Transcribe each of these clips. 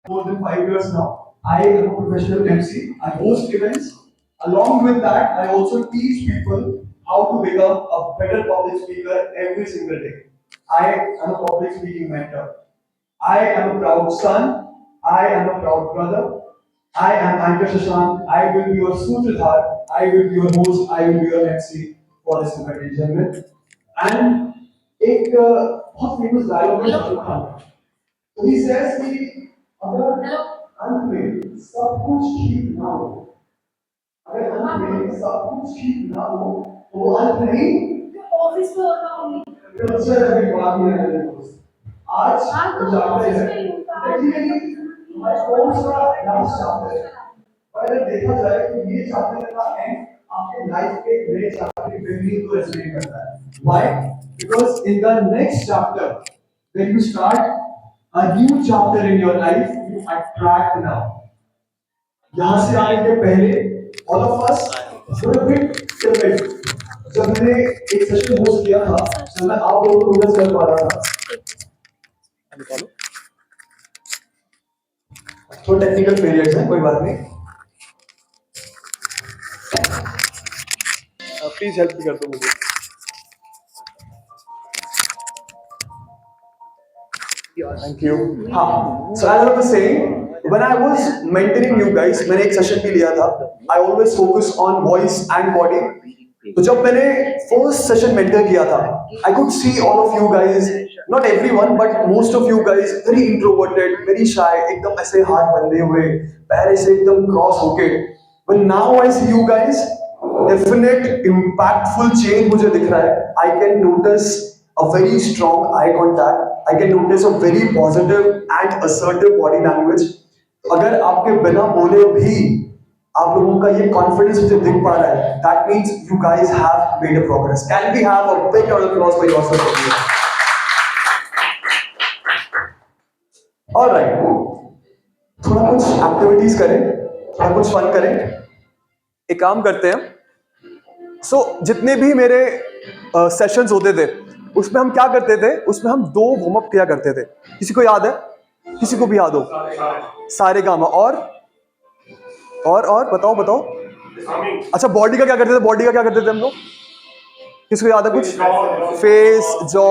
more than 5 years now. I am a professional MC. I host events. Along with that, I also teach people how to become a better public speaker every single day. I am a public speaking mentor. I am a proud son. I am a proud brother. I am Anchor Shashank. I will be your Sutradhar. I will be your host. I will be your MC for this event, ladies and gentlemen. And एक बहुत famous dialogue है शाहरुख खान का। तो he says कि अगर अंत में सब कुछ ठीक ना हो, अगर अंत में सब कुछ ठीक ना हो, तो वो अंत नहीं ऑफिस में होता होगी। अच्छा अभी बात नहीं है मेरे दोस्त। आज तो चैप्टर है टेक्निकली हमारे कोर्स का लास्ट चैप्टर है। और अगर देखा जाए तो ये चैप्टर का एंड आपके लाइफ के नए चैप्टर की बिगिनिंग को रेजोनेट करता है। Why? Because in the next chapter, when you start a new chapter in your life, you attract now. यहाँ से आने के पहले all of us were a bit timid. जब मैंने एक सेशन होस्ट किया था, जब मैं आप लोगों को नोटिस कर पा रहा था, थोड़ा टेक्निकल फेलियर्स हैं, कोई बात नहीं। प्लीज हेल्प भी कर दो मुझे। Thank you. हाँ, so as I was saying, when I was mentoring you guys, मैंने एक सेशन भी लिया था. I always focus on voice and body. तो जब मैंने फर्स्ट सेशन मेंटर किया था, I could see all of you guys, not everyone, but most of you guys, very introverted, very shy, एकदम ऐसे हाथ बंधे हुए, पैर ऐसे एकदम क्रॉस होके. But now I see you guys, definite impactful change मुझे दिख रहा है. I can notice a very strong eye contact. I can notice a very positive and assertive body language. अगर आपके बिना बोले भी आप लोगों का ये कॉन्फिडेंस मुझे दिख पा रहा है, that means you guys have made a progress. Can we have a big round of applause for yourself? All right. थोड़ा कुछ एक्टिविटीज करें, थोड़ा कुछ फन करें. एक काम करते हैं. जितने भी मेरे सेशंस होते थे, उसमें हम क्या करते थे, उसमें हम 2 वार्म अप किया करते थे. किसी को याद है? किसी को भी याद हो? सारे गामा. और बताओ. अच्छा, बॉडी का क्या करते थे हम लोग? किसी को याद है कुछ? Face, jaw,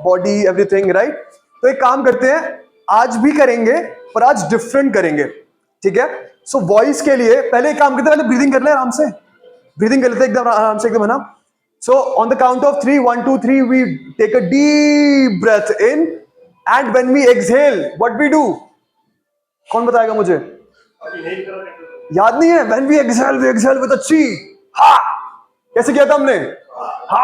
body, everything, right? तो एक काम करते हैं, आज भी करेंगे पर आज डिफरेंट करेंगे. ठीक है? सो वॉइस के लिए पहले एक काम करते हैं, पहले ब्रीदिंग कर ले आराम से. ब्रीदिंग कर लेते हैं एकदम आराम से, एकदम, है ना? So on the count of 3, 1, 2, 3, we take a deep breath in, and when we exhale, what we do? कौन बताएगा मुझे? याद नहीं है? When we exhale with a chi. हा! कैसे किया था हमने? हा!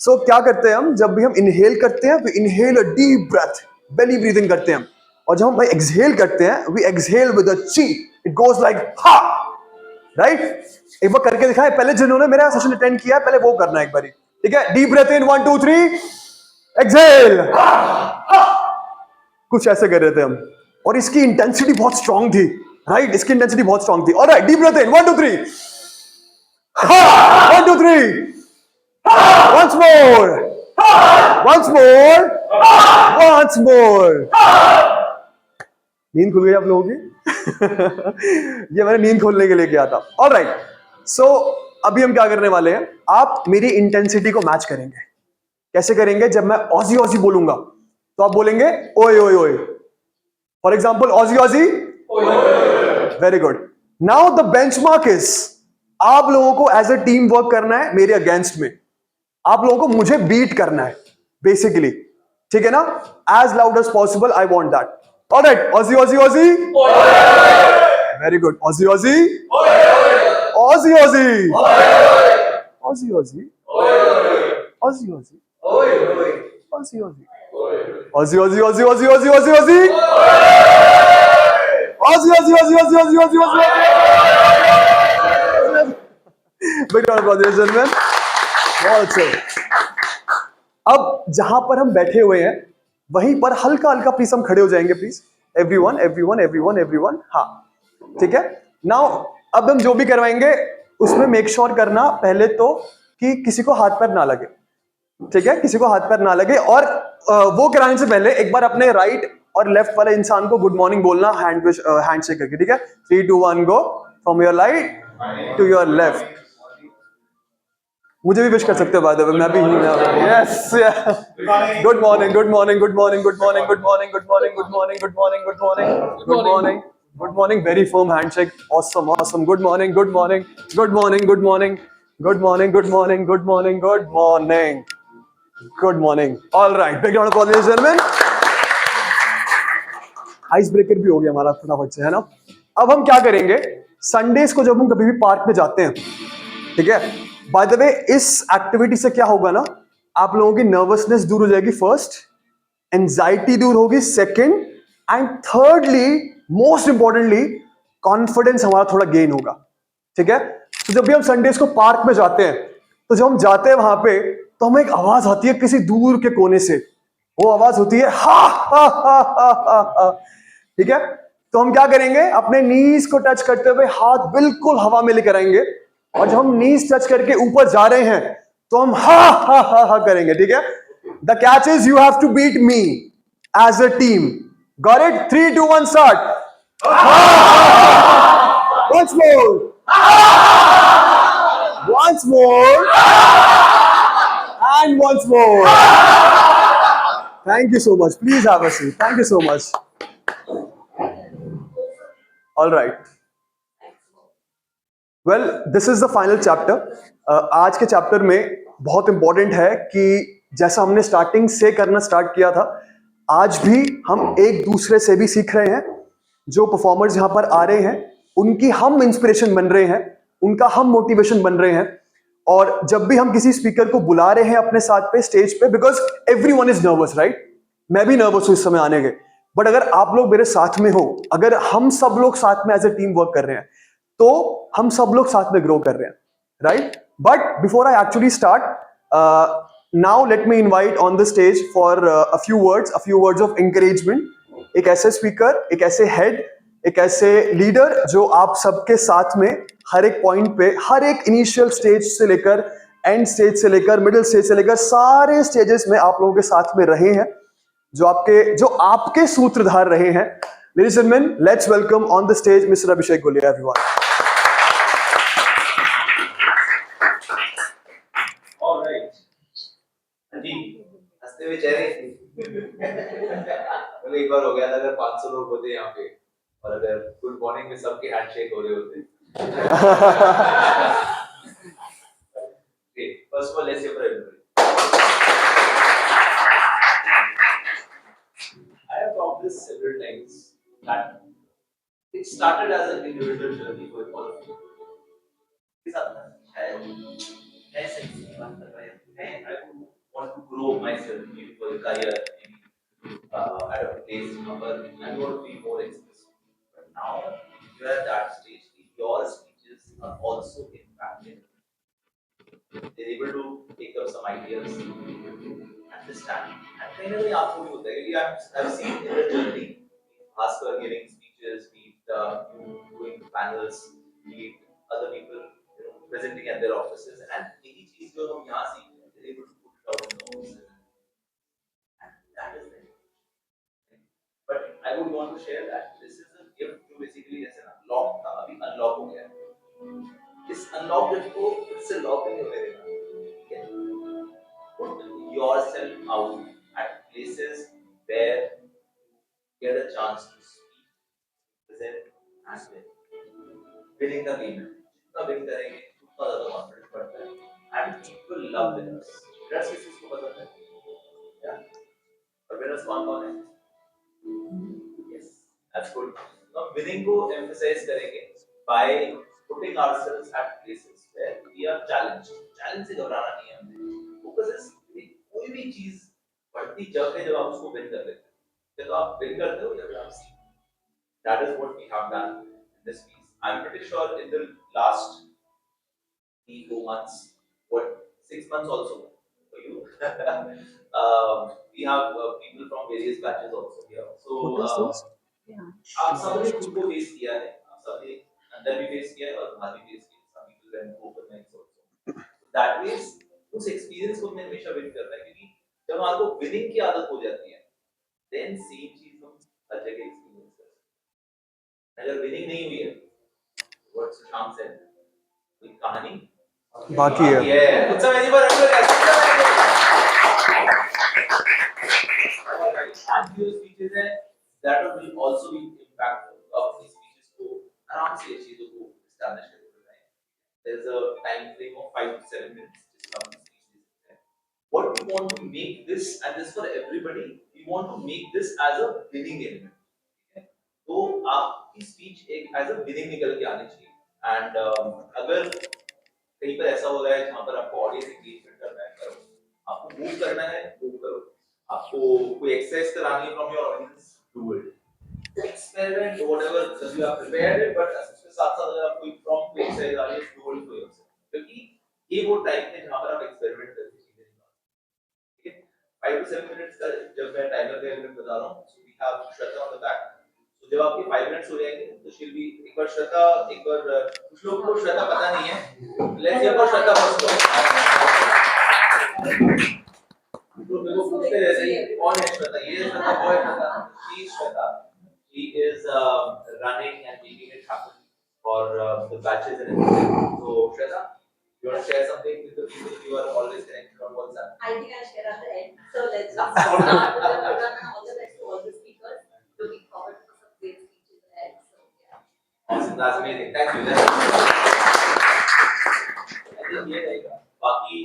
So क्या करते हैं हम? जब भी हम inhale करते हैं, we inhale a deep breath, belly breathing करते हैं. और जब हम भाई exhale करते हैं, we exhale with a chi. It goes like ha! Right? एक बार करके दिखाएं. पहले जिन्होंने मेरा सेशन अटेंड किया है, पहले वो करना है एक बारी. ठीक है? Deep breath in, 1, 2, 3, exhale. कुछ ऐसे कर रहे थे हम, और इसकी इंटेंसिटी बहुत स्ट्रांग थी. राइट? इसकी इंटेंसिटी बहुत स्ट्रांग थी. Alright, deep breath in, 1, 2, 3, 1, 2, 3, once more. नींद खुल गई आप लोगों की? ये मैंने नींद खोलने के लिए किया था. ऑलराइट. सो अभी हम क्या करने वाले हैं, आप मेरी इंटेंसिटी को मैच करेंगे. कैसे करेंगे? जब मैं ऑजी बोलूंगा तो आप बोलेंगे ओए ओए ओए. For example, Aussie. Very good. Now the benchmark is, आप लोगों को एज अ टीम वर्क करना है मेरे अगेंस्ट में. आप लोगों को मुझे बीट करना है बेसिकली. ठीक है ना? As loud as possible, I want that. Alright, ऑजी. Very good. ऑजी. अब जहां पर हम बैठे हुए हैं वहीं पर हल्का हल्का प्लीज हम खड़े हो जाएंगे. Please everyone. हाँ, ठीक है. नाउ अब हम जो भी करवाएंगे उसमें मेक श्योर करना पहले तो कि किसी को हाथ पैर ना लगे. ठीक है? किसी को हाथ पैर ना लगे. और वो कराने से पहले एक बार अपने राइट और लेफ्ट वाले इंसान को गुड मॉर्निंग बोलना हैंड शेक करके, ठीक है? 3 2 1 go, from your right to your left. मुझे भी विश कर सकते हो बाय द वे, मैं भी हूं यहाँ पे। Yes, good morning, good morning, good morning, good morning, good morning, good morning, good morning, good morning, good morning, good morning, good morning, very firm handshake, awesome awesome, good morning, good morning, good morning, good morning, good morning, good morning, good morning, good morning, good morning. All right, big round of applause gentleman. Ice breaker भी हो गया हमारा फटाफट से, है ना? अब हम क्या करेंगे, संडेज को जब हम कभी भी पार्क में जाते हैं, ठीक है, बाय द वे इस एक्टिविटी से क्या होगा ना, आप लोगों की नर्वसनेस दूर हो जाएगी, फर्स्ट एंजाइटी दूर होगी, second, and thirdly most importantly confidence हमारा थोड़ा गेन होगा, ठीक है? तो जब भी हम संडेज को पार्क में जाते हैं, तो जब हम जाते हैं वहां पे, तो हमें एक आवाज आती है किसी दूर के कोने से, वो आवाज होती है हा हा हा हा हा हा, ठीक है? तो हम क्या करेंगे, अपने नीज को टच करते हुए हाथ बिल्कुल हवा में लेकर आएंगे, और जब हम नीज टच करके ऊपर जा रहे हैं, तो हम हा हा हा हा करेंगे, ठीक है? The catch is you have to beat me as a team. Got it? 3 2 1 start. Once more. Once more. And once more. Thank you so much. Please have a seat. Thank you so much. All right. Well, this is the final chapter. आज के chapter में बहुत important है कि जैसा हमने starting से करना स्टार्ट किया था, आज भी हम एक दूसरे से भी सीख रहे हैं। जो परफॉर्मर्स यहाँ पर आ रहे हैं, उनकी हम इंस्पिरेशन बन रहे हैं, उनका हम मोटिवेशन बन रहे हैं। और जब भी हम किसी स्पीकर को बुला रहे हैं अपने साथ पे स्टेज पे, because everyone is nervous, right? मैं भी नर्वस हूं इस समय आने के, बट अगर आप लोग मेरे साथ में हो, अगर हम सब लोग साथ में एज ए टीम वर्क कर रहे हैं, तो हम सब लोग साथ में ग्रो कर रहे हैं, right? But before I actually start, now let me invite on the stage for a few words of encouragement. एक ऐसे स्पीकर, एक ऐसे हेड, एक ऐसे लीडर जो आप सबके साथ में हर एक पॉइंट पे, हर एक इनिशियल स्टेज से लेकर एंड स्टेज से लेकर मिडिल स्टेज से लेकर सारे स्टेजेस में आप लोगों के साथ में रहे हैं, जो आपके सूत्रधार रहे हैं। Ladies and gentleman, let's welcome on the stage mister Abhishek Goliya, everyone. Alright जी, हंसते हुए चेहरे। मतलब एक बार हो गया था, अगर 500 लोग होते यहाँ पे और अगर गुड मॉर्निंग में सबके हैंडशेक हो रहे होते। First of all let's say for everybody. I have talked this several times that it started as an individual journey for all of you. इस I want to grow myself maybe for a career, maybe at a place number, I want to be more expressive. But now you are at that stage, your speeches are also impacted. They're able to take up some ideas, understand. And कहीं ना कहीं आपको भी होता है क्योंकि I've seen in the journey, खासकर giving speeches, be it doing panels, be it other people presenting at their offices, and यही चीज जो हम यहाँ सीखते हैं, they're able to put it out in the offices, and that is the. But I would want to share that this is a gift to basically जैसे ना lock था, अभी अनलॉक हो गया है। इस अनलॉक गिफ्ट को फिर से लॉक नहीं हो गया। Put yourself out at places where you get a chance to speak, present, and win. Winning the game है। जितना win करेंगे, उतना ज़्यादा confidence बढ़ता है। And people love winners. Winners किस चीज़ को पसंद है? Yeah. और winners कौन-कौन है? Yes, that's good. Now winning को emphasize करेंगे by putting ourselves at places where we are challenged. Challenge से घबराना नहीं है हमें। Focus is कोई भी चीज बढ़ती जब है जब आप उसको win कर लेते हैं। जब आप win करते हो या फिर आप सीखते हो। That is what we have done in this piece. I'm pretty sure in the last 3 4 months, what 6 months also for you. We have people from various batches also here. So आप सबने खुद को फेस किया है, आप सबने अंदर भी फेस किया है और बाहर भी फेस किया है। Some people went open mics also. That means उस एक्सपीरियंस को मैं हमेशा विन करता है क्योंकि जब आपको विनिंग की आदत हो जाती है, then सेम चीज हम हर जगह एक्सपीरियंस कर। अगर विनिंग नहीं हुई है, व्हाट शाम से कोई कहानी बाकी है। कुछ समय नहीं पर and few speeches हैं that will also be impactful of these speeches को आराम से चीजों को establish करके बताएं। There is a time frame of 5 to 7 minutes जिसमें हम speech दे सकते हैं। What we want to make this, and this for everybody, we want to make this as a winning element. ठीक है? तो आपकी speech एक as a winning निकल के आनी चाहिए। And अगर कहीं पर ऐसा हो रहा है जहाँ पर आपको ऑडियंस एंगेजमेंट करना है, करो। आपको मूव करना है, मूव करो। आपको कोई एक्सरसाइज करानी है from your audience, do it. Experiment whatever you are prepared, but उसके साथ-साथ अगर आप कोई प्रॉम्प्ट एक्सरसाइज आ रही है, डू इट फॉर योरसेल्फ। क्योंकि ये वो टाइम है जहाँ पर आप एक्सपेरिमेंट करके चीजें निकालते हैं। ठीक है? 5 to 7 मिनट्स का जब मैं टाइमर का एलिमेंट बता रहा हूँ, so we have Shraddha on the back. तो जब आपके 5 मिनट्स हो जाएंगे तो she'll be एक बार श्रद्धा, एक बार कुछ लोगों को श्रद्धा पता नहीं है, let's hear for Shraddha first. तो मेरे को पूछते रहते हैं कौन है श्रद्धा, ये श्रद्धा, वो है श्रद्धा, she is Shraddha, she is running and making it happen for the batches and everything. So Shraddha, you want to share something with the people you are always connected on WhatsApp? I think I'll share at the end. So let's just start with the program and all the best to all the speakers. Looking forward to some great speeches ahead. So yeah. Awesome, that's amazing. Thank you. I think ये रहेगा। बाकी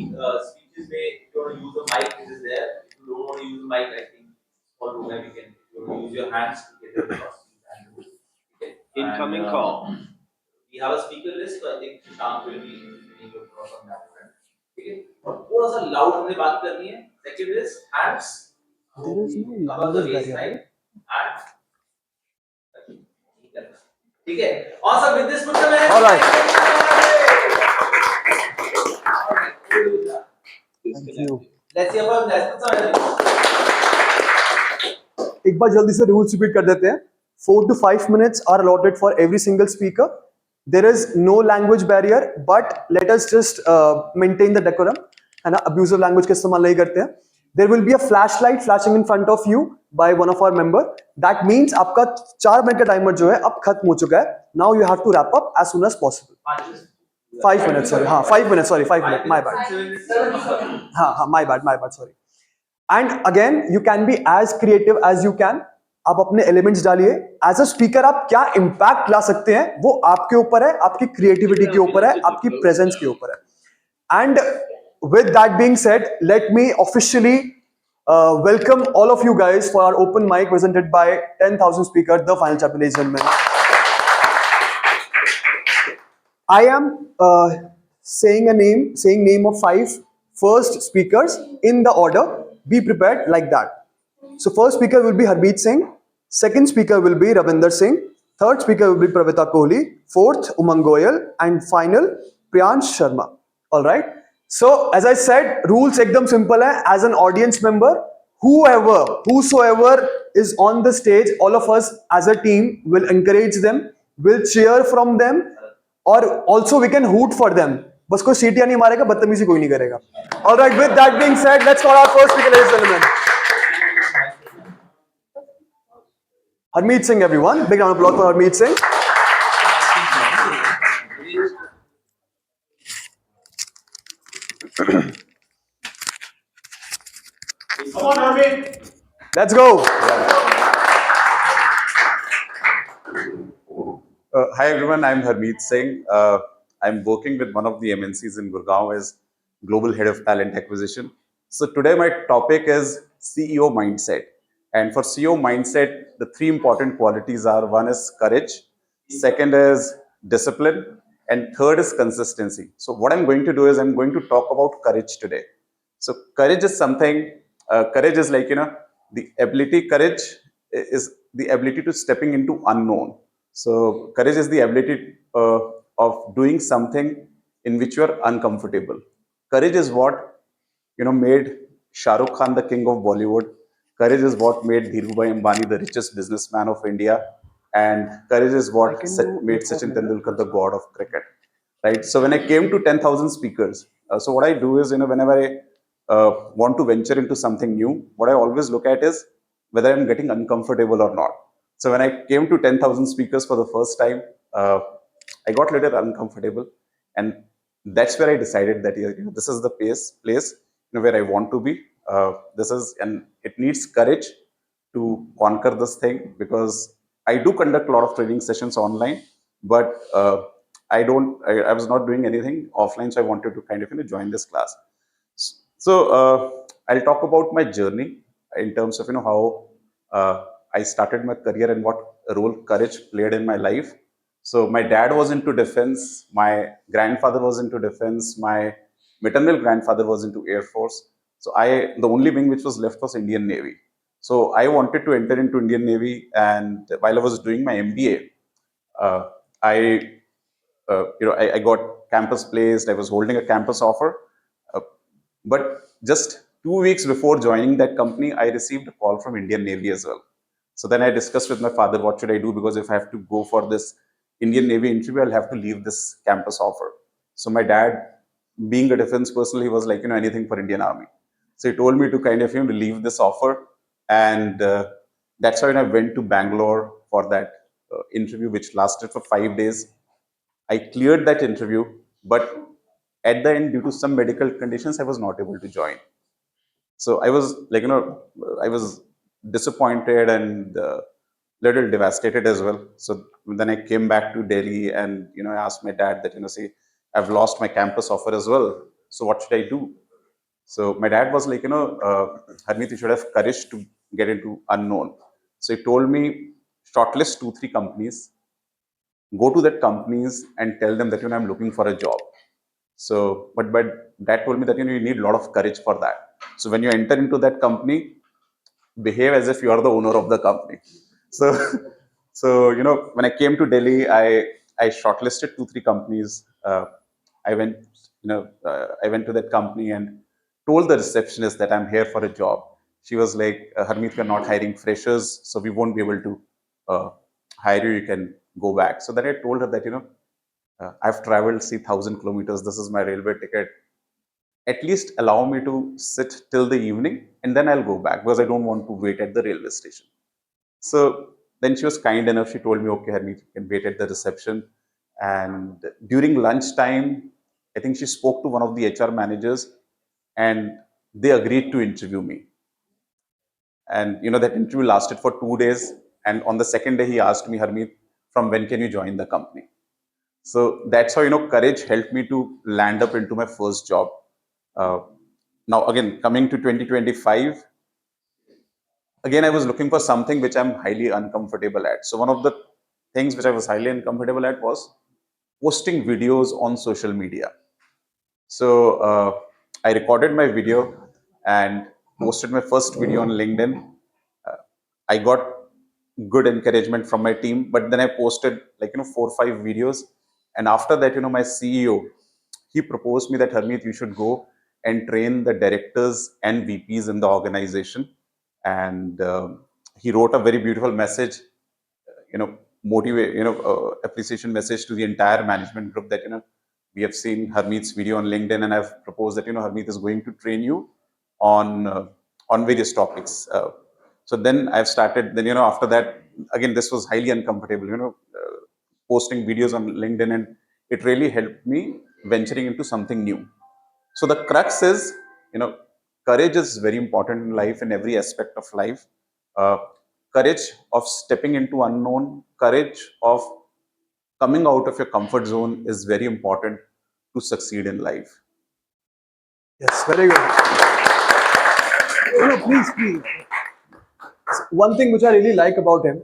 speeches में if you want to use a mic, it is there. If you don't want to use a mic, I think all room we can. If you want to use your hands to get it across. Okay. Incoming call. We have a speaker list, so I think Shashank will be making a cross on that front. ठीक है? और थोड़ा सा loud हमने बात करनी है। Second is hands. There is no above the language barrier, waistline and ठीक है? Awesome. With this, put the hands. All right. Thank you. Let's hear from that. Put some hands. एक बार जल्दी से रूल्स रिपीट कर देते हैं। 4 to 5 minutes are allotted for every single speaker. There is no language barrier, but let us just maintain the decorum. है ना, abusive language का इस्तेमाल नहीं करते हैं। There will be a flashlight flashing in front of you by one of our member. That means आपका 4 minute का timer जो है अब खत्म हो चुका है। Now you have to wrap up as soon as possible. 5 minutes, sorry. हाँ, 5 minutes, sorry, 5 minutes. My bad. हाँ, my bad, sorry. And again, you can be as creative as you can. आप अपने एलिमेंट्स डालिए। As a speaker आप क्या impact ला सकते हैं वो आपके ऊपर है, आपकी क्रिएटिविटी के ऊपर है, आपकी प्रेजेंस के ऊपर है। And with that being said, let me officially welcome all of you guys for our open mic presented by 10,000 speaker, the final chapter, ladies and gentlemen. I am saying name of 5 first speakers in the order. Be prepared like that. So first speaker will be Harmeet Singh, second speaker will be Ravinder Singh, third speaker will be Pravita Kohli, fourth Umang Goyal, and final Priyansh Sharma. All right. So as I said, rules ekdam simple hai. As an audience member, whosoever is on the stage, all of us as a team will encourage them, will cheer from them, or also we can hoot for them. बस कोई सीटियां नहीं मारेगा, बदतमीजी कोई नहीं करेगा। All right. With that being said, let's call our first speaker, ladies and gentlemen. Harmeet Singh, everyone. Big round of applause for Harmeet Singh. Come on, Harmeet. Let's go. Hi everyone, I'm Harmeet Singh. I'm working with one of the MNCs in Gurgaon as Global Head of Talent Acquisition. So today my topic is CEO mindset. And for CEO mindset, the 3 important qualities are: one is courage, second is discipline, and third is consistency. So what I'm going to do is I'm going to talk about courage today. So courage is something, courage is like, courage is the ability to stepping into unknown. So courage is the ability of doing something in which you are uncomfortable. Courage is what made Shah Rukh Khan the king of Bollywood. Courage is what made Dhirubhai Ambani the richest businessman of India, and courage is what made Sachin Tendulkar the god of cricket. Right. So when I came to 10,000 speakers, so what I do is whenever I want to venture into something new, what I always look at is whether I'm getting uncomfortable or not. So when I came to 10,000 speakers for the first time, I got a little uncomfortable, and that's where I decided that this is the place where I want to be. And it needs courage to conquer this thing, because I do conduct a lot of training sessions online, but I was not doing anything offline, so I wanted to kind of join this class. So I'll talk about my journey in terms of how I started my career and what role courage played in my life. So my dad was into defense, my grandfather was into defense, my maternal grandfather was into Air Force. So the only wing which was left was Indian Navy. So I wanted to enter into Indian Navy, and while I was doing my MBA, uh, I I got campus placed. I was holding a campus offer, uh, but just 2 weeks before joining that company, I received a call from Indian Navy as well. So then I discussed with my father, what should I do? Because if I have to go for this Indian Navy interview, I'll have to leave this campus offer. So my dad, being a defense person, he was like, anything for Indian Army. So he told me to kind of leave this offer, and that's why when I went to Bangalore for that interview, which lasted for 5 days. I cleared that interview, but at the end, due to some medical conditions, I was not able to join. So I was like, I was disappointed and little devastated as well. So then I came back to Delhi, and I asked my dad that see, I've lost my campus offer as well. So what should I do? So my dad was like, Harmeet, you should have courage to get into unknown. So he told me, shortlist 2-3 companies, go to that companies and tell them that I'm looking for a job. So but that told me that you need a lot of courage for that. So when you enter into that company, behave as if you are the owner of the company. So so when I came to Delhi, I shortlisted 2-3 companies. I went I went to that company and told the receptionist that I'm here for a job. She was like, Harmeet, we're not hiring freshers, so we won't be able to uh, hire you. You can go back. So then I told her that I've traveled 1,000 kilometers. This is my railway ticket. At least allow me to sit till the evening, and then I'll go back, because I don't want to wait at the railway station. So then she was kind enough. She told me, okay, Harmeet, you can wait at the reception. And during lunchtime, I think she spoke to one of the HR managers, and they agreed to interview me. And that interview lasted for 2 days. And on the second day, he asked me, Harmeet, from when can you join the company? So that's how courage helped me to land up into my first job. Uh, Now again, coming to 2025, again I was looking for something which I'm highly uncomfortable at. So one of the things which I was highly uncomfortable at was posting videos on social media. So I recorded my video and posted my first video on LinkedIn. Uh, I got good encouragement from my team, but then I posted like 4 or 5 videos, and after that, my CEO, he proposed me that, Harmeet, you should go and train the directors and VPs in the organization. And he wrote a very beautiful message, motivate, appreciation message to the entire management group that, we have seen Harmeet's video on LinkedIn, and I've proposed that, Harmeet is going to train you on various topics. So then I've started, then, after that, again, this was highly uncomfortable, posting videos on LinkedIn, and it really helped me venturing into something new. So the crux is, courage is very important in life, in every aspect of life. Uh, Courage of stepping into unknown, courage of coming out of your comfort zone is very important to succeed in life. Yes, very good. Please, please. One thing which I really like about him,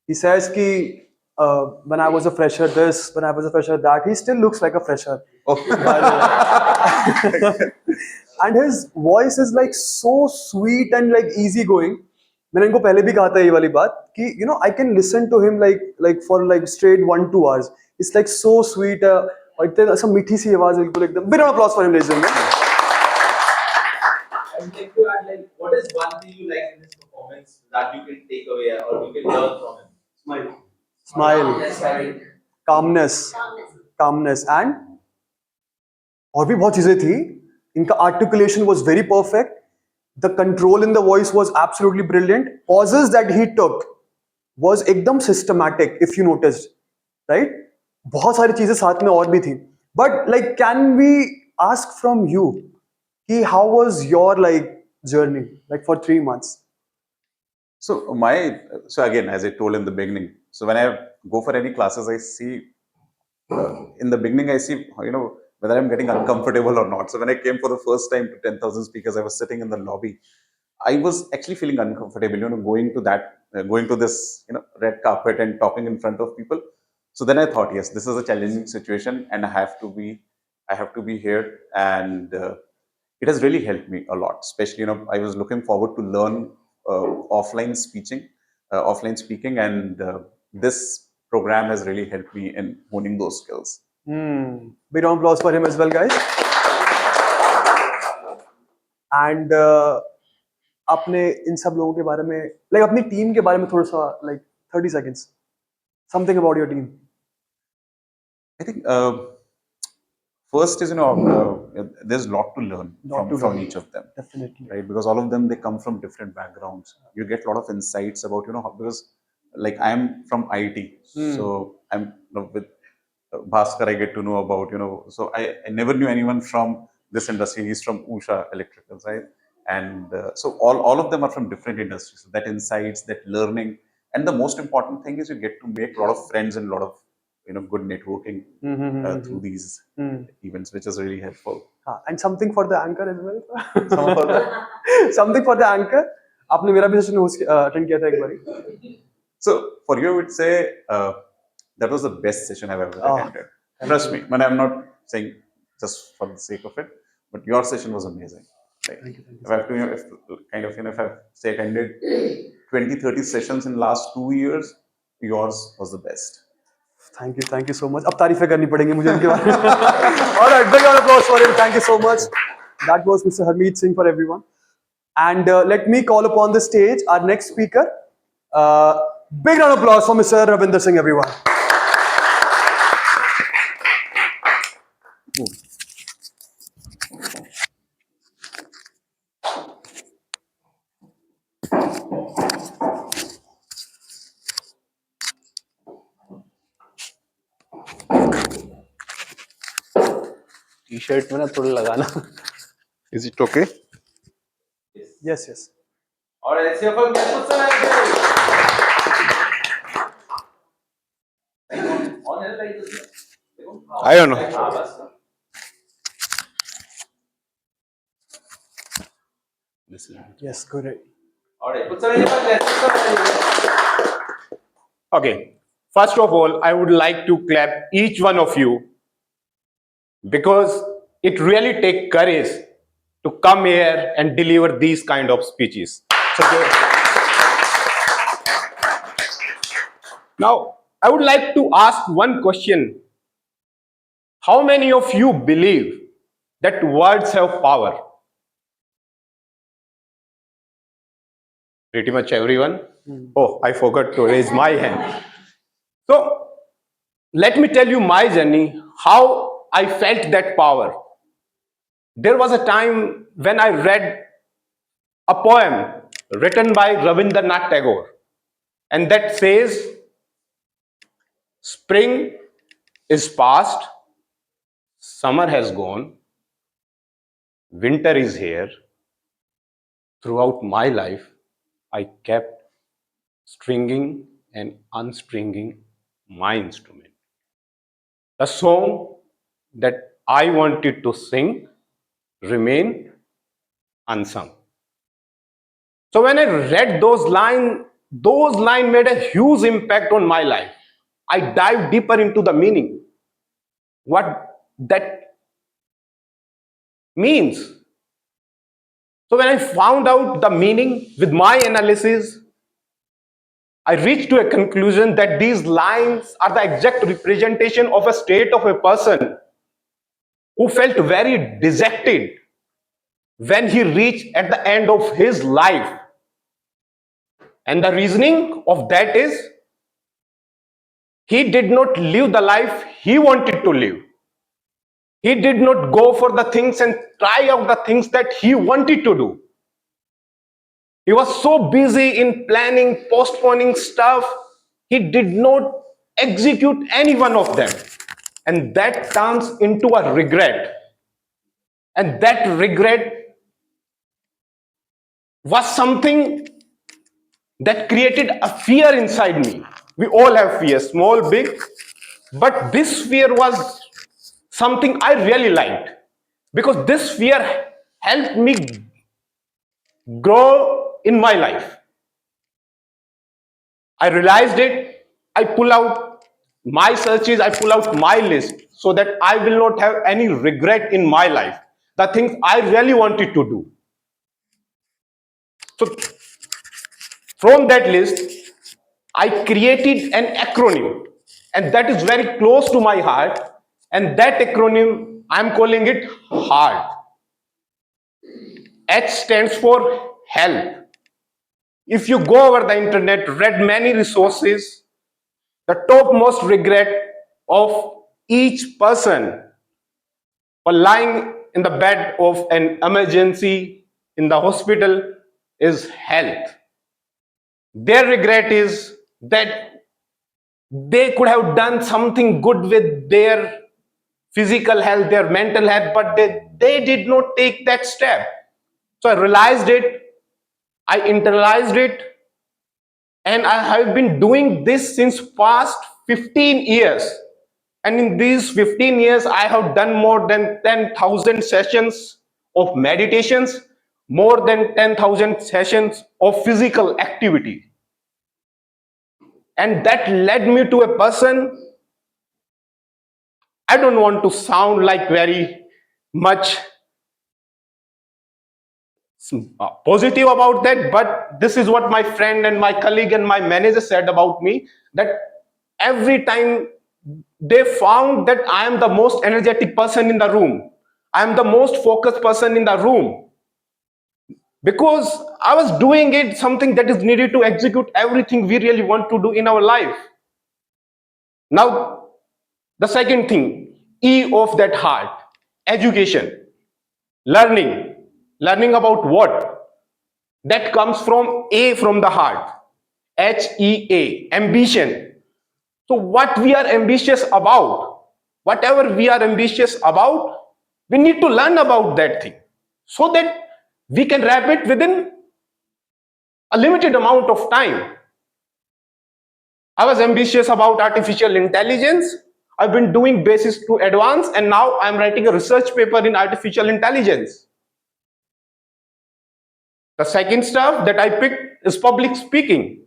he says ki when I was a fresher this, when I was a fresher that, he still looks like a fresher. And his voice is like so sweet and like easy going. मैंने इनको पहले भी कहा था ये वाली बात कि I can listen to him like for like straight 1-2 hours. It's like so sweet और इतने ऐसा मीठी सी आवाज बिल्कुल एकदम. Big round of applause for him, ladies and gentlemen. I would like to add, like, what is one thing you like in his performance that you can take away or you can learn from him? Smile, calmness, Calmness. calmness, and और भी बहुत चीजें थी. इनका articulation was very perfect. The control in the voice was absolutely brilliant. Pauses that he took was एकदम systematic, if you noticed, right? बहुत सारी चीजें साथ में और भी थी. But like, can we ask from you, कि how was your like journey, like for 3 months? So again, as I told in the beginning, so when I go for any classes, I see in the beginning, I see whether I'm getting uncomfortable or not. So when I came for the first time to 10,000 speakers, I was sitting in the lobby. I was actually feeling uncomfortable, going to this red carpet and talking in front of people. So then I thought, yes, this is a challenging situation, and I have to be here, and it has really helped me a lot. Especially, I was looking forward to learn offline speaking, and this program has really helped me in honing those skills. Big round of applause for him as well, guys. And आपने इन सब लोगों के बारे में, like अपनी team के बारे में थोड़ा सा, like 30 seconds, something about your team. I think first is there's a lot to learn from each of them. Definitely. Right, because all of them, they come from different backgrounds. You get a lot of insights about because like I am from IT, so I'm with Bhaskar, I get to know about so I never knew anyone from this industry. He's from Usha Electricals, right? And so all of them are from different industries. So that insights, that learning, and the most important thing is you get to make a lot of friends and a lot of good networking through these events, which is really helpful. And something for the anchor as well. Something for the anchor. आपने मेरा भी session attend किया था एक बारी. So for you, I would say that was the best session I've ever attended. Trust me, but I'm not saying just for the sake of it, but your session was amazing. Like, Thank you. if I have to, if I've say attended 20, 30 sessions in last 2 years, yours was the best. Thank you so much. अब तारीफें करनी पड़ेंगी मुझे उनके बारे में. All right, big round of applause for him. Thank you so much. That was Mr. Harmeet Singh for everyone. And let me call upon the stage our next speaker. Big round of applause for Mr. Ravinder Singh, everyone. T-shirt में ना थोड़ा लगाना. Is it okay? Yes. और ऐसे अपन कैसे सुनाएंगे? On है light उसमें. I don't know. हाँ बस. Yes, correct. और कुछ नहीं पर कैसे सुनाएंगे? Okay. First of all, I would like to clap each one of you because it really takes courage to come here and deliver these kind of speeches. So, now, I would like to ask one question. How many of you believe that words have power? Pretty much everyone. Oh, I forgot to raise my hand. So, let me tell you my journey, how I felt that power. There was a time when I read a poem written by Rabindranath Tagore, and that says, spring is past, summer has gone, winter is here. Throughout my life, I kept stringing and unstringing my instrument. The song that I wanted to sing remained unsung. So when I read those lines made a huge impact on my life. I dived deeper into the meaning, what that means. So when I found out the meaning with my analysis, I reached to a conclusion that these lines are the exact representation of a state of a person who felt very dejected when he reached at the end of his life. And the reasoning of that is, he did not live the life he wanted to live. He did not go for the things and try out the things that he wanted to do. He was so busy in planning, postponing stuff he did not execute any one of them. And that turns into a regret. And that regret was something that created a fear inside me. We all have fear, small, big, but this fear was something I really liked because this fear helped me grow in my life. I realized it. I pull out my searches, I pull out my list so that I will not have any regret in my life. The things I really wanted to do. So, from that list, I created an acronym, and that is very close to my heart. And that acronym, I'm calling it HEART. H stands for help. If you go over the internet, read many resources, the topmost regret of each person for lying in the bed of an emergency in the hospital is health. Their regret is that they could have done something good with their physical health, their mental health, but they did not take that step. So I realized it, I internalized it, and I have been doing this since past 15 years. And in these 15 years, I have done more than 10,000 sessions of meditations, more than 10,000 sessions of physical activity. And that led me to a person. I don't want to sound like very much positive about that, but this is what my friend and my colleague and my manager said about me, that every time they found that I am the most energetic person in the room, I am the most focused person in the room, because I was doing it something that is needed to execute everything we really want to do in our life. Now, the second thing, E of that heart, education, learning. Learning about what? That comes from A, from the heart. HEA, ambition. So what we are ambitious about, whatever we are ambitious about, we need to learn about that thing so that we can wrap it within a limited amount of time. I was ambitious about artificial intelligence. I've been doing basics to advanced, and now I'm writing a research paper in artificial intelligence. The second stuff that I picked is public speaking.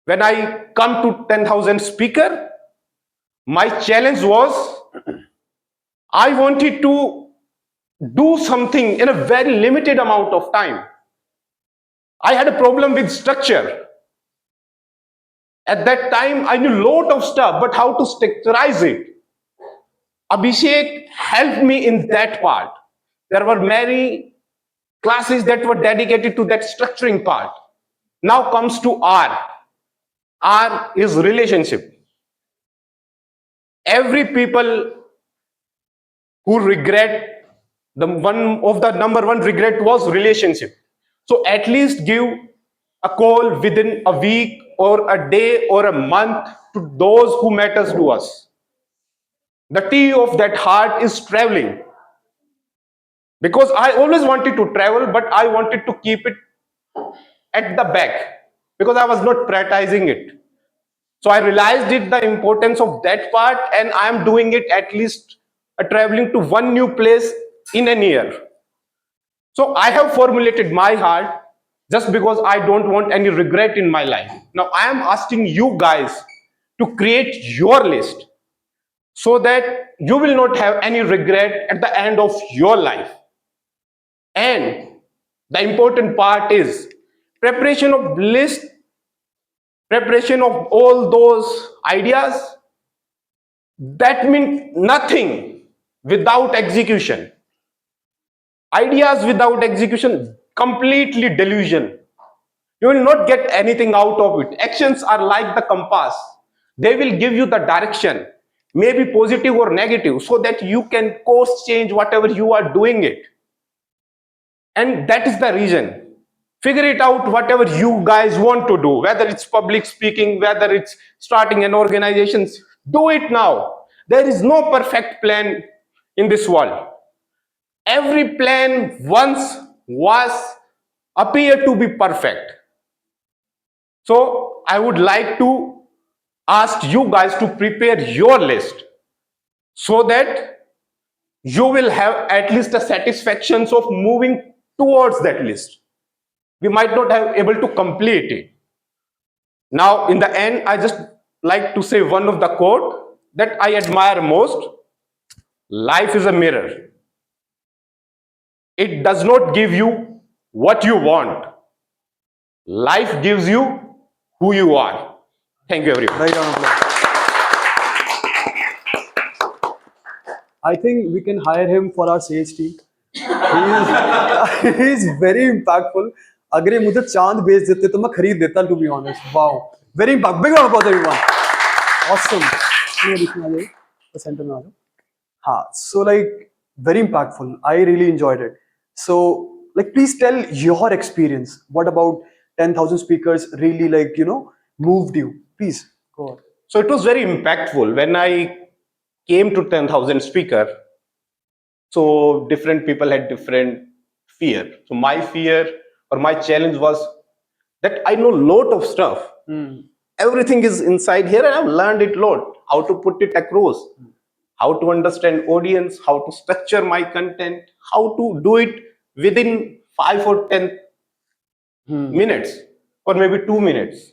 When I come to 10,000 speaker, my challenge was I wanted to do something in a very limited amount of time. I had a problem with structure. At that time, I knew a lot of stuff, but how to structurize it. Abhishek helped me in that part. There were many classes that were dedicated to that structuring part. Now comes to R. R is relationship. Every people who regret, the one of the number one regret was relationship. So at least give a call within a week or a day or a month to those who matters to us. The T of that heart is traveling, because I always wanted to travel, but I wanted to keep it at the back because I was not prioritizing it. So I realized it, the importance of that part, and I am doing it at least traveling to one new place in a year. So I have formulated my heart just because I don't want any regret in my life. Now I am asking you guys to create your list so that you will not have any regret at the end of your life. And the important part is preparation of list, preparation of all those ideas. That means nothing without execution. Ideas without execution, completely delusion. You will not get anything out of it. Actions are like the compass. They will give you the direction, maybe positive or negative, so that you can course change whatever you are doing it. And that is the reason. Figure it out, whatever you guys want to do, whether it's public speaking, whether it's starting an organization. Do it now. There is no perfect plan in this world. Every plan once was appear to be perfect. So I would like to ask you guys to prepare your list so that you will have at least a satisfaction of moving towards that list. We might not have able to complete it. Now, in the end, I just like to say one of the quote that I admire most. Life is a mirror. It does not give you what you want. Life gives you who you are. Thank you, everyone. Right on applause. I think we can hire him for our sales team. He is very impactful. अगर ये मुझे चांद बेच देते तो मैं खरीद देता, to be honest. Wow, very impact. Big round of applause, everyone. Awesome. ये बीच में आ जाइए, तो center में आ जाओ. हाँ, so like very impactful. I really enjoyed it. So like please tell your experience. What about 10,000 speakers really like moved you? Please go on. So it was very impactful when I came to 10,000 speaker. So different people had different fear. So my fear or my challenge was that I know lot of stuff. Everything is inside here, and I've learned it lot. How to put it across, how to understand audience, how to structure my content, how to do it within 5 or 10 minutes, or maybe 2 minutes.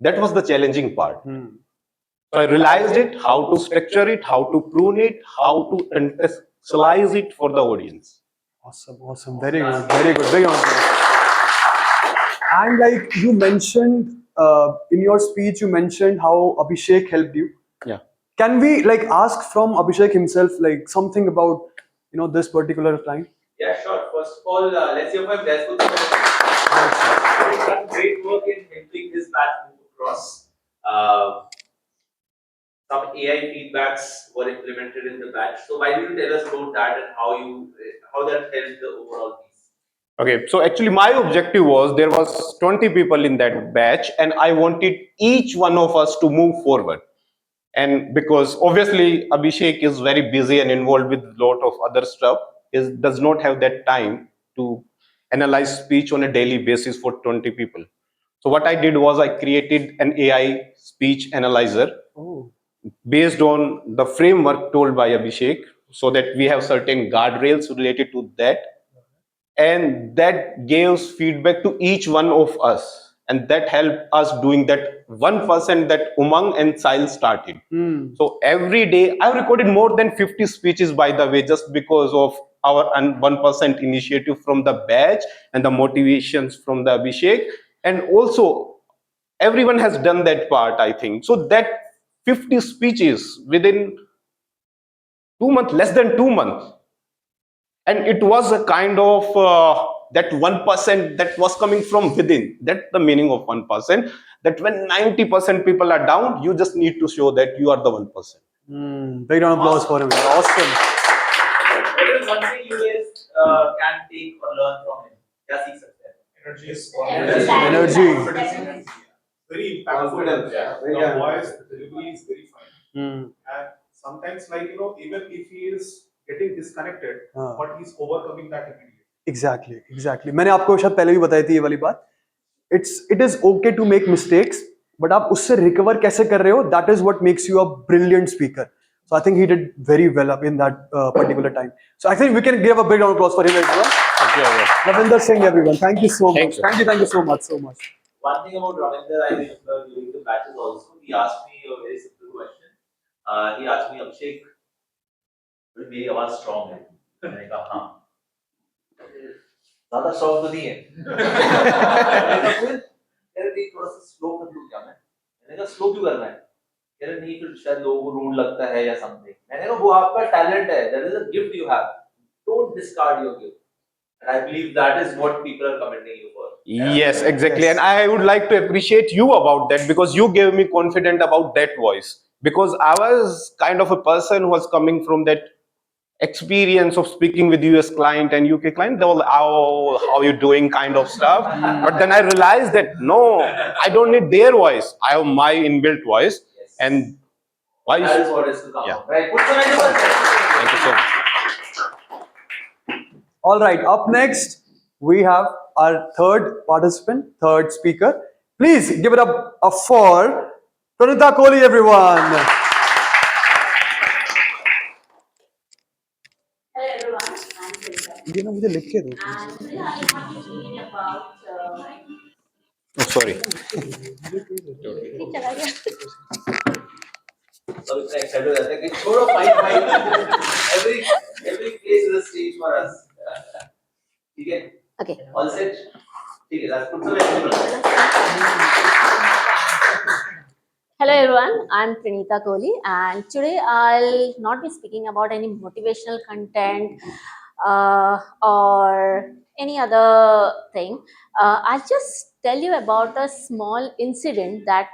That was the challenging part. So I realized it, how to structure it, how to prune it, how to contextualize it for the audience. Awesome, awesome. Very good, very good. Very good. And like you mentioned in your speech, you mentioned how Abhishek helped you. Yeah. Can we like ask from Abhishek himself like something about this particular client? Yeah, sure. First of all, let's hear from Des. He's done great work in helping this batch move across. Some AI feedbacks were implemented in the batch. So why don't you tell us about that and how that helped the overall piece? Okay, so actually my objective was there was 20 people in that batch, and I wanted each one of us to move forward. And because obviously Abhishek is very busy and involved with a lot of other stuff, he does not have that time to analyze speech on a daily basis for 20 people. So what I did was I created an AI speech analyzer Oh. based on the framework told by Abhishek, so that we have certain guardrails related to that, and that gives feedback to each one of us, and that helped us doing that 1% that Umang and Sahil started. So every day I've recorded more than 50 speeches, by the way, just because of our 1% initiative from the batch and the motivations from the Abhishek. And also everyone has done that part, I think. So that 50 speeches within 2 months, less than 2 months, and it was a kind of that 1% that was coming from within. That's the meaning of 1%, that when 90% people are down, you just need to show that you are the 1%. Big round of applause for him. Awesome. What is one thing you guys can take or learn from him? क्या सीख सकते हैं? Energy is Energy. very impactful. Confidence, yeah. The voice, the delivery is very fine. And sometimes, like even if he is getting disconnected, but he's overcoming that immediately. Exactly. मैंने आपको शायद पहले भी बताई थी ये वाली बात. It is okay to make mistakes, but आप उससे recover कैसे कर रहे हो? That is what makes you a brilliant speaker. So I think he did very well up in that particular time. So I think we can give a big round of applause for him, everyone. Ravinder Singh, everyone. Thank you so much. Thank you so much. One thing about Ravinder, I remember during the batches also, he asked me a very simple question. He asked me, Abhishek, मेरी आवाज strong है. मैंने कहा हाँ. ज़्यादा strong तो नहीं है. मैंने कहा फिर नहीं थोड़ा सा slow कर लूँ क्या मैं? मैंने कहा slow क्यों करना है? कह रहे नहीं फिर शायद लोगों को rude लगता है या something. मैंने कहा वो आपका talent है. That is a gift you have. Don't discard your gift. And I believe that is what people are commending you for. Yes, exactly. And I would like to appreciate you about that, because you gave me confidence about that voice. Because I was kind of a person who was coming from that experience of speaking with US client and UK client. They were like, oh, how you doing kind of stuff. But then I realized that no, I don't need their voice. I have my inbuilt voice. And why That is what is to come. Yeah. Right. Put some hands up. Thank you so much. All right, up next, we have our third participant, third speaker. Please give it up for Pranita Kohli, everyone. Hello everyone, I'm Priya. ये ना मुझे लिख के दो. And today I will not be speaking about. Oh, sorry. So it's like shadow. Like it's sort of fight. Every place is a stage for us. Okay. Okay. All set. Okay. Let's put some hands. Hello everyone, I'm Pranita Kohli, and today I'll not be speaking about any motivational content or any other thing. I'll just tell you about a small incident that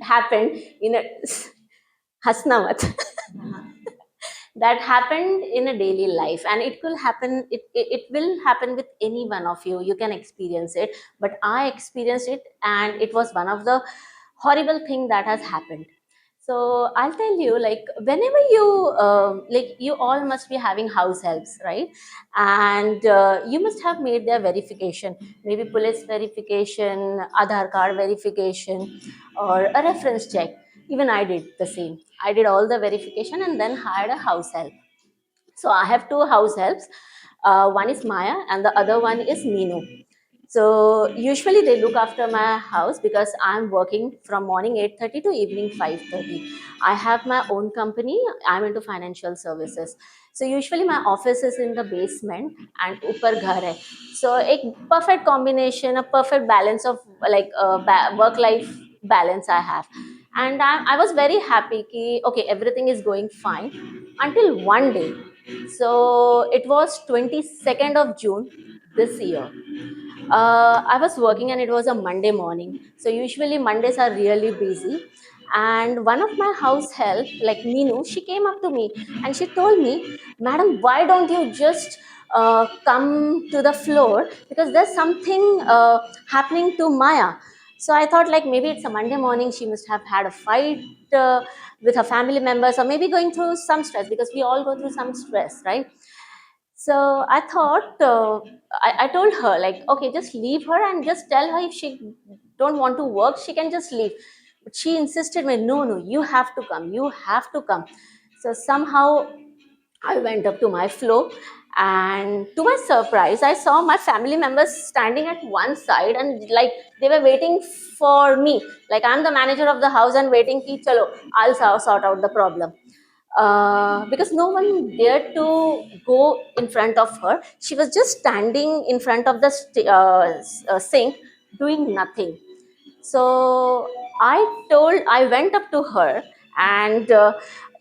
happened in a Hasnavat. That happened in a daily life, and it will happen, it will happen with any one of you. You can experience it, but I experienced it, and it was one of the horrible thing that has happened. So I'll tell you, like, whenever you like, you all must be having house helps, right? And you must have made their verification, maybe police verification, Aadhaar card verification, or a reference check. Even I did the same. I did all the verification and then hired a house help. So I have two house helps. One is Maya and the other one is Meenu. So usually they look after my house because I'm working from morning 8:30 to evening 5:30. I have my own company. I'm into financial services. So usually my office is in the basement and upar ghar hai. So a perfect combination, a perfect balance of like work life balance I have. And I was very happy ki okay, everything is going fine until one day. So it was 22nd of June this year. I was working and it was a Monday morning. So usually Mondays are really busy. And one of my house help, like Meenu, she came up to me and she told me, Madam, why don't you just come to the floor, because there's something happening to Maya. So I thought like maybe it's a Monday morning, she must have had a fight with her family members, or maybe going through some stress, because we all go through some stress, right? So I thought, I told her like, okay, just leave her and just tell her if she don't want to work, she can just leave. But she insisted me, no, you have to come, you have to come. So somehow I went up to my floor, and to my surprise, I saw my family members standing at one side and like they were waiting for me. Like I'm the manager of the house and waiting, ki, chalo, I'll sort out the problem. Because no one dared to go in front of her. She was just standing in front of the sink doing nothing. So I went up to her, and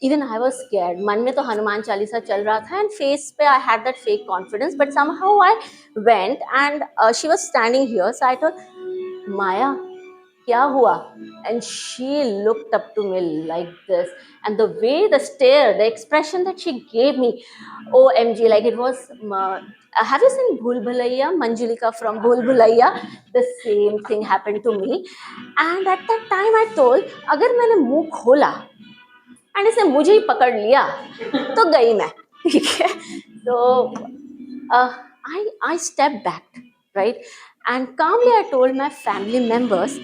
even I was scared. मन में तो हनुमान चालीसा चल रहा था, and face पे I had that fake confidence. But somehow I went, and she was standing here. So I told, Maya, क्या हुआ? And she looked up to me like this, and the way, the stare, the expression that she gave me, OMG, like it was. Have you seen Bhool Bhulaiya, Manjulika from Bhool Bhulaiya? The same thing happened to me. And at that time I told, अगर मैंने मुंह खोला and इसने मुझे ही पकड़ लिया तो गई मैं, ठीक है? So I stepped back, right? And calmly I told my family members,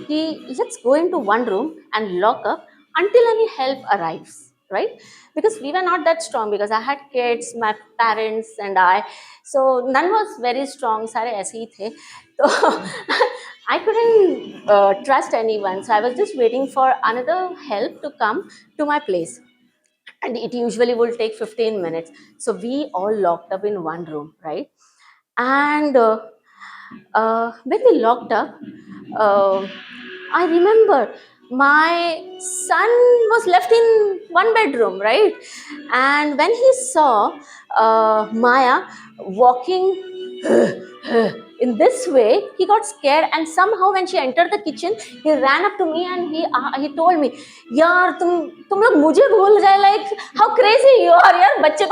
let's go into one room and lock up until any help arrives, right? Because we were not that strong, because I had kids, my parents and I. So none was very strong, सारे ऐसे ही थे. So I couldn't trust anyone. So I was just waiting for another help to come to my place, and it usually will take 15 minutes. So we all locked up in one room, right? And when we locked up, uh, I remember my son was left in one bedroom, right? And when he saw Maya walking In this way, he got scared, and somehow when she entered the kitchen, he ran up to me and he told me, "यार तुम लोग मुझे भूल गए, like how crazy you are यार, बच्चे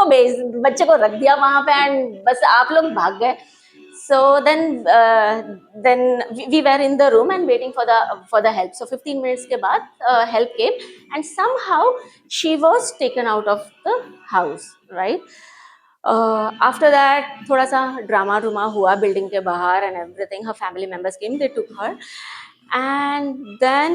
को रख दिया वहाँ पे and बस आप लोग भाग गए." So then we were in the room and waiting for the help. So 15 minutes के बाद help came, and somehow she was taken out of the house, right? After that थोड़ा सा ड्रामा हुआ बिल्डिंग के बाहर and everything. Her family members came, they took her, and then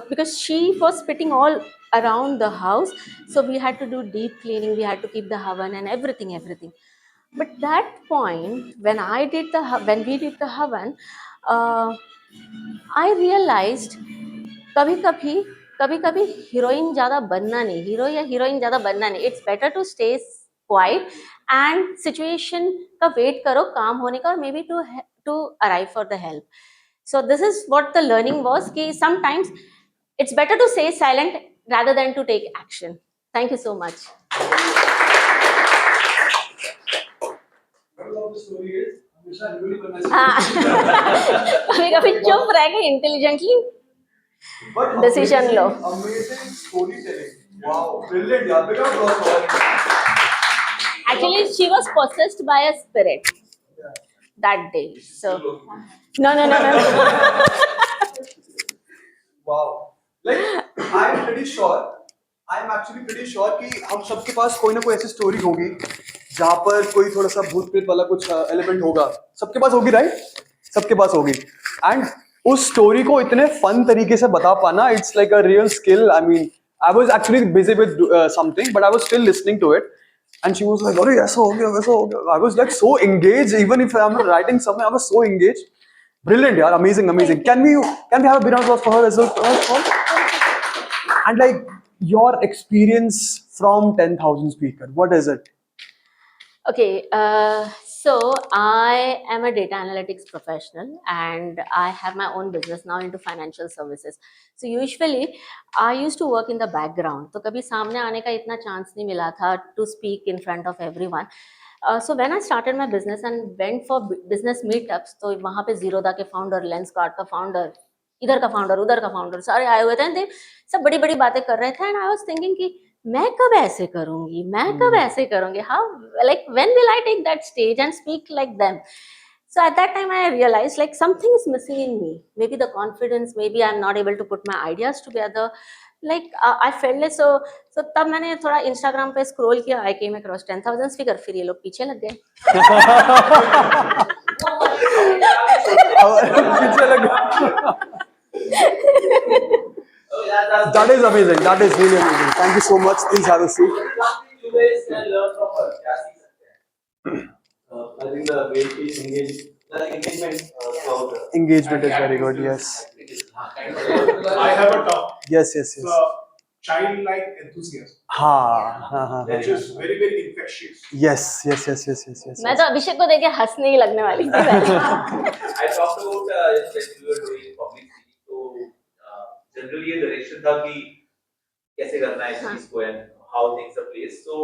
because she was spitting all around the house, so we had to do deep cleaning, we had to keep the havan and everything. But that point when when we did the havan, uh, I realized कभी कभी heroine ज्यादा बनना नहीं, hero या heroine ज्यादा बनना नहीं. It's better to stay quiet and situation का वेट करो काम होने का, और maybe to arrive for the help. So this is what the learning was कि sometimes it's better to stay silent rather than to take action. Thank you so much. Moral of the story is हमेशा heroine बनना कभी कभी चुप रह के intelligently But decision low. amazing storytelling. Wow, brilliant, yaar. Big applause for her. Actually, she was possessed by a spirit that day. So no. Wow. Like I'm actually pretty sure कि हम सबके पास कोई ना कोई ऐसी स्टोरी होगी जहाँ पर कोई थोड़ा सा भूत प्रेत वाला कुछ एलिमेंट होगा. सबके पास होगी, राइट? सबके पास होगी. एंड उस स्टोरी को इतने फन तरीके से बता पाना, it's like a real skill. I mean, I was actually busy with something, but I was still listening to it. And she was like, "अरे ऐसा हो गया, वैसा हो गया." I was like so engaged, even if I'm writing something, I was so engaged. Brilliant, yaar, amazing. Can we have a bit of applause for her as well? And like your experience from 10,000 speaker, what is it? Okay, so I am a data analytics professional and I have my own business now into financial services. So usually I used to work in the background. तो कभी सामने आने का इतना chance नहीं मिला था to speak in front of everyone. So when I started my business and went for business meetups, तो वहाँ पे Zerodha के founder, Lenskart का founder, इधर का founder, उधर का founder, सारे आए हुए थे and they सब बड़ी बड़ी बातें कर रहे थे, and I was thinking कि मैं कब ऐसे करूंगी, मैं कब ऐसे करूंगी, how, like when will I take that stage and speak like them? So at that time I realized like something is missing in me, maybe the confidence, maybe I'm not able to put my ideas together, like I felt it. So तब मैंने थोड़ा Instagram पे scroll किया, I came across 10,000 speaker, फिर ये लोग पीछे लग गए. पीछे लग. Oh, yeah, that's That is amazing. That is really amazing. Thank you so much. Please have a seat. something you guys can learn from her. क्या सीख सकते हैं? I think the way she engagement throughout the Engagement is very good. Yes. I have a talk. Yes. It's a childlike enthusiasm, हाँ. which is very, very infectious. Yes. मैं तो अभिषेक को देख के हंसने ही लगने वाली थी. I talked about when we were doing public speaking. So generally ये direction था कि कैसे करना है इस चीज को and how things are placed. So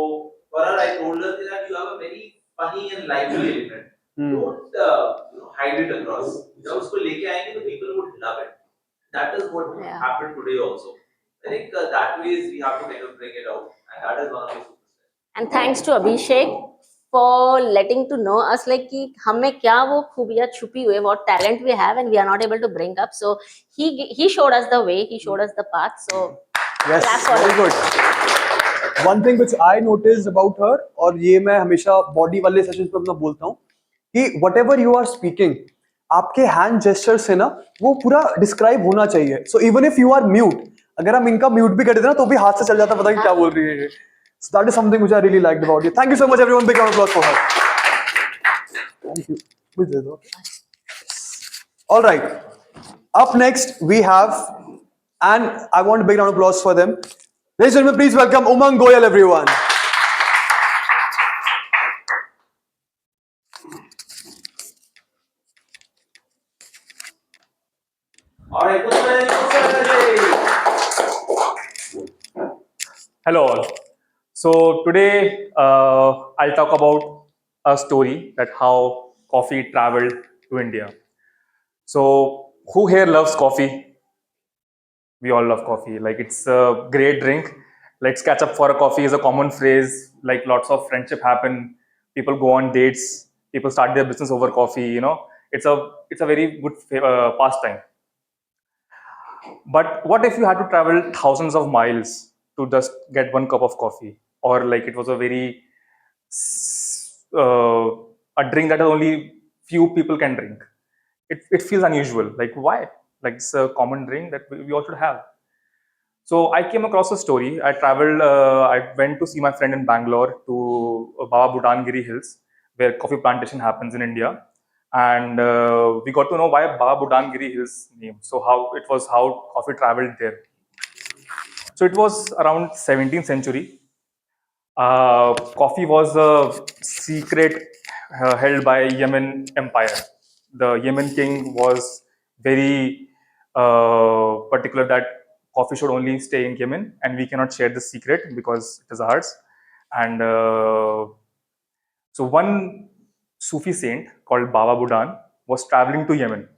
for her, I told her that you have a very funny and lively element. Don't hide it across. जब उसको लेके आएंगे तो people would love it. That is what happened today also. I think that way we have to kind of bring it out, and that is one of the superstars. And thanks to Abhishek for letting to know us like कि हमें क्या वो खूबियाँ छुपी हुई है, what talent we have and we are not able to bring up. So he showed us the way, he showed us the path. So Yes. clap for Very him. good. One thing which I noticed about her, और ये मैं हमेशा body वाले sessions पे अपना बोलता हूँ कि whatever you are speaking, आपके हैंड जेस्चर से ना वो पूरा डिस्क्राइब होना चाहिए. So even if you are mute, अगर हम इनका म्यूट भी कर देते ना तो भी हाथ से चल जाता, पता नहीं क्या बोल रही है ये. So that is something which I really liked about you. Thank you so much, everyone. Big round of applause for her. Thank you. All right. Up next we have, and I want a big round of applause for them. Ladies and gentlemen, please welcome Umang Goyal, everyone. All right, Hello all. So today I'll talk about a story that how coffee traveled to India. So, who here loves coffee? We all love coffee. Like, it's a great drink. Let's catch up for a coffee is a common phrase. Like, lots of friendship happen. People go on dates. People start their business over coffee. It's a very good pastime. But what if you had to travel thousands of miles to just get one cup of coffee, or like it was a very uh, a drink that only few people can drink? It feels unusual. Like why? Like it's a common drink that we all should have. So I came across a story. I traveled. I went to see my friend in Bangalore to Baba Budangiri Hills, where coffee plantation happens in India, and we got to know why Baba Budangiri Hills name. So how coffee traveled there. So it was around 17th century. Coffee was a secret held by Yemen Empire. The Yemen king was very particular that coffee should only stay in Yemen, and we cannot share this secret because it is ours. And so one Sufi saint called Baba Budan was traveling to Yemen,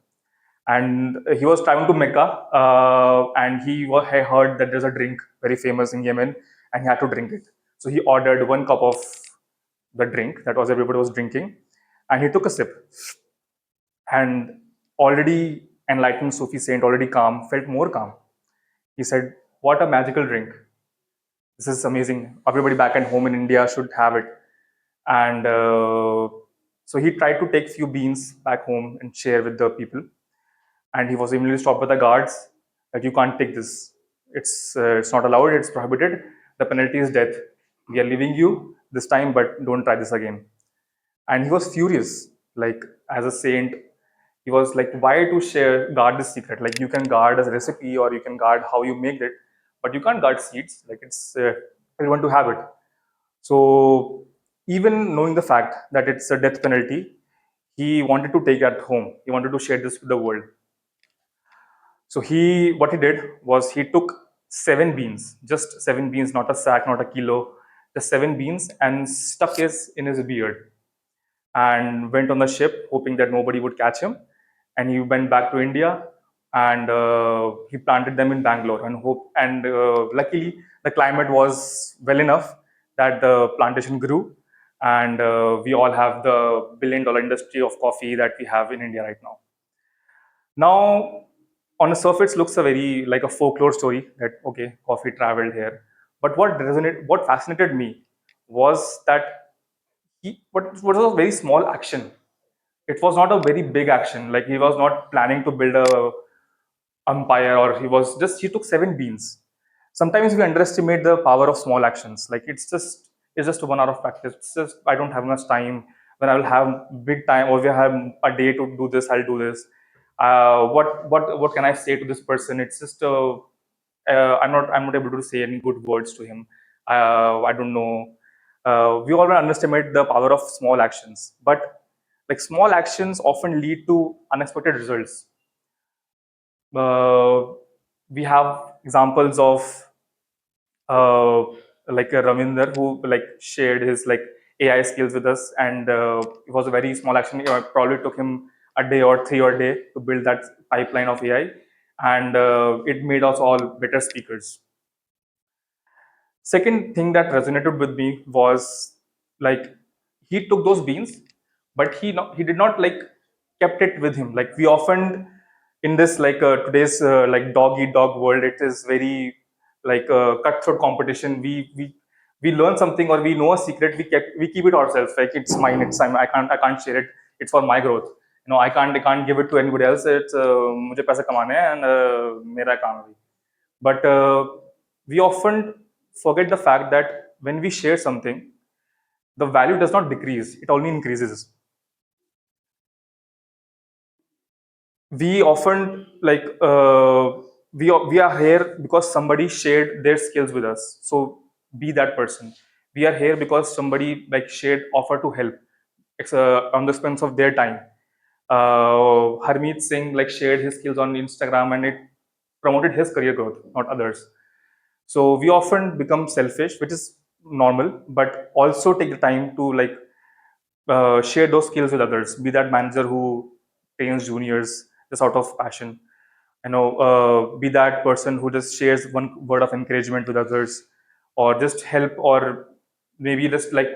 and he was traveling to Mecca, and he heard that there's a drink very famous in Yemen, and he had to drink it. So he ordered one cup of the drink that was everybody was drinking, and he took a sip, and already enlightened Sufi saint, already calm, felt more calm. He said, "What a magical drink! This is amazing. Everybody back at home in India should have it." And so he tried to take few beans back home and share with the people, and he was immediately stopped by the guards that you can't take this. It's not allowed. It's prohibited. The penalty is death. We are leaving you this time, but don't try this again. And he was furious. Like as a saint, he was like, why to guard this secret? Like you can guard a recipe or you can guard how you make it, but you can't guard seeds. Like it's everyone to have it. So even knowing the fact that it's a death penalty, he wanted to take it home. He wanted to share this with the world. So what he did was he took 7 beans, just 7 beans, not a sack, not a kilo, just 7 beans, and stuck his in his beard, and went on the ship, hoping that nobody would catch him. And he went back to India, and he planted them in Bangalore, and luckily the climate was well enough that the plantation grew, and we all have the billion-dollar industry of coffee that we have in India right now. Now, on the surface, looks a very like a folklore story that okay, coffee traveled here. But what fascinated me was that what was a very small action. It was not a very big action. Like he was not planning to build a empire, or he took 7 beans. Sometimes we underestimate the power of small actions. Like it's just 1 hour of practice. It's just I don't have much time. When I will have big time, or we have a day to do this, I'll do this. What can I say to this person? It's just I'm not able to say any good words to him. I don't know. We all underestimate the power of small actions, but like small actions often lead to unexpected results. Uh, we have examples of uh, like Ravinder who like shared his like AI skills with us, and it was a very small action. It probably took him a day or 3 or a day to build that pipeline of AI, and it made us all better speakers. Second thing that resonated with me was like he took those beans, but he did not like kept it with him. Like we often in this like today's like dog eat dog world, it is very like cutthroat competition. We learn something or we know a secret, we keep it ourselves. Like it's mine, it's mine. I can't share it. It's for my growth. I can't give it to anybody else. It's मुझे पैसे कमाने हैं and मेरा काम है. But we often forget the fact that when we share something, the value does not decrease, it only increases. We often like we are here because somebody shared their skills with us. So be that person. We are here because somebody like shared offer to help. It's on the expense of their time. Harmeet Singh like shared his skills on Instagram, and it promoted his career growth, not others. So we often become selfish, which is normal, but also take the time to like share those skills with others. Be that manager who trains juniors just out of passion. Be that person who just shares one word of encouragement with others, or just help, or maybe just like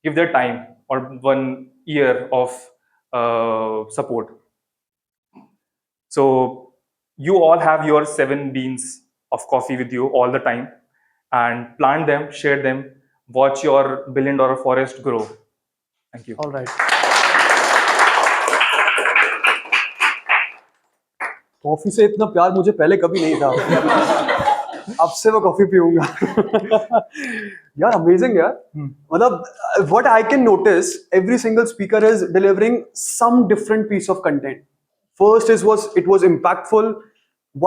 give their time or 1 year of support. So you all have your 7 beans of coffee with you all the time, and plant them, share them, watch your $1 billion forest grow. Thank you. All right. Coffee से इतना प्यार मुझे पहले कभी नहीं था. अब से मैं कॉफी पीऊंगा. यार अमेजिंग यार. मतलब what I can notice, every single speaker is delivering some different piece of content. First it was impactful.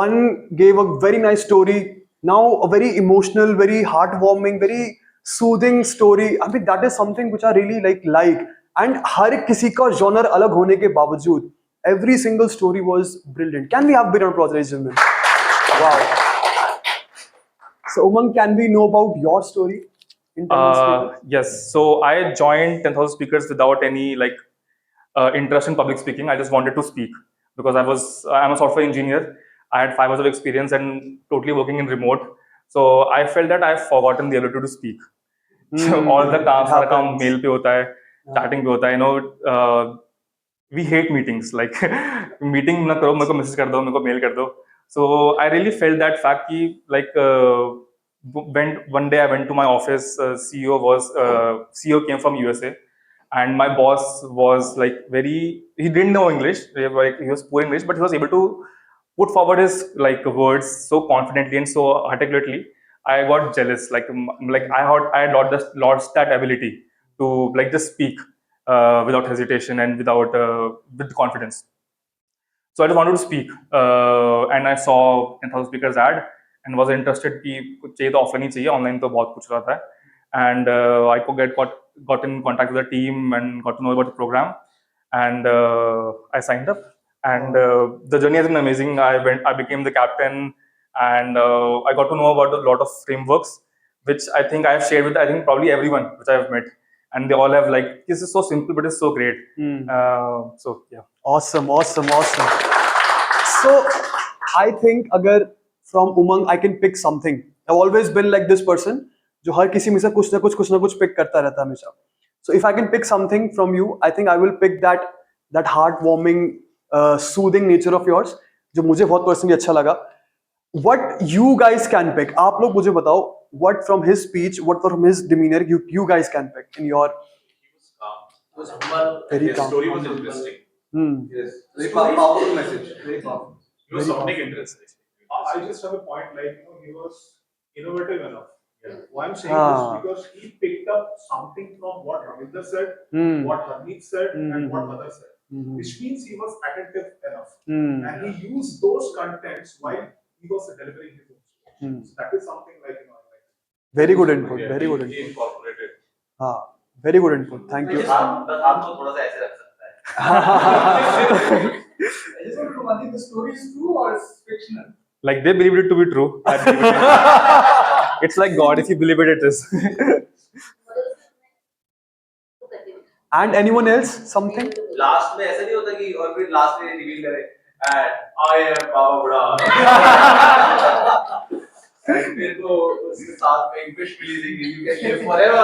One gave a very nice story. Now a very emotional, very heartwarming, very soothing story. I mean that is something which I really like. And हर किसी का genre अलग होने के बावजूद every single story was brilliant. Can we have a bit of applause, ladies and gentlemen? Wow. So Umang, can we know about your story in 10,000 speakers? Yes. So I joined 10,000 speakers without any interest in public speaking. I just wanted to speak because I'm a software engineer. I had 5 years of experience and totally working in remote. So I felt that I've forgotten the ability to speak. So all the सारा काम mail पे होता है, chatting पे होता है. We hate meetings. Like meeting ना करो, मेरे को message कर दो, मेरे को mail कर दो. So I really felt that fact कि when one day I went to my office, CEO came from USA, and my boss was like he didn't know English, like he was poor English, but he was able to put forward his words so confidently and so articulately. I got jealous. I had lost that ability to just speak without hesitation and with confidence. So I just wanted to speak, and I saw 10,000 speakers ad and was interested कि कुछ चाहिए तो offline ही चाहिए, online तो बहुत कुछ रहा था. And I got in contact with the team and got to know about the program, and I signed up. And the journey has been amazing. I became the captain, and I got to know about a lot of frameworks, which I think I have shared with probably everyone which I have met, and they all have this is so simple but it's so great. So yeah. Awesome. So I think अगर from Umang I can pick something. I've always been like this person जो हर किसी में से कुछ ना कुछ pick करता रहता है हमेशा. So if I can pick something from you, I think I will pick that heartwarming, soothing nature of yours जो मुझे बहुत personally अच्छा लगा. What you guys can pick? आप लोग मुझे बताओ what from his speech, what from his demeanor you guys can pick in your. He was humble. Very His calm. story was interesting. Yes. Very powerful message. Very powerful. He was Very sounding powerful. interesting. I just have a point, he was innovative enough. Yeah. Why I'm saying this because he picked up something from what Ravinder said, what Harmeet said, and what others said. Which means he was attentive enough. And he used those contents while he was delivering his own story. So that is something I like. Very good input. Very good He input. incorporated. Very good input. Thank you. बस आपको थोड़ा सा ऐसे रख सकता है. I just want to know one thing, the story is true or is fictional? Like they believed it to be true. I believe it. It's like God. If you believe it, it is. And anyone else? Something? Last में ऐसा नहीं होता कि और फिर last में reveal करे and I am बाबा बुढ़ा. And फिर तो उसके साथ में एक wish releasing you can live forever.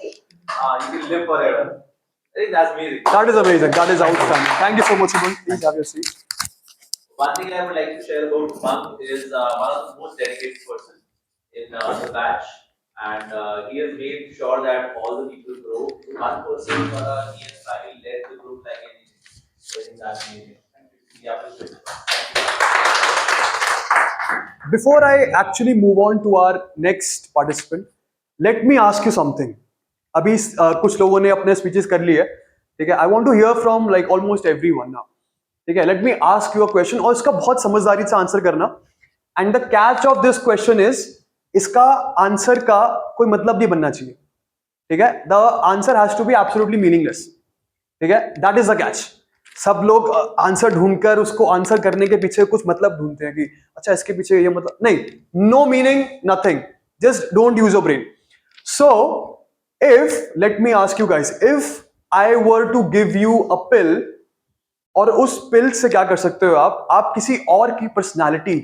You can live forever. I think that's amazing. That is amazing. That is outstanding. Thank you so much, Umang. Please have your seat. One thing I would like to share about Umang is one of the most dedicated person in the batch, and he has made sure that all the people grow. One person, he has finally led the group like anything. So I think that's amazing. Thank you. Yeah, Before I actually move on to our next participant, let me ask you something. अभी कुछ लोगों ने अपने speeches कर लिए, ठीक है. I want to hear from like almost everyone now. ठीक है. Let me ask you a question और इसका बहुत समझदारी से आंसर करना. And the catch of this question is इसका आंसर का कोई मतलब नहीं बनना चाहिए. ठीक है. The answer has to be absolutely meaningless. ठीक है. That is the catch. सब लोग आंसर ढूंढकर उसको आंसर करने के पीछे कुछ मतलब ढूंढते हैं कि अच्छा इसके पीछे ये मतलब नहीं. No meaning, nothing. Just don't use your brain. So let me ask you guys, if I were to give you a pill और उस पिल से क्या कर सकते हो आप किसी और की पर्सनालिटी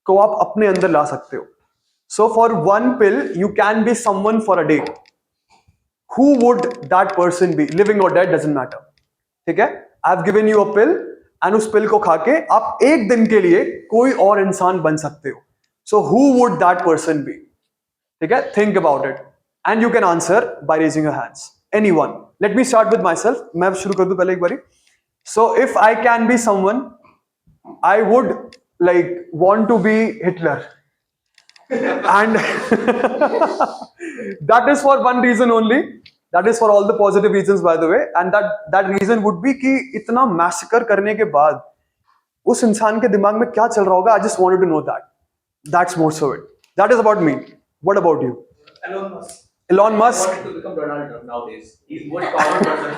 को आप अपने अंदर ला सकते हो. So for one pill, you can be someone for a day. Who would that person be? Living or dead doesn't matter. ठीक है? I've given you a pill and उस pill को खा के आप एक दिन के लिए कोई और इंसान बन सकते हो. So who would that person be? ठीक है? Think about it. And you can answer by raising your hands. Anyone. Let me start with myself. मैं शुरू कर दूं पहले एक बारी. So if I can be someone, I would like want to be Hitler. And that is for one reason only. That is for all the positive reasons, by the way. And that reason would be कि इतना massacre करने के बाद उस इंसान के दिमाग में क्या चल रहा होगा. I just wanted to know that. That's more so it. That is about me. What about you? Elon Musk. Elon Musk. Want to become Donald Trump nowadays. He's most powerful person.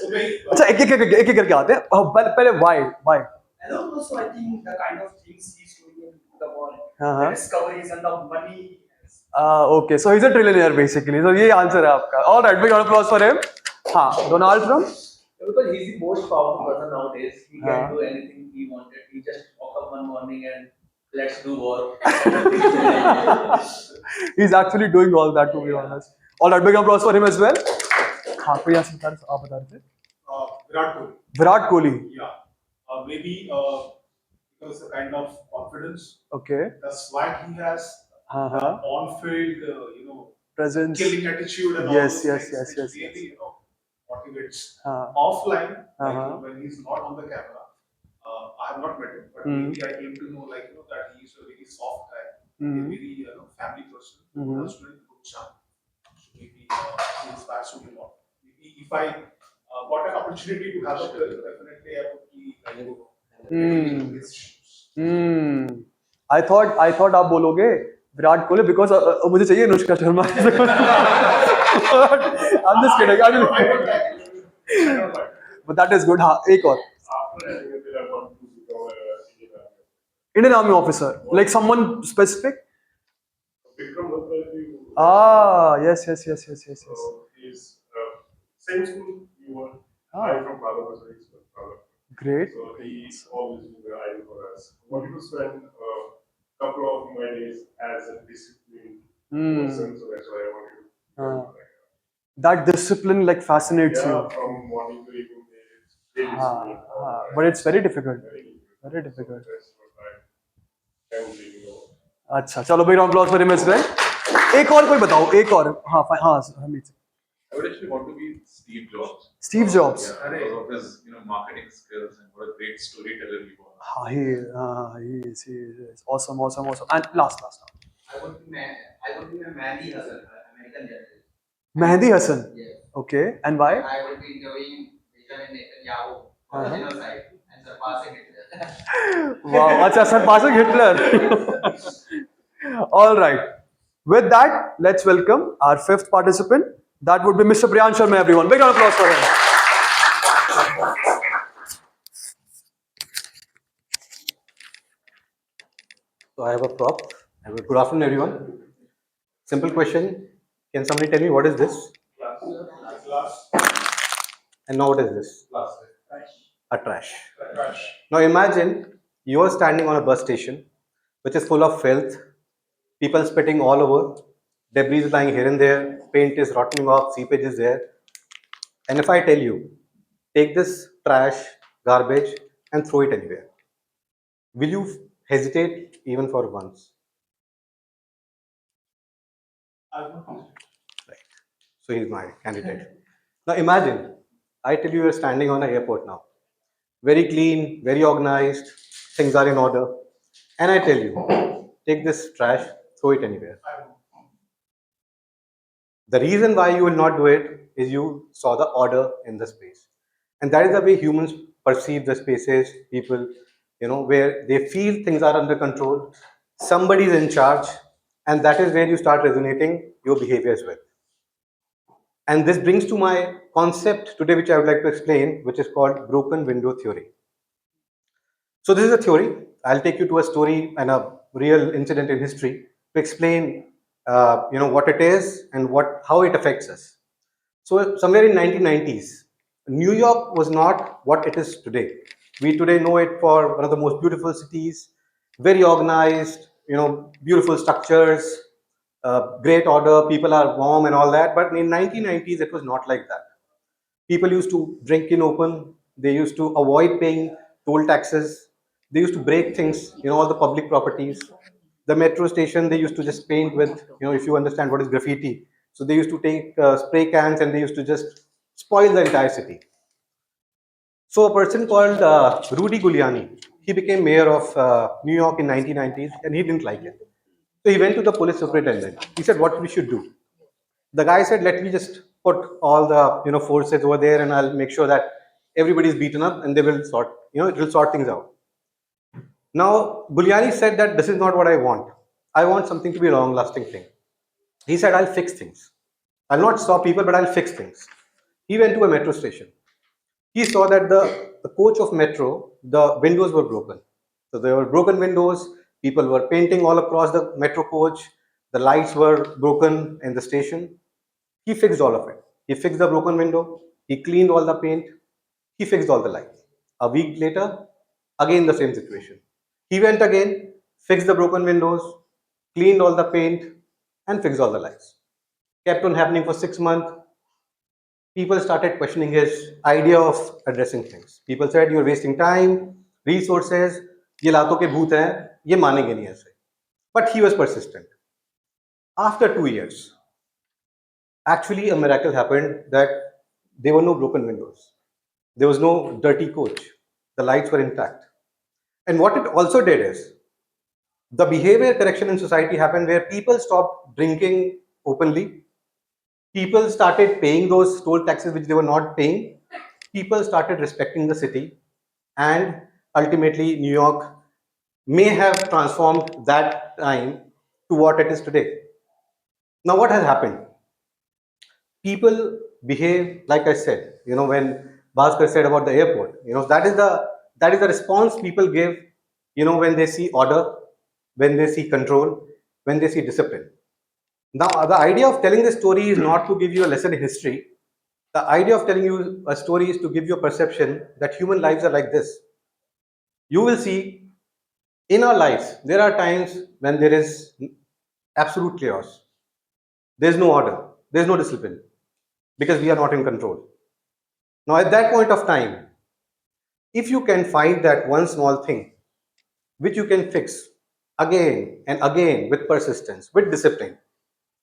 So they, अच्छा एक एक करके आते हैं. पहले why? And also, I think the kind of things he's doing in the world, हाँ. the discoveries and the money. Okay, so he's a trillionaire basically. So ये answer है आपका. All right, big round of applause for him. हाँ, Donald Trump. Because he's the most powerful person nowadays. He हाँ. can do anything he wanted. He just woke up one morning and let's do war. He's actually doing all that, to be honest. All right, big round of applause for him as well. हाँ, कोई answer आप बता रहे थे. Virat Kohli. Virat Kohli. Yeah. Maybe because the kind of confidence, Okay. the swag he has, हाँ. on-field, Presence. killing attitude and all Yes, those yes, things, yes, which yes, really, motivates. हाँ. Offline, Uh-huh. when he's not on the camera, I have not met him, but Mm. maybe I came to know, that he's a very soft guy, Mm. a very, family person, Mhm. who has very good charm. So maybe he inspires me a lot. Maybe if I got an opportunity to have a career, definitely I would be Mm. in his shoes. I thought आप बोलोगे Virat Kohli because मुझे चाहिए Anushka Sharma. I'm just kidding. I don't like it. I don't like it. But that is good. हाँ, एक और. After I want to become a Indian Army officer, like someone specific. Vikram Bhattacharya. Ah, yes. So he's same school you were. Ah. I'm from Bhattacharya, so he's from Bhattacharya. Great. So he's always been the idol for us. Wanted to spend a couple of my days as a disciplined person, so that's why I wanted to. That discipline like fascinates you. From morning to evening, very disciplined. But it's very difficult. Very difficult. That's what I am really know. अच्छा, चलो big round of applause for him as well. एक और कोई बताओ, एक और. हाँ, Hamid. I would actually want to be Steve Jobs. Steve Jobs. Yeah, because of his marketing skills and what a great storyteller he was. He is awesome. And last. I would be Mehdi Hassan, American journalist. Mehdi Hassan. Yes. Okay, and why? I would be interviewing Benjamin Netanyahu for the genocide and surpassing Hitler. Wow, अच्छा, surpassing Hitler. All right. With that, let's welcome our fifth participant. That would be Mr. Priyan Sharma, everyone. Big round of applause for him. So I have a prop. Good afternoon, everyone. Simple question. Can somebody tell me what is this? Glass. And now what is this? Glass. A trash. Trash. Now imagine you are standing on a bus station which is full of filth, people spitting all over, debris is lying here and there, paint is rotting off, seepage is there. And if I tell you, take this trash, garbage and throw it anywhere, will you hesitate even for once? Right. So he's my candidate. Now imagine, I tell you you're standing on an airport now. Very clean, very organized, things are in order. And I tell you, take this trash, throw it anywhere. The reason why you will not do it is you saw the order in the space. And that is the way humans perceive the spaces, people, where they feel things are under control, somebody is in charge, and that is where you start resonating your behavior as well. And this brings to my concept today, which I would like to explain, which is called broken window theory. So this is a theory. I'll take you to a story and a real incident in history to explain, what it is and how it affects us. So somewhere in 1990s, New York was not what it is today. We today know it for one of the most beautiful cities, very organized, beautiful structures, great order, people are warm and all that. But in 1990s, it was not like that. People used to drink in open. They used to avoid paying toll taxes. They used to break things, all the public properties. The metro station, they used to just paint with, if you understand what is graffiti. So they used to take spray cans and they used to just spoil the entire city. So a person called Rudy Giuliani, he became mayor of New York in 1990s and he didn't like it. So he went to the police superintendent. He said, what we should do? The guy said, let me just put all the forces over there and I'll make sure that everybody's beaten up and they will sort, it will sort things out. Now, Giuliani said that this is not what I want. I want something to be a long-lasting thing. He said, I'll fix things. I'll not stop people, but I'll fix things. He went to a metro station. He saw that the coach of metro, the windows were broken. So there were broken windows, people were painting all across the metro coach, the lights were broken in the station. He fixed all of it. He fixed the broken window, he cleaned all the paint, he fixed all the lights. A week later, again the same situation. He went again, fixed the broken windows, cleaned all the paint, and fixed all the lights. Kept on happening for 6 months. People started questioning his idea of addressing things. People said, you're wasting time, resources, ये लातों के भूत हैं, ये मानेंगे नहीं ऐसे. But he was persistent. After 2 years, actually a miracle happened that there were no broken windows. There was no dirty coach. The lights were intact. And what it also did is, the behavior correction in society happened where people stopped drinking openly. People started paying those toll taxes which they were not paying. People started respecting the city. And ultimately, New York may have transformed that time to what it is today. Now, what has happened? People behave like I said. When Bhaskar said about the airport, that is the response people give. When they see order, when they see control, when they see discipline. Now, the idea of telling this story is not to give you a lesson in history. The idea of telling you a story is to give you a perception that human lives are like this. You will see in our lives, there are times when there is absolute chaos. There's no order, there's no discipline because we are not in control. Now, at that point of time, if you can find that one small thing which you can fix again and again with persistence, with discipline,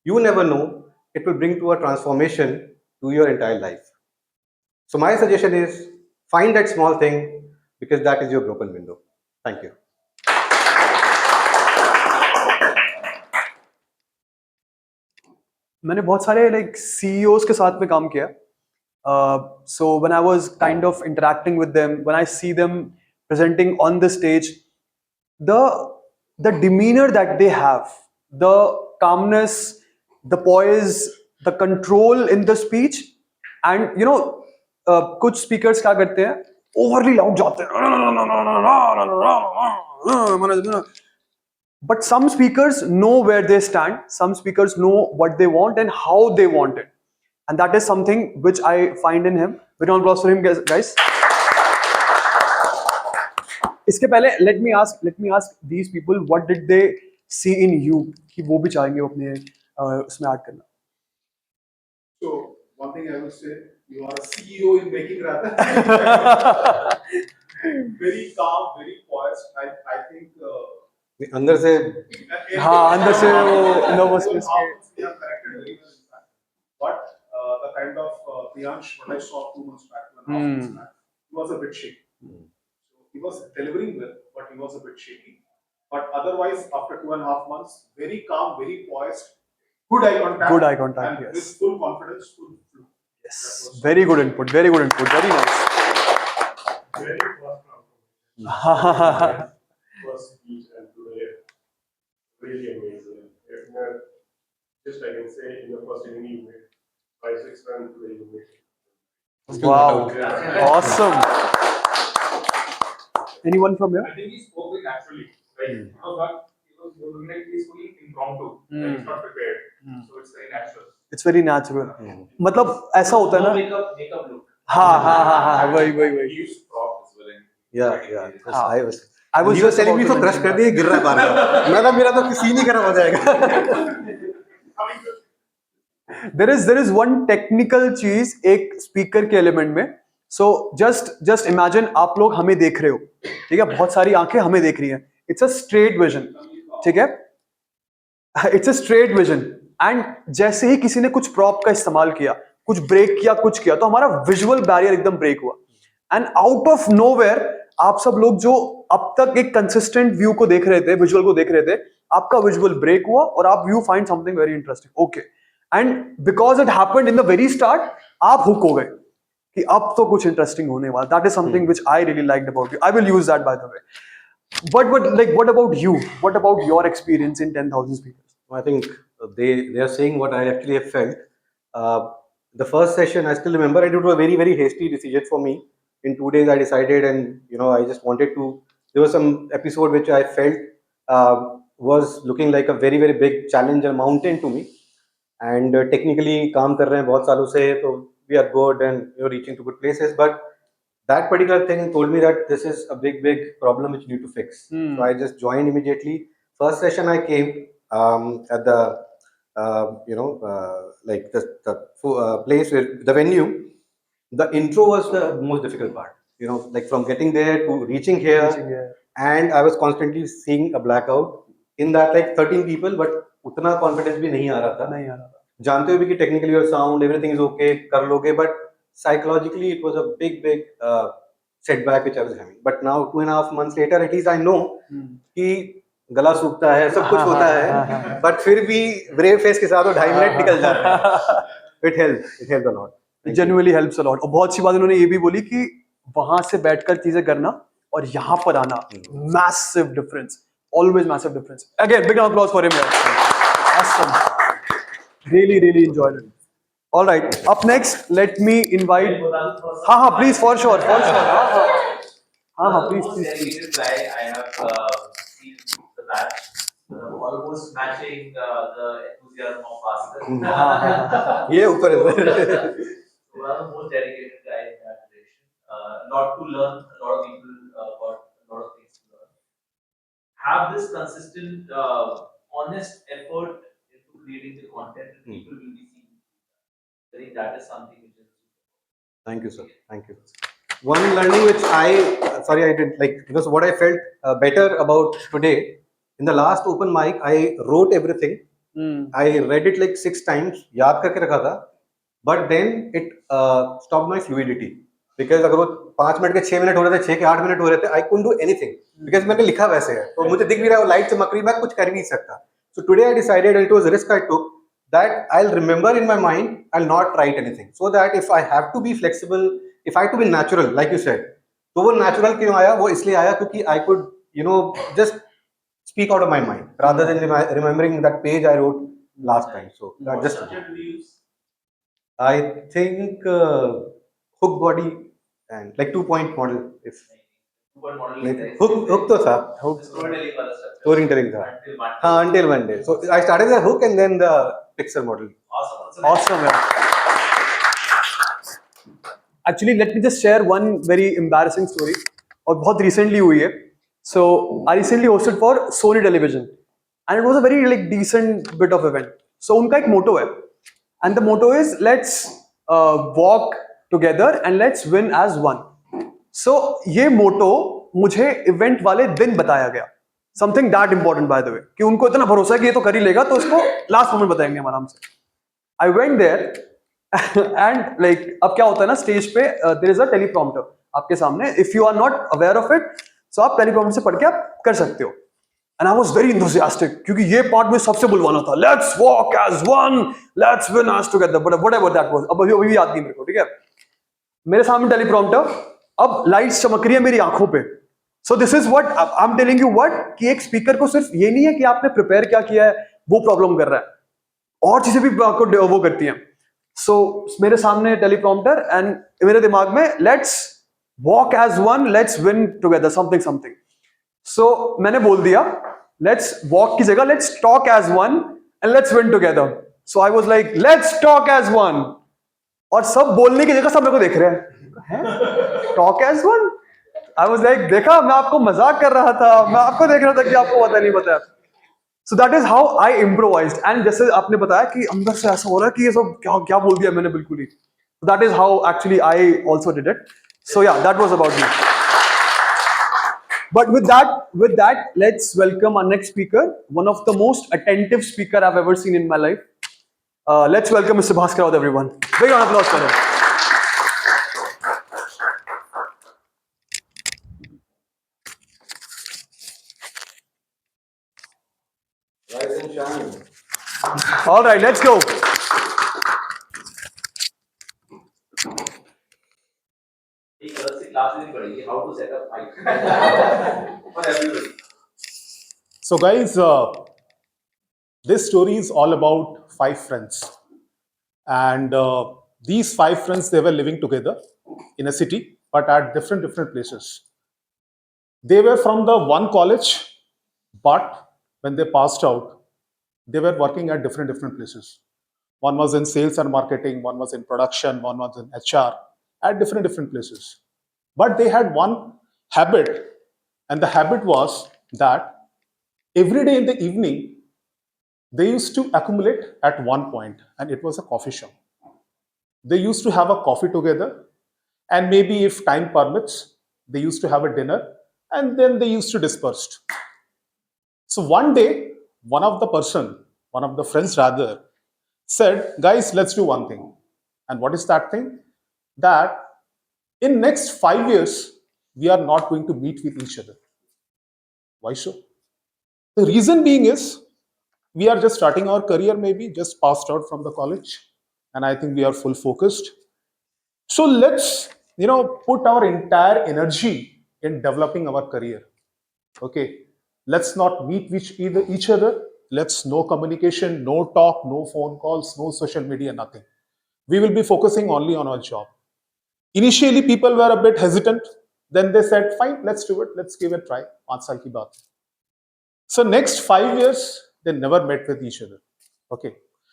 you never know, it will bring to a transformation to your entire life. So my suggestion is find that small thing because that is your broken window. Thank you. मैंने बहुत सारे like CEOs के साथ में काम किया. So when I was kind of interacting with them, when I see them presenting on the stage, the demeanor that they have, the calmness, the poise, the control in the speech, and कुछ speakers क्या करते हैं, overly loud जाते हैं, but some speakers know where they stand, some speakers know what they want and how they want it, and that is something which I find in him. Very round of applause for him, guys. इसके पहले let me ask these people what did they see in you कि वो भी चाहेंगे अपने उसमें add करना. So one thing I would say, you are a CEO in making rather. Very calm, very poised. I think अंदर से हाँ अंदर से वो nervousness के. we have corrected very well in fact. But the kind of Priyansh what I saw 2 months back, 2.5 months back, he was a bit shaky. So he was delivering well, but he was a bit shaky. But otherwise, after 2.5 months, very calm, very poised, good eye contact. Good eye contact, and yes. with full confidence, full flow. Yes, very good input, very nice. Very fast First speech and today, really amazing. Just I can say in the first inning you made 5-6 runs, today you made. Wow, awesome. Anyone from here? I think he spoke very naturally, right? Because he was looking like he's fully impromptu, like he's not prepared. So it's very natural. It's very natural. मतलब ऐसा होता है ना. Makeup look. हाँ वही He used prop as well. हाँ. I was. I was He was just telling me about तो to crush mention कर दिए गिर रहा है बार बार. मैं तो मेरा तो सीन ही खराब हो जाएगा. there is one technical चीज एक स्पीकर के एलिमेंट में. So just imagine आप लोग हमें देख रहे हो, ठीक है, बहुत सारी आंखें हमें देख रही हैं. It's a straight vision, ठीक है. It's a straight vision. And जैसे ही किसी ने कुछ प्रॉप का इस्तेमाल किया, कुछ ब्रेक किया, कुछ किया, तो हमारा विजुअल बैरियर एकदम ब्रेक हुआ. एंड आउट ऑफ नोवेयर आप सब लोग जो अब तक एक कंसिस्टेंट व्यू को देख रहे थे, विजुअल को देख रहे थे, आपका विजुअल ब्रेक हुआ और आप view find something very interesting. Okay, and because it happened in the very start, आप हुक हो गए कि अब तो कुछ इंटरेस्टिंग होने वाला. That is something which I really liked about you. I will use that by the way. But what about you? What about your experience in 10,000 speakers? I think they are saying what I actually have felt. The first session, I still remember, it was a very very hasty decision for me. In 2 days, I decided, and I just wanted to. There was some episode which I felt was looking like a very very big challenge and mountain to me. And technically, काम कर रहे हैं बहुत सालों से, तो we are good and reaching to good places. But that particular thing told me that this is a big problem which you need to fix. So I just joined immediately. First session I came at the like the place where the venue. The intro was the most difficult part. Like from getting there to reaching here, and I was constantly seeing a blackout in that like 13 people, but उतना confidence भी नहीं आ रहा था. जानते हुए भी कि technically your sound everything is okay, कर लोगे, but psychologically it was a big setback which I was having. But now 2.5 months later, at least I know कि गला सूखता है, सब कुछ होता है, but फिर भी brave face के साथ वो 2.5 मिनट निकल जाता है. It helped a lot. It genuinely helps a lot. और बहुत सी बात उन्होंने ये भी बोली कि वहां से बैठकर चीजें करना और यहाँ पर आना, massive difference, always massive difference. Again, big round of applause for him. Awesome. Really enjoyed it. All right. Up next, let me invite. हाँ, please, for sure. हाँ, please. Dedicated guy, I have seen the match, almost matching the enthusiasm of Bhaskar. ये ऊपर है. One of the most dedicated guy in that direction. Lot to learn. A lot of people got a lot of things to learn. Have this consistent, honest effort into creating the content that people will be seeing. I think that is something which is. Thank you, sir. Thank you. One learning which I did like, because what I felt better about today, in the last open mic, I wrote everything. I read it like 6 times, याद करके रखा था, but then it stopped my fluidity. Because अगर वो 5 minute के 6 minute हो रहे थे, 6 के 8 मिनट हो रहे थे, I couldn't do anything. Because मैंने लिखा वैसे है, तो मुझे दिख भी रहा है, लाइट चमक रही, मैं कुछ कर नहीं सकता. So today I decided, and it was a risk I took, that I'll remember in my mind, I'll not write anything. So that if I have to be flexible, if I have to be natural, like you said, तो वो natural क्यों आया? वो इसलिए आया क्योंकि I could, just speak out of my mind rather than remembering that page I wrote last time. So just I think hook body and like 2-point model. If hook तो था, storytelling था. हाँ, until one day. So I started the hook and then the pixel model. Awesome, man. Actually, let me just share one very embarrassing story. और बहुत recently हुई है. So I recently hosted for Sony Television, and it was a very like decent bit of event. So उनका एक motto है, and the motto is let's walk together and let's win as one. So ये motto मुझे event वाले दिन बताया गया. Something that important by the way, कि उनको इतना भरोसा है कि ये तो कर ही लेगा, तो इसको last moment बताएंगे हम आराम से. I went there and like अब क्या होता है ना स्टेज पे there is a teleprompter आपके सामने. If you are not aware of it, so आप teleprompter से पढ़ के आप कर सकते हो. And I was very enthusiastic क्योंकि ये पार्ट में सबसे बुलवाना था. Let's walk as one, let's win as together. But whatever that was, अब अभी याद नहीं मेरे को, ठीक है. मेरे सामने teleprompter, अब लाइट्स चमक रही है मेरी आंखों पे. So this is what I'm telling you what कि एक स्पीकर को सिर्फ ये नहीं है कि आपने प्रिपेयर क्या किया है वो प्रॉब्लम कर रहा है, और चीजें भी आपको वो करती हैं. So मेरे सामने टेलीप्रॉम्प्टर एंड मेरे दिमाग में let's walk as one, let's win together, something. सो मैंने बोल दिया लेट्स वॉक की जगह let's talk as one and let's win together. So I was like let's talk as one, और सब बोलने की जगह सब मेरे को देख रहे हैं talk as one. I was like, देखा, मैं आपको मजाक कर रहा था, मैं आपको देख रहा था कि आपको पता नहीं पता. So that is how I improvised. And जैसे आपने बताया कि अंदर से ऐसा हो रहा है कि ये सब क्या क्या बोल दिया मैंने, बिल्कुल ही. That is how actually I also did it. So yeah, that was about me. But with that, let's welcome our next speaker, one of the most attentive speaker I've ever seen in my life. Let's welcome Mr. Bhaskar Raut, everyone. Big round of applause for him. Rise and shine. All right, let's go. एक अलग से class लेनी पड़ेगी, how to set up mic for everybody. So, guys, this story is all about 5 friends. And these 5 friends, they were living together in a city, but at different places. They were from the one college, but when they passed out, they were working at different places. One was in sales and marketing, one was in production, one was in HR, at different places. But they had one habit, and the habit was that every day in the evening, they used to accumulate at one point, and it was a coffee shop. They used to have a coffee together, and maybe if time permits, they used to have a dinner, and then they used to disperse. So one day, one of the friends rather, said, guys, let's do one thing. And what is that thing? That in next 5 years, we are not going to meet with each other. Why so? The reason being is, we are just starting our career, maybe just passed out from the college, and I think we are full focused. So let's, put our entire energy in developing our career. Okay, let's not meet each other. Let's no communication, no talk, no phone calls, no social media, nothing. We will be focusing only on our job. Initially, people were a bit hesitant. Then they said, fine, let's do it. Let's give it a try. 5 saal ki baat. So next 5 years, they never met with each other. Okay.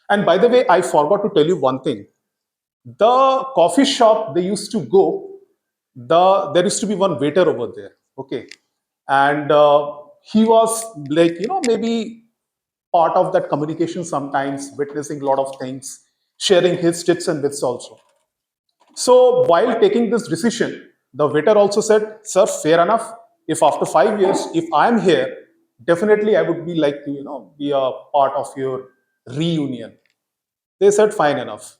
And by the way, I forgot to tell you one thing. The coffee shop they used to go, there used to be one waiter over there. Okay. And he was like, maybe part of that communication sometimes, witnessing a lot of things, sharing his tips and bits also. So while taking this decision, the waiter also said, sir, fair enough. If after 5 years, if I'm here, definitely I would be like to, be a part of your reunion. They said, fine enough.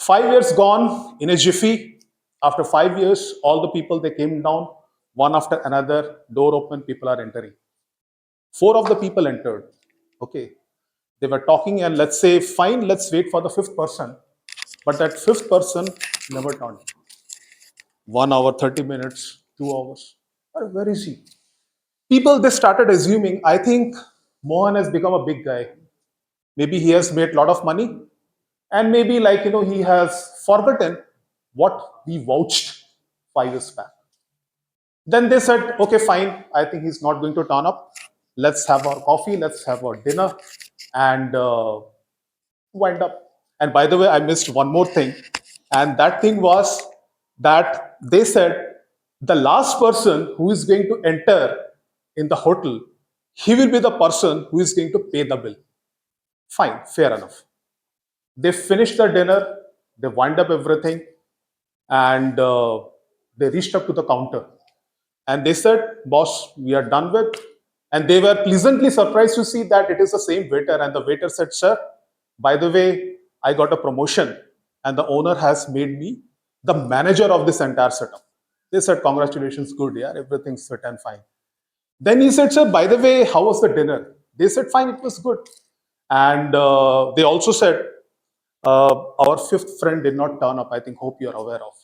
5 years gone in a jiffy. After 5 years, all the people, they came down, one after another, door open, people are entering. 4 of the people entered. Okay. They were talking, and let's say, fine, let's wait for the 5th person. But that 5th person never turned. 1 hour, 30 minutes, 2 hours. Where is he? People, they started assuming, I think Mohan has become a big guy. Maybe he has made a lot of money. And maybe he has forgotten what we vouched 5 years back. Then they said, okay, fine, I think he's not going to turn up. Let's have our coffee, let's have our dinner, and wind up. And by the way, I missed one more thing. And that thing was that they said the last person who is going to enter in the hotel, he will be the person who is going to pay the bill. Fine, fair enough. They finished the dinner, they wind up everything, and they reached up to the counter. And they said, boss, we are done with. And they were pleasantly surprised to see that it is the same waiter. And the waiter said, sir, by the way, I got a promotion, and the owner has made me the manager of this entire setup. They said, congratulations, good, yeah, everything's fit and fine. Then he said, sir, by the way, how was the dinner? They said, fine, it was good. And they also said, our 5th friend did not turn up, I think, hope you're aware of.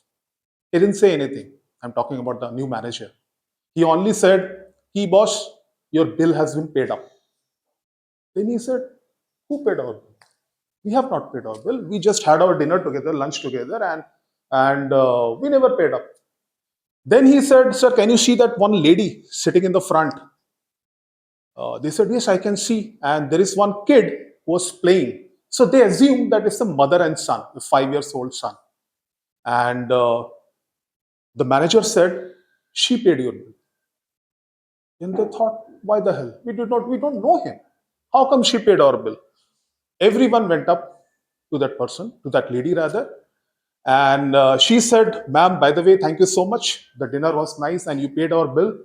He didn't say anything. I'm talking about the new manager. He only said, hey, boss, your bill has been paid up. Then he said, who paid our bill? We have not paid our bill. We just had our dinner together, lunch together, and we never paid up. Then he said, sir, can you see that one lady sitting in the front? They said, yes, I can see. And there is one kid who was playing. So they assumed that it's the mother and son, the 5 years old son. And The manager said, she paid your bill. And they thought, why the hell? We don't know him. How come she paid our bill? Everyone went up to that person, to that lady rather, and she said, ma'am, by the way, thank you so much. The dinner was nice and you paid our bill.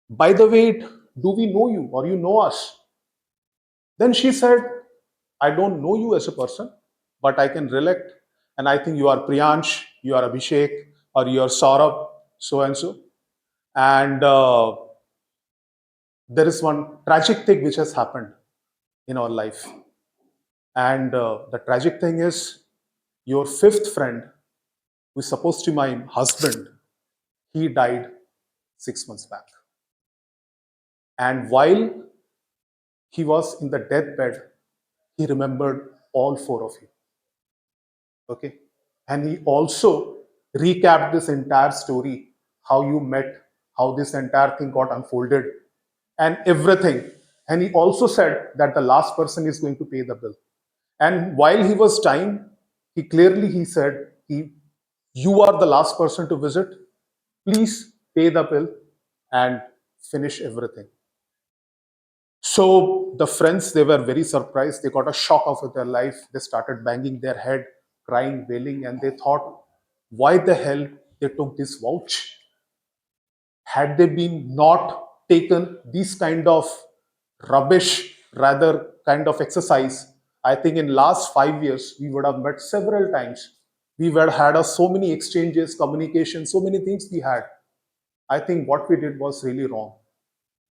By the way, do we know you or you know us? Then she said, I don't know you as a person, but I can relate. And I think you are Priyansh, you are Abhishek, or you are Saurabh, so and so. And there is one tragic thing which has happened in our life. And the tragic thing is your fifth friend, who is supposed to be my husband, he died 6 months back. And while he was in the deathbed, he remembered all four of you. Okay. And he also recapped this entire story, how you met, how this entire thing got unfolded, and everything. And he also said that the last person is going to pay the bill. And while he was dying, he said, you are the last person to visit. Please pay the bill and finish everything. So the friends, they were very surprised. They got a shock of their life. They started banging their head, crying, wailing, and they thought, why the hell they took this vouch? Had they been not taken this kind of rubbish, rather kind of exercise, I think in last 5 years, we would have met several times. We would have had so many exchanges, communication, so many things we had. I think what we did was really wrong.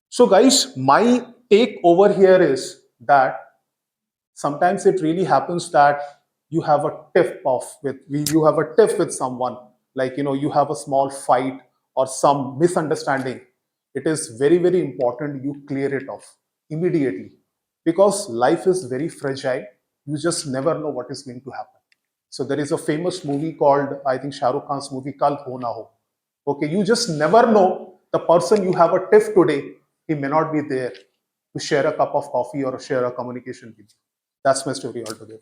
So guys, my take over here is that sometimes it really happens that you have a you have a tiff with someone, like you have a small fight or some misunderstanding. It is very, very important you clear it off immediately, because life is very fragile. You just never know what is going to happen. So there is a famous movie called, I think, Shah Rukh Khan's movie Kal Ho Na Ho. Okay, you just never know, the person you have a tiff today, he may not be there to share a cup of coffee or share a communication with you. That's my story altogether.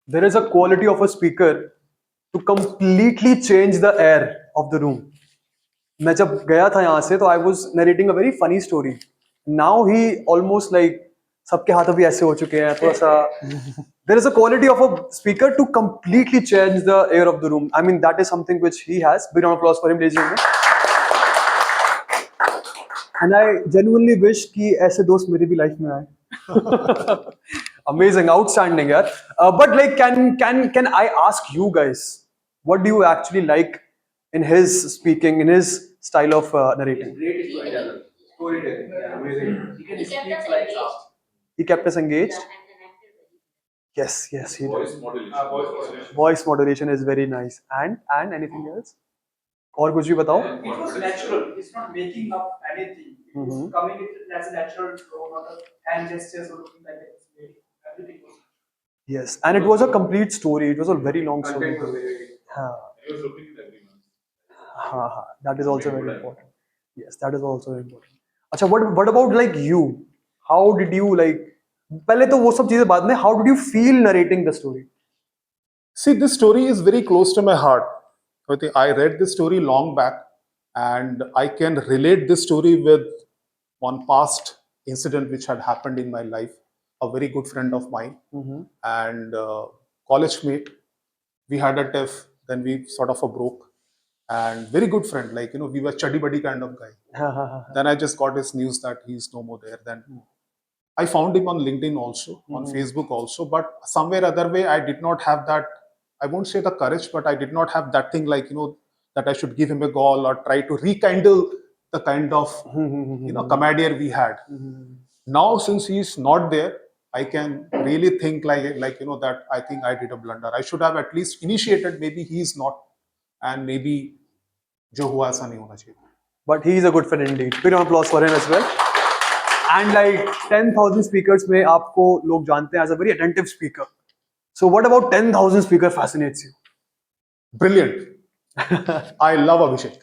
There is a quality of a speaker to completely change the air of the room. मैं जब गया था यहाँ से तो I was narrating a very funny story. Now he almost like सबके हाथ अभी ऐसे हो चुके हैं थोड़ा सा. There is a quality of a speaker to completely change the air of the room. I mean, that is something which he has. Big round of applause for him, ladies and gentlemen. And I genuinely wish कि ऐसे दोस्त मेरी भी life में आए. Amazing, outstanding, yaar. But like, can I ask you guys, what do you actually like in his speaking, in his style of narrating? Great storyteller. Storytelling. Yeah, amazing. He can speak like us. He kept us engaged. Yes, he Voice did. modulation. Voice modulation is very nice. And anything else? और कुछ भी बताओ? It was natural. It's not making up anything. It was coming it as a natural flow, not a hand gestures or looking like it's made. Everything was. Yes, and it was a complete story. It was a very long story. He was looking at everyone. That is also very important. Yes, that is also very important. अच्छा, what about like you? How did you like? पहले तो वो सब चीजें बाद में. How did you feel narrating the story? See, this story is very close to my heart. I read this story long back, and I can relate this story with one past incident which had happened in my life. A very good friend of mine and college mate. We had a tiff, then we sort of broke. And very good friend, like we were chuddy buddy kind of guy. Then I just got his news that he's no more there. Then I found him on LinkedIn also, on Facebook also, but somewhere other way I did not have that. I won't say the courage, but I did not have that thing like that I should give him a call or try to rekindle the kind of camaraderie we had. Now since he's not there, I can really think like that I think I did a blunder. I should have at least initiated. Maybe he's not, and maybe जो हुआ ऐसा नहीं होना चाहिए. But he is a good friend indeed. Big round of applause for him as well. And like 10,000 speakers में आपको लोग जानते हैं as a very attentive speaker. So what about 10,000 speaker fascinates you? Brilliant. I love Abhishek.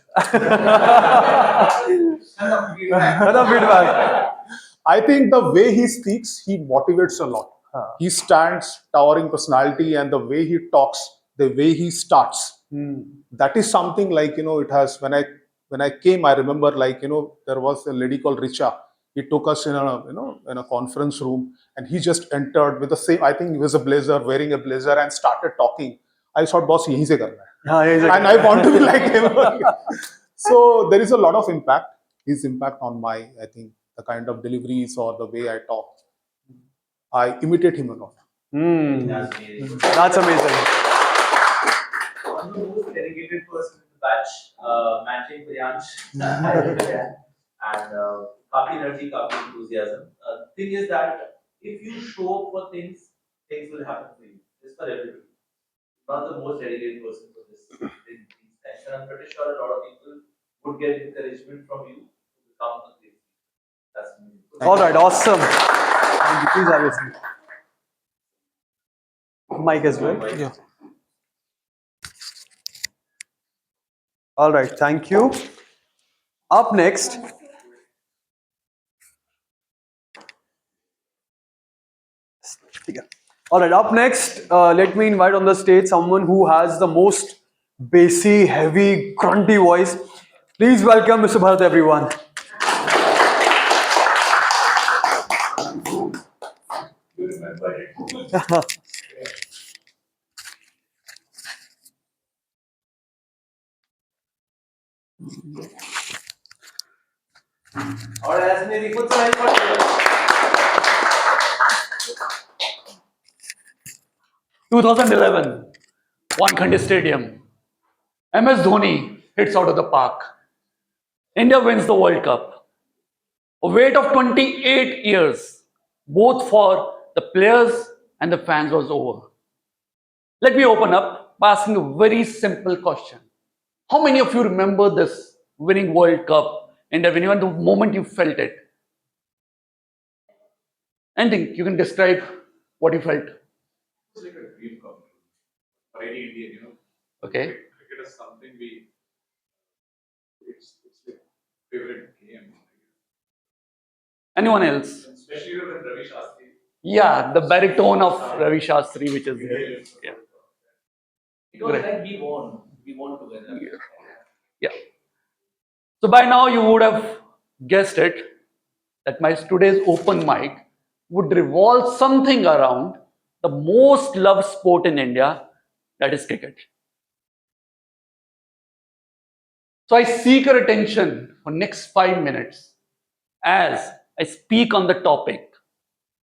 Another feedback. I think the way he speaks, he motivates a lot. He stands towering personality, and the way he talks, the way he starts, that is something like, it has, when I came, I remember, like, there was a lady called Richa. He took us in a, in a conference room, and he just entered with the same, I think he was a blazer, wearing a blazer, and started talking. I thought, boss, yahi se karna hai. And I want to be like him. So there is a lot of impact, his impact on my, I think, the kind of deliveries or the way I talk. I imitate him a lot. That's amazing. That's amazing. One of the most dedicated person in the batch, matching Priyansh. And काफी energy, काफी enthusiasm. Thing is that if you show up for things, things will happen for you. It's for everybody. Not the most dedicated person for this. And I'm pretty sure a lot of people would get encouragement from you to become a great. That's amazing. All right, awesome. Thank you. Please have your seat. Mic as well. Yeah. All right, thank you. Up next, all right, up next, let me invite on the stage someone who has the most bassy, heavy, grunty voice. Please welcome Mr. Bharat, everyone. All right, that's amazing. Put some hands for 2011, Wankhede Stadium. MS Dhoni hits out of the park. India wins the World Cup. A wait of 28 years, both for the players and the fans, was over. Let me open up by asking a very simple question. How many of you remember this winning World Cup and even the moment you felt it? Anything you can describe what you felt? It's like a dream come true for any Indian, Okay. Cricket is something it's like favorite game. Anyone else? Especially when Ravi Shastri. Yeah, the baritone of Ravi Shastri, which is there. Yeah. It was Great. like we won together. Yeah. So by now you would have guessed it that my today's open mic would revolve something around the most loved sport in India, that is cricket. So I seek your attention for next 5 minutes as I speak on the topic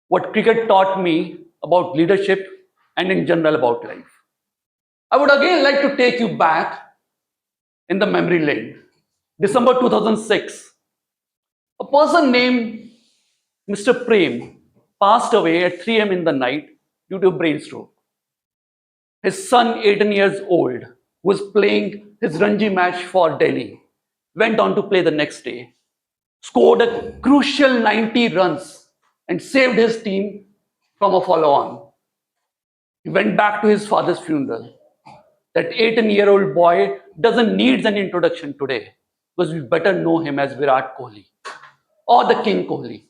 what cricket taught me about leadership and in general about life. I would again like to take you back in the memory lane. December 2006, a person named Mr. Prem passed away at 3 a.m. in the night due to a brain stroke. His son, 18 years old, who was playing his Ranji match for Delhi, went on to play the next day, scored a crucial 90 runs and saved his team from a follow-on. He went back to his father's funeral. That 18-year-old boy doesn't need an introduction today because we better know him as Virat Kohli or the King Kohli.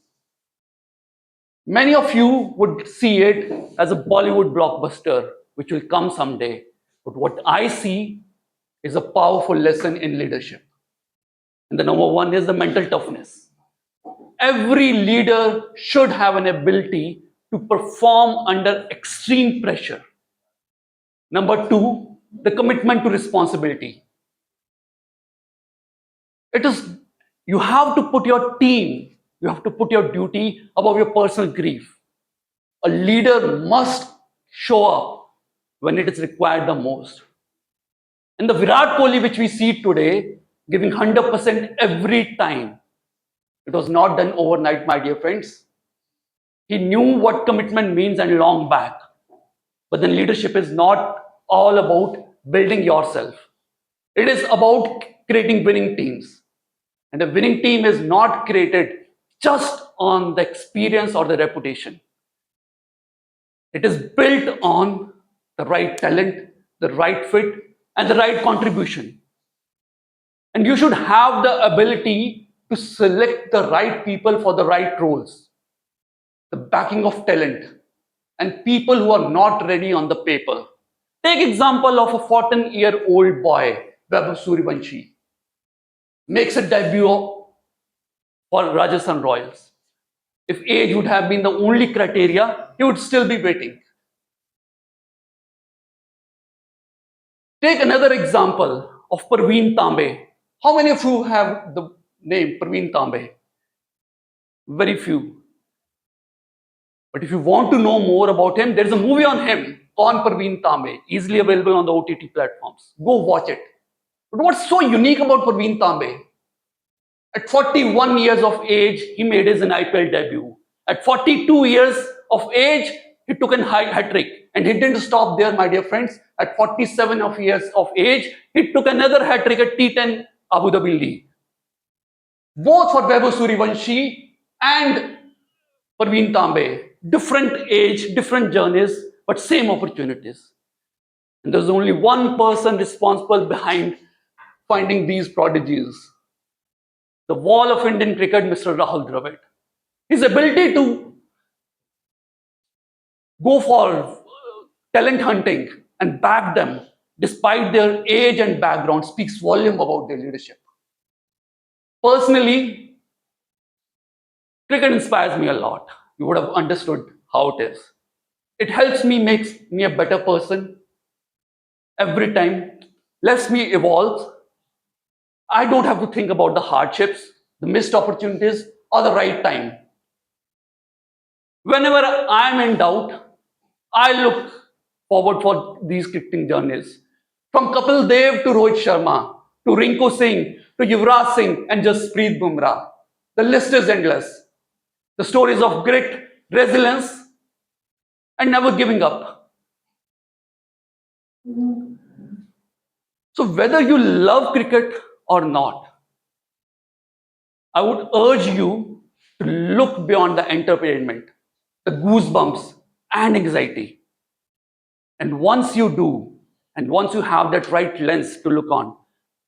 Many of you would see it as a Bollywood blockbuster, which will come someday. But what I see is a powerful lesson in leadership. And the number one is the mental toughness. Every leader should have an ability to perform under extreme pressure. Number two, the commitment to responsibility. It is, you have to put your team, you have to put your duty above your personal grief. A leader must show up when it is required the most. And the Virat Kohli which we see today, giving 100% every time, it was not done overnight, my dear friends. He knew what commitment means and long back. But then leadership is not all about building yourself. It is about creating winning teams. And a winning team is not created just on the experience or the reputation. It is built on the right talent, the right fit, and the right contribution. And you should have the ability to select the right people for the right roles. The backing of talent, and people who are not ready on the paper. Take example of a 14-year-old boy, Vaibhav Suryavanshi, makes a debut for Rajasthan Royals. If age would have been the only criteria, he would still be waiting. Take another example of Parveen Tambe. How many of you have the name Parveen Tambe? Very few. But if you want to know more about him, there is a movie on him, on Parveen Tambe, easily available on the OTT platforms. Go watch it. But what's so unique about Parveen Tambe? At 41 years of age, he made his IPL debut. At 42 years of age, he took a hat trick. And he didn't stop there, my dear friends. At 47 of years of age, he took another hat trick at T10 Abu Dhabi League. Both for Vaibhav Suryavanshi and Parveen Tambe, different age, different journeys, but same opportunities. And there's only one person responsible behind finding these prodigies. The wall of Indian cricket, Mr. Rahul Dravid. His ability to go for talent hunting and back them despite their age and background speaks volume about their leadership. Personally, cricket inspires me a lot. You would have understood how it is. It helps me, makes me a better person every time, lets me evolve. I don't have to think about the hardships, the missed opportunities, or the right time. Whenever I'm in doubt, I look forward for these cricketing journeys. From Kapil Dev to Rohit Sharma, to Rinku Singh, to Yuvraj Singh and Jasprit Bumrah. The list is endless. The stories of grit, resilience, and never giving up. So whether you love cricket or not, I would urge you to look beyond the entertainment, the goosebumps and anxiety. And once you do, and once you have that right lens to look on,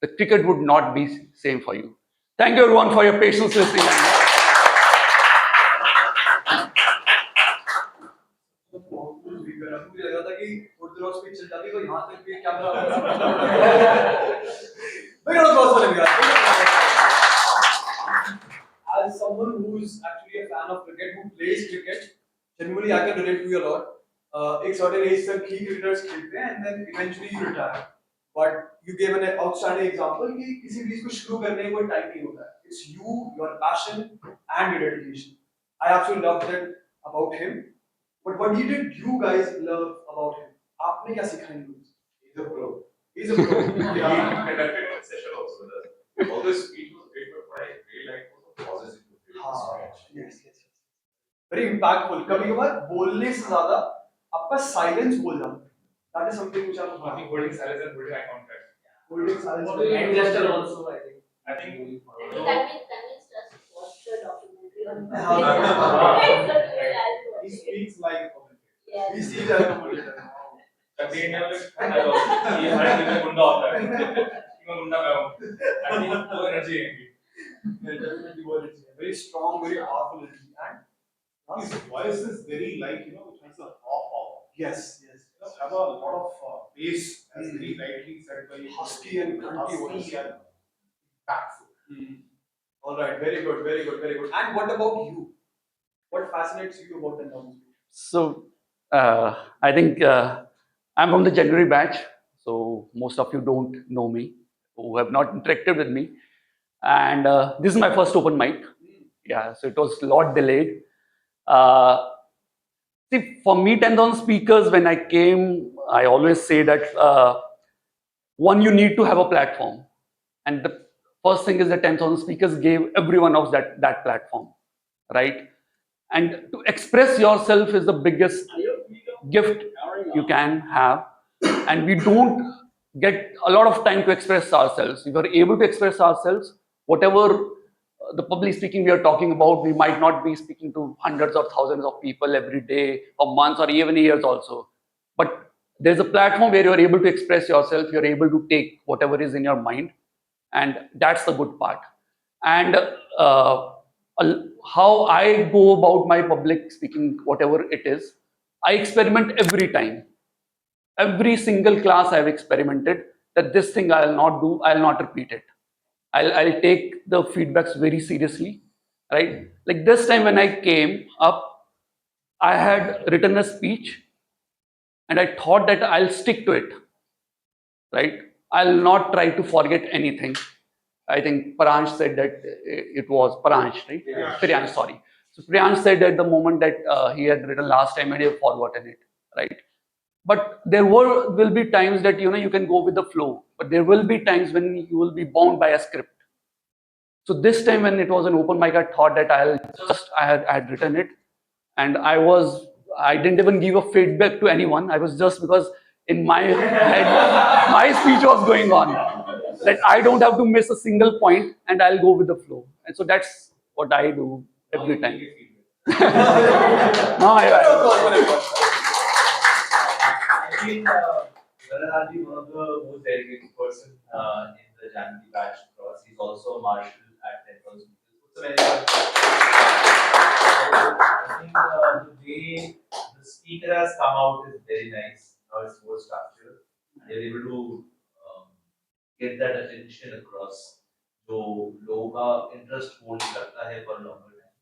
the cricket would not be same for you. Thank you everyone for your patience listening. मुझे लगा था कि Orthodox पे चल जाती तो यहाँ तक भी camera Big round of applause for him, guys. As someone who's actually a fan of cricket, who plays cricket, genuinely I can relate to you a lot. एक certain age तक ही cricketers खेलते हैं and then eventually you retire. But you gave an outstanding example कि किसी भी चीज को शुरू करने का कोई टाइम नहीं होता है. It's you, your passion, and your dedication. I absolutely love that about him. But what did you guys love about him? आपने क्या सीखा इन लोगों से? He's a pro. He's a pro. Yeah, he conducted a session also with us. Although his speech was great, but what I really liked was the pauses he put during his speech. Yes. Very impactful. कभी कभार बोलने से ज़्यादा आपका silence बोल जाता है. That is something which I'm. I think holding silence and holding eye contact. Holding silence. And gesture also, I think. I think. Convinced us to watch the documentary on He speaks like a commentator. Yeah. We see that commentator. Shakti India में ये हर दिन में गुंडा होता है. मैं गुंडा मैं हूँ. I think वो energy है. Definitely वो energy. Very strong, very powerful energy. And his voice is very like, which has a raw power. yes. Have a lot of bass, as very rightly said by you. Husky and grunty voice. Husky and impactful. All right, very good. And what about you? What fascinates you about the announcement? So, I think I'm from the January batch, so most of you don't know me, who have not interacted with me. And this is my first open mic. Yeah, so it was a lot delayed. See, for me, 10,000 speakers, when I came, I always say that one, you need to have a platform. And the first thing is that 10,000 speakers gave everyone else that platform, right? And to express yourself is the biggest gift you can have. And we don't get a lot of time to express ourselves. If we're able to express ourselves, whatever the public speaking we are talking about, we might not be speaking to hundreds or thousands of people every day or months or even years also. But there's a platform where you're able to express yourself, you're able to take whatever is in your mind. And that's the good part. And how I go about my public speaking, whatever it is, I experiment every time. Every single class I've experimented that this thing I'll not do, I'll not repeat it. I'll take the feedbacks very seriously, right? Like this time when I came up, I had written a speech and I thought that I'll stick to it, right? I'll not try to forget anything. I think Paransh said that it was Paransh, right? Yeah. Priyansh, sorry. So Priyansh said at the moment that he had written last time and he had forgotten it, right? But there will be times that you can go with the flow, but there will be times when you will be bound by a script. So this time when it was an open mic, I thought that I had written it, and I didn't even give a feedback to anyone. I was just because in my head my speech was going on that I don't have to miss a single point and I'll go with the flow. And so that's what I do every time. No, I feel Varan has been one of the most dedicated person in the January batch for us. He's also a marshal at 10,000 meters. So very much. I think the way the speaker has come out is very nice. Now it's more structured. And you're able to get that attention across. जो लोगों का interest hold करता है for a longer time.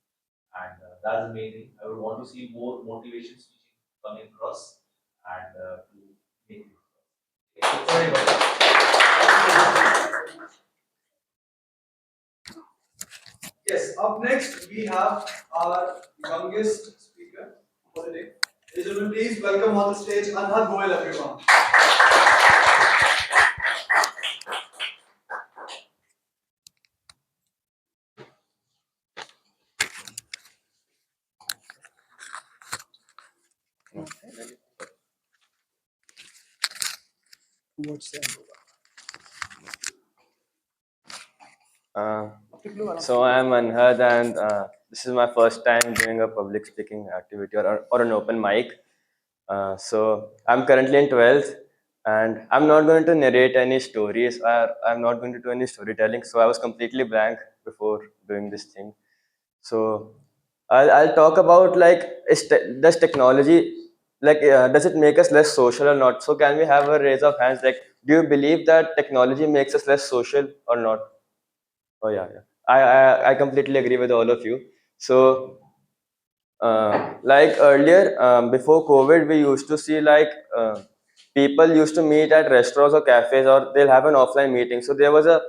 And that's amazing. I would want to see more motivation speaking coming across and to make it. Sorry about that. Yes, up next we have our youngest speaker for the day. Ladies and gentlemen, please welcome on the stage Anhad Goel, everyone. So I'm Anhad, and this is my first time doing a public speaking activity or an open mic. So I'm currently in 12th, and I'm not going to narrate any stories, or I'm not going to do any storytelling. So I was completely blank before doing this thing. So I'll talk about like does technology does it make us less social or not? So can we have a raise of hands? Like, do you believe that technology makes us less social or not? Oh yeah, yeah. I completely agree with all of you. So like earlier, before COVID, we used to see like people used to meet at restaurants or cafes, or they'll have an offline meeting. So there's a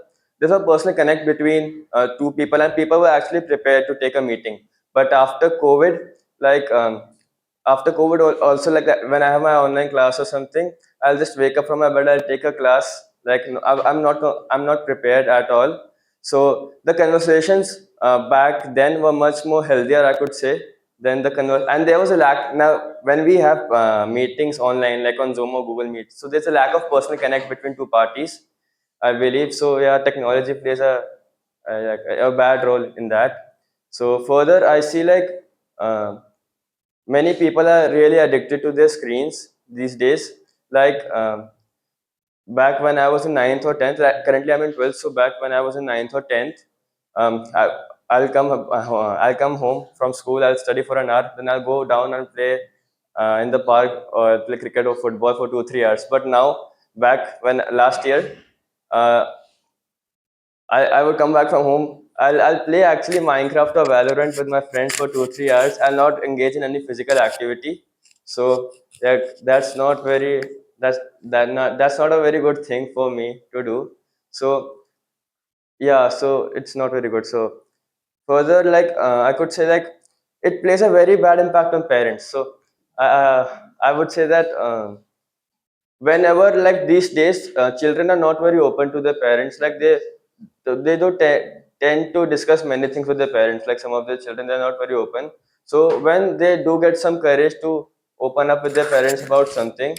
personal connect between two people, and people were actually prepared to take a meeting. But like after COVID, also like that, when I have my online class or something, I'll just wake up from my bed, I'll take a class. Like I'm not prepared at all. So the conversations back then were much more healthier, I could say, than and there was a lack now when we have meetings online like on Zoom or Google Meet. So there's a lack of personal connect between two parties, I believe. So yeah, technology plays a bad role in that. So further, I see like many people are really addicted to their screens these days. Like back when I was in 9th or 10th, currently I'm in 12th. So back when I was in 9th or 10th, I'll come home from school. I'll study for an hour, then I'll go down and play in the park or play cricket or football for 2 3 hours. But now, back when last year, uh, I would come back from home. I'll play actually Minecraft or Valorant with my friends for 2 3 hours. I'll not engage in any physical activity. So yeah, that's not a very good thing for me to do. So yeah, so it's not very good. So further, like I could say like it plays a very bad impact on parents. So I would say that. Whenever like these days children are not very open to their parents, like they do tend to discuss many things with their parents. Like some of the children, they're not very open. So when they do get some courage to open up with their parents about something,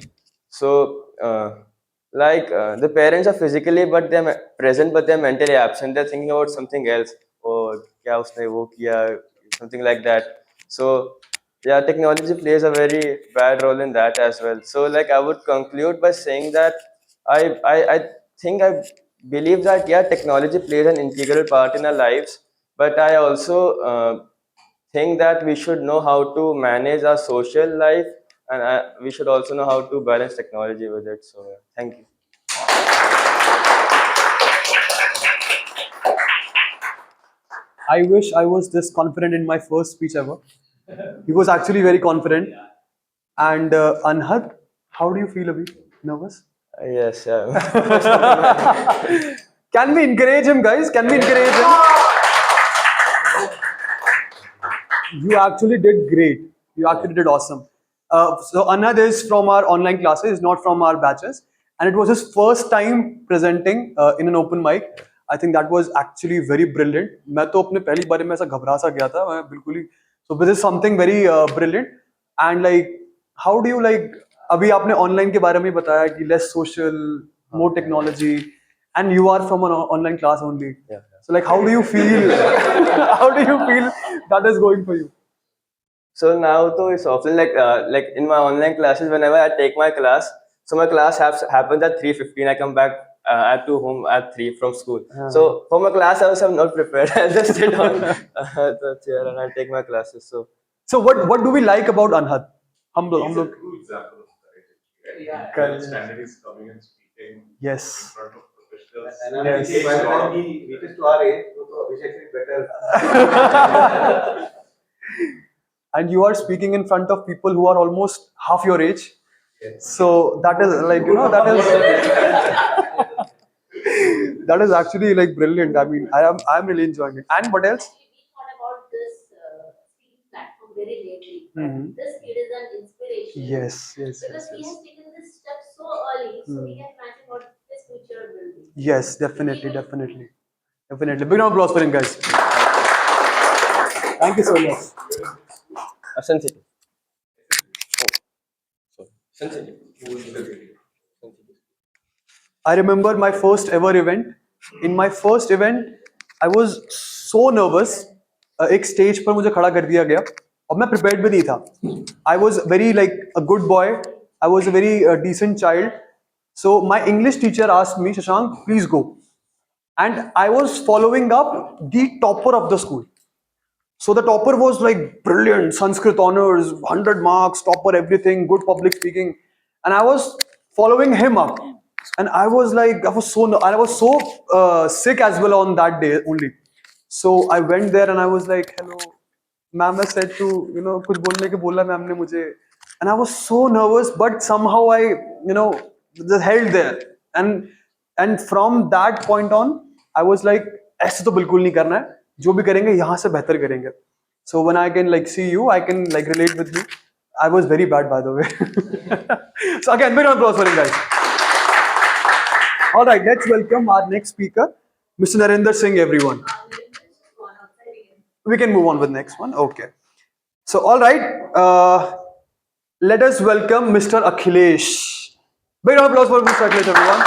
so the parents are physically but they're present, but they're mentally absent. They're thinking about something else, or kya usne wo kiya, something like that. So yeah, technology plays a very bad role in that as well. So like I would conclude by saying that I think I believe that yeah, technology plays an integral part in our lives, but I also think that we should know how to manage our social life and we should also know how to balance technology with it. So thank you. I wish I was this confident in my first speech ever. He was actually very confident. And Anhad, how do you feel, Abhi? Nervous? Yes. Can we encourage him, guys? Can we encourage him? You actually did great. You actually did awesome. So Anhad is from our online classes, not from our batches, and it was his first time presenting in an open mic. I think that was actually very brilliant. मैं तो अपने पहली बार में ऐसा घबरा सा गया था मैं बिल्कुल ही. So this is something very brilliant. And like, how do you like? अभी आपने online के बारे में बताया कि less social, more technology, and you are from an online class only. Yeah. So like, how do you feel? How do you feel that is going for you? So now though it's often like in my online classes, whenever I take my class, so my class happens at 3:15. I come back at to home at 3 from school. So for my class, I was not prepared. I just sit on the chair and I take my classes. So what do we like about Anhad? He's a true example of courage. Yeah. Current standard is coming and speaking Yes. in front of professionals. And Yes. by the time he reaches to our age, so Abhishek is better. And you are speaking in front of people who are almost half your age. Yes. So that is like, you know, that is actually like brilliant. I mean, I'm really enjoying it. And what else? We thought about this speaking platform very lately. Mhm. This kid is an inspiration. Yes, yes, Because yes, he yes. has taken this step so early, so we can imagine what his future will be. Yes, definitely, definitely. Definitely. Big round of applause for him, guys. Thank you so much. Sensitive. Sensitive. I remember my first ever event. In my first event, I was so nervous. एक stage पर मुझे खड़ा कर दिया गया और मैं prepared भी नहीं था. I was very like a good boy. I was a very decent child. So my English teacher asked me, Shashank, please go. And I was following up the topper of the school. So the topper was like brilliant, Sanskrit honors, 100 marks, topper everything, good public speaking. And I was following him up. And I was like, I was so sick as well on that day only. So I went there and I was like, hello, ma'am, I said to, you know, कुछ बोलने के बोला ma'am ने मुझे. And I was so nervous, but somehow I, you know, just held there. And from that point on, I was like, ऐसे तो बिल्कुल नहीं करना है. जो भी करेंगे यहाँ से बेहतर करेंगे. So when I can like see you, I can like relate with you. I was very bad, by the way. So again, big round of applause for him, guys. All right, let's welcome our next speaker, Mr. Narendra Singh, everyone. We can move on with next one. Okay. So all right, let us welcome Mr. Akhilesh. Big round of applause for Mr. Akhilesh, everyone.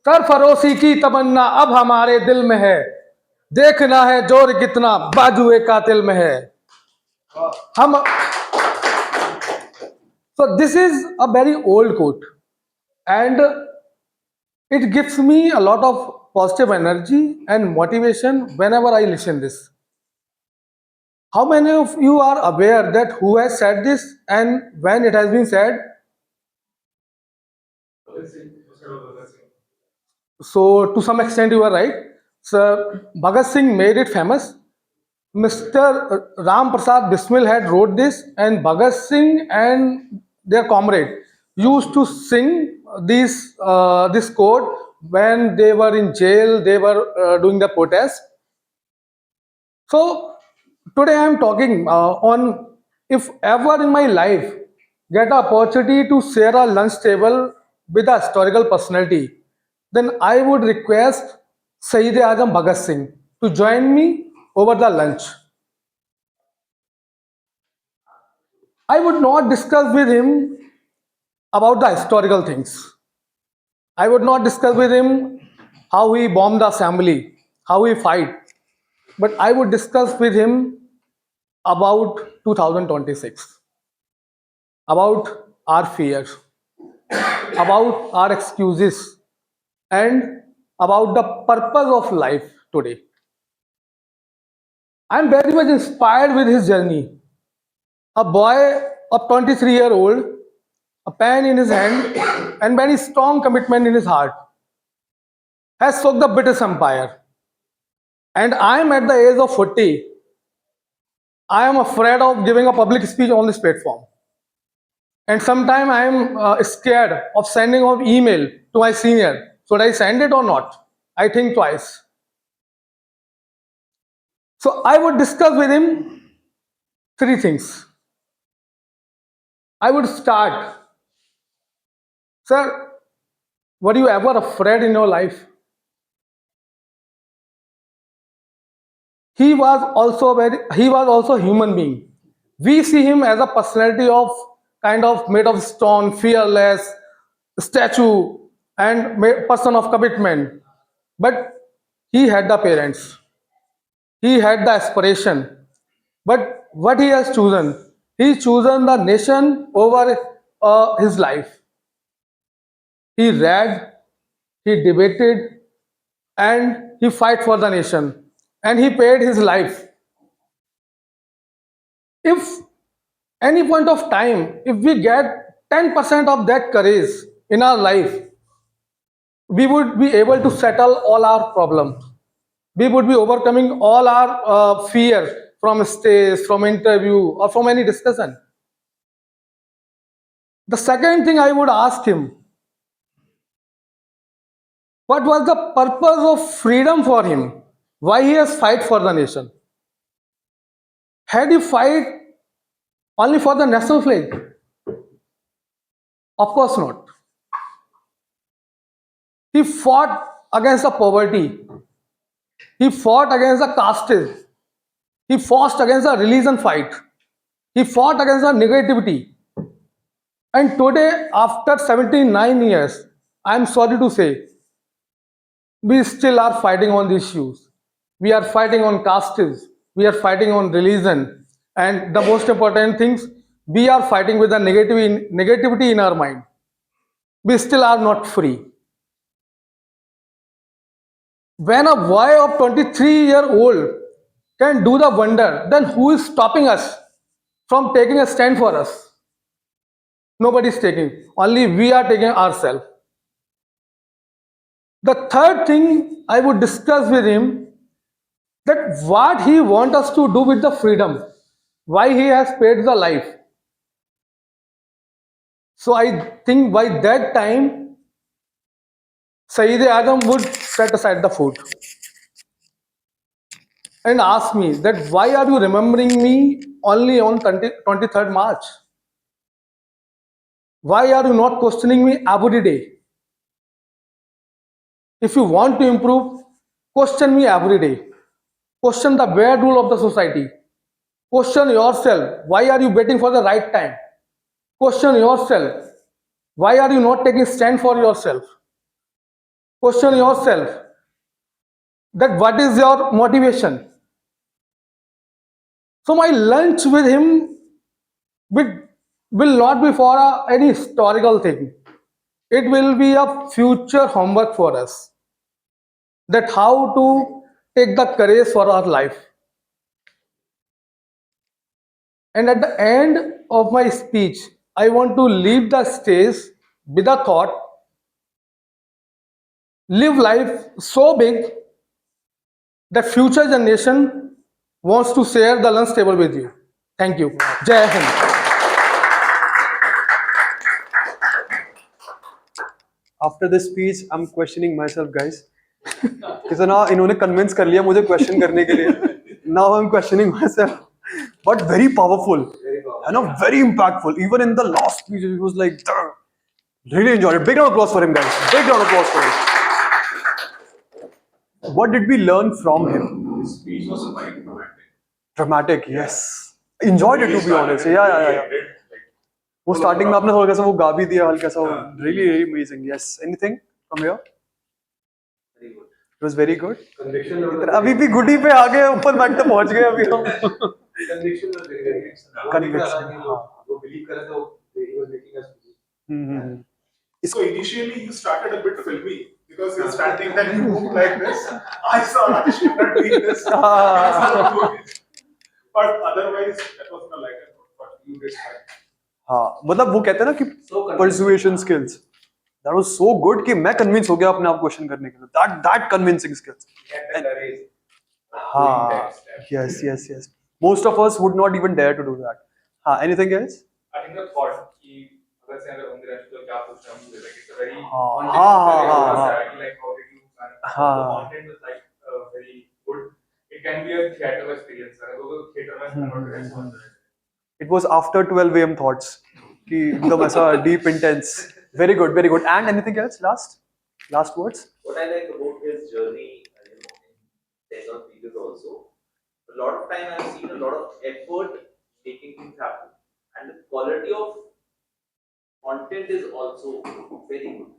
सरफरोशी की तमन्ना अब हमारे दिल में है, देखना है जोर कितना बाजुए कातिल में है हम. So this is a very old quote and it gives me a lot of positive energy and motivation whenever I listen this. How many of you are aware that who has said this and when it has been said? So to some extent you are right. So Bhagat Singh made it famous. Mr. Ram Prasad Bismil had wrote this, and Bhagat Singh and their comrade used to sing this quote when they were in jail. They were doing the protest. So today I am talking on if ever in my life get an opportunity to share a lunch table with a historical personality, then I would request Sayyid Azam Bhagat Singh to join me over the lunch. I would not discuss with him about the historical things. I would not discuss with him how he bombed the assembly, how he fight. But I would discuss with him about 2026, about our fears, about our excuses, and about the purpose of life today. I'm very much inspired with his journey. A boy of 23-year-old, a pen in his hand, and very strong commitment in his heart, has shook the British Empire. And I'm at the age of 40. I am afraid of giving a public speech on this platform. And sometimes I am scared of sending an email to my senior. Should I send it or not? I think twice. So I would discuss with him three things. I would start, sir, were you ever afraid in your life? He was also a human being. We see him as a personality of kind of made of stone, fearless, statue, and person of commitment. But he had the parents. He had the aspiration. But what he has chosen? He chosen the nation over his life. He read, he debated, and he fight for the nation. And he paid his life. If any point of time, if we get 10% of that courage in our life, we would be able to settle all our problems. We would be overcoming all our fear from stage, from interview, or from any discussion. The second thing I would ask him, what was the purpose of freedom for him? Why he has fight for the nation? Had he fight only for the national flag? Of course not. He fought against the poverty. He fought against the castes. He fought against the religion fight. He fought against the negativity. And today, after 79 years, I am sorry to say, we still are fighting on these issues. We are fighting on castes. We are fighting on religion. And the most important things, we are fighting with the negativity in our mind. We still are not free. When a boy of 23-year-old can do the wonder, then who is stopping us from taking a stand for us? Nobody is taking. Only we are taking ourselves. The third thing I would discuss with him, that what he wants us to do with the freedom, why he has paid the life. So I think by that time, Sayyid Adam would set aside the food and ask me that why are you remembering me only on 23rd March? Why are you not questioning me every day? If you want to improve, question me every day. Question the bare rule of the society. Question yourself, why are you waiting for the right time? Question yourself, why are you not taking stand for yourself? Question yourself that what is your motivation? So my lunch with him will not be for any historical thing. It will be a future homework for us. That how to take the courage for our life. And at the end of my speech, I want to leave the stage with a thought. Live life so big that future generation wants to share the lunch table with you. Thank you. Jai Hind. After this speech, I'm questioning myself, guys. कितना इन्होंने convince कर लिया मुझे question करने के लिए. Now I'm questioning myself. But very powerful, you know, very impactful. Even in the last speech, it was like, really enjoyed it. Big round of applause for him, guys. Big round of applause for him. What did we learn from him? His speech was quite dramatic. Dramatic, yes. Enjoyed it, to be honest. Yeah. वो starting में आपने थोड़ा सा वो गा भी दिया हल्का सा. Really amazing. Yes. Anything from here? It was very good. अभी भी गुडी पे आ गए, ऊपर मैट तक पहुंच गए अभी हम. conviction was very very Conviction, हाँ. वो believe करे तो he was making us believe. So initially you started a bit filmy because you're standing then you move like this. I saw Rajesh Khanna doing this. I saw you doing it. But otherwise that was the lighter note. But you did fine. हाँ, मतलब वो कहते हैं ना कि persuasion skills. That was so good कि मैं convince हो गया अपने आप क्वेश्चन करने के लिए. That convincing skills. हाँ, yes. Most of us would not even dare to do that. हाँ, anything else? I think the thought कि अगर से अगर बंदे रहते तो क्या पूछना हम like it's a very like how did you plan the content is like very good. It can be a theater experience. अगर वो theater में convert करें It was after 12 a.m. thoughts कि एकदम ऐसा deep intense. Very good. And anything else? Last words? What I like about his journey, in 10 or 3 years also, a lot of time I've seen a lot of effort making things happen. And the quality of content is also very good.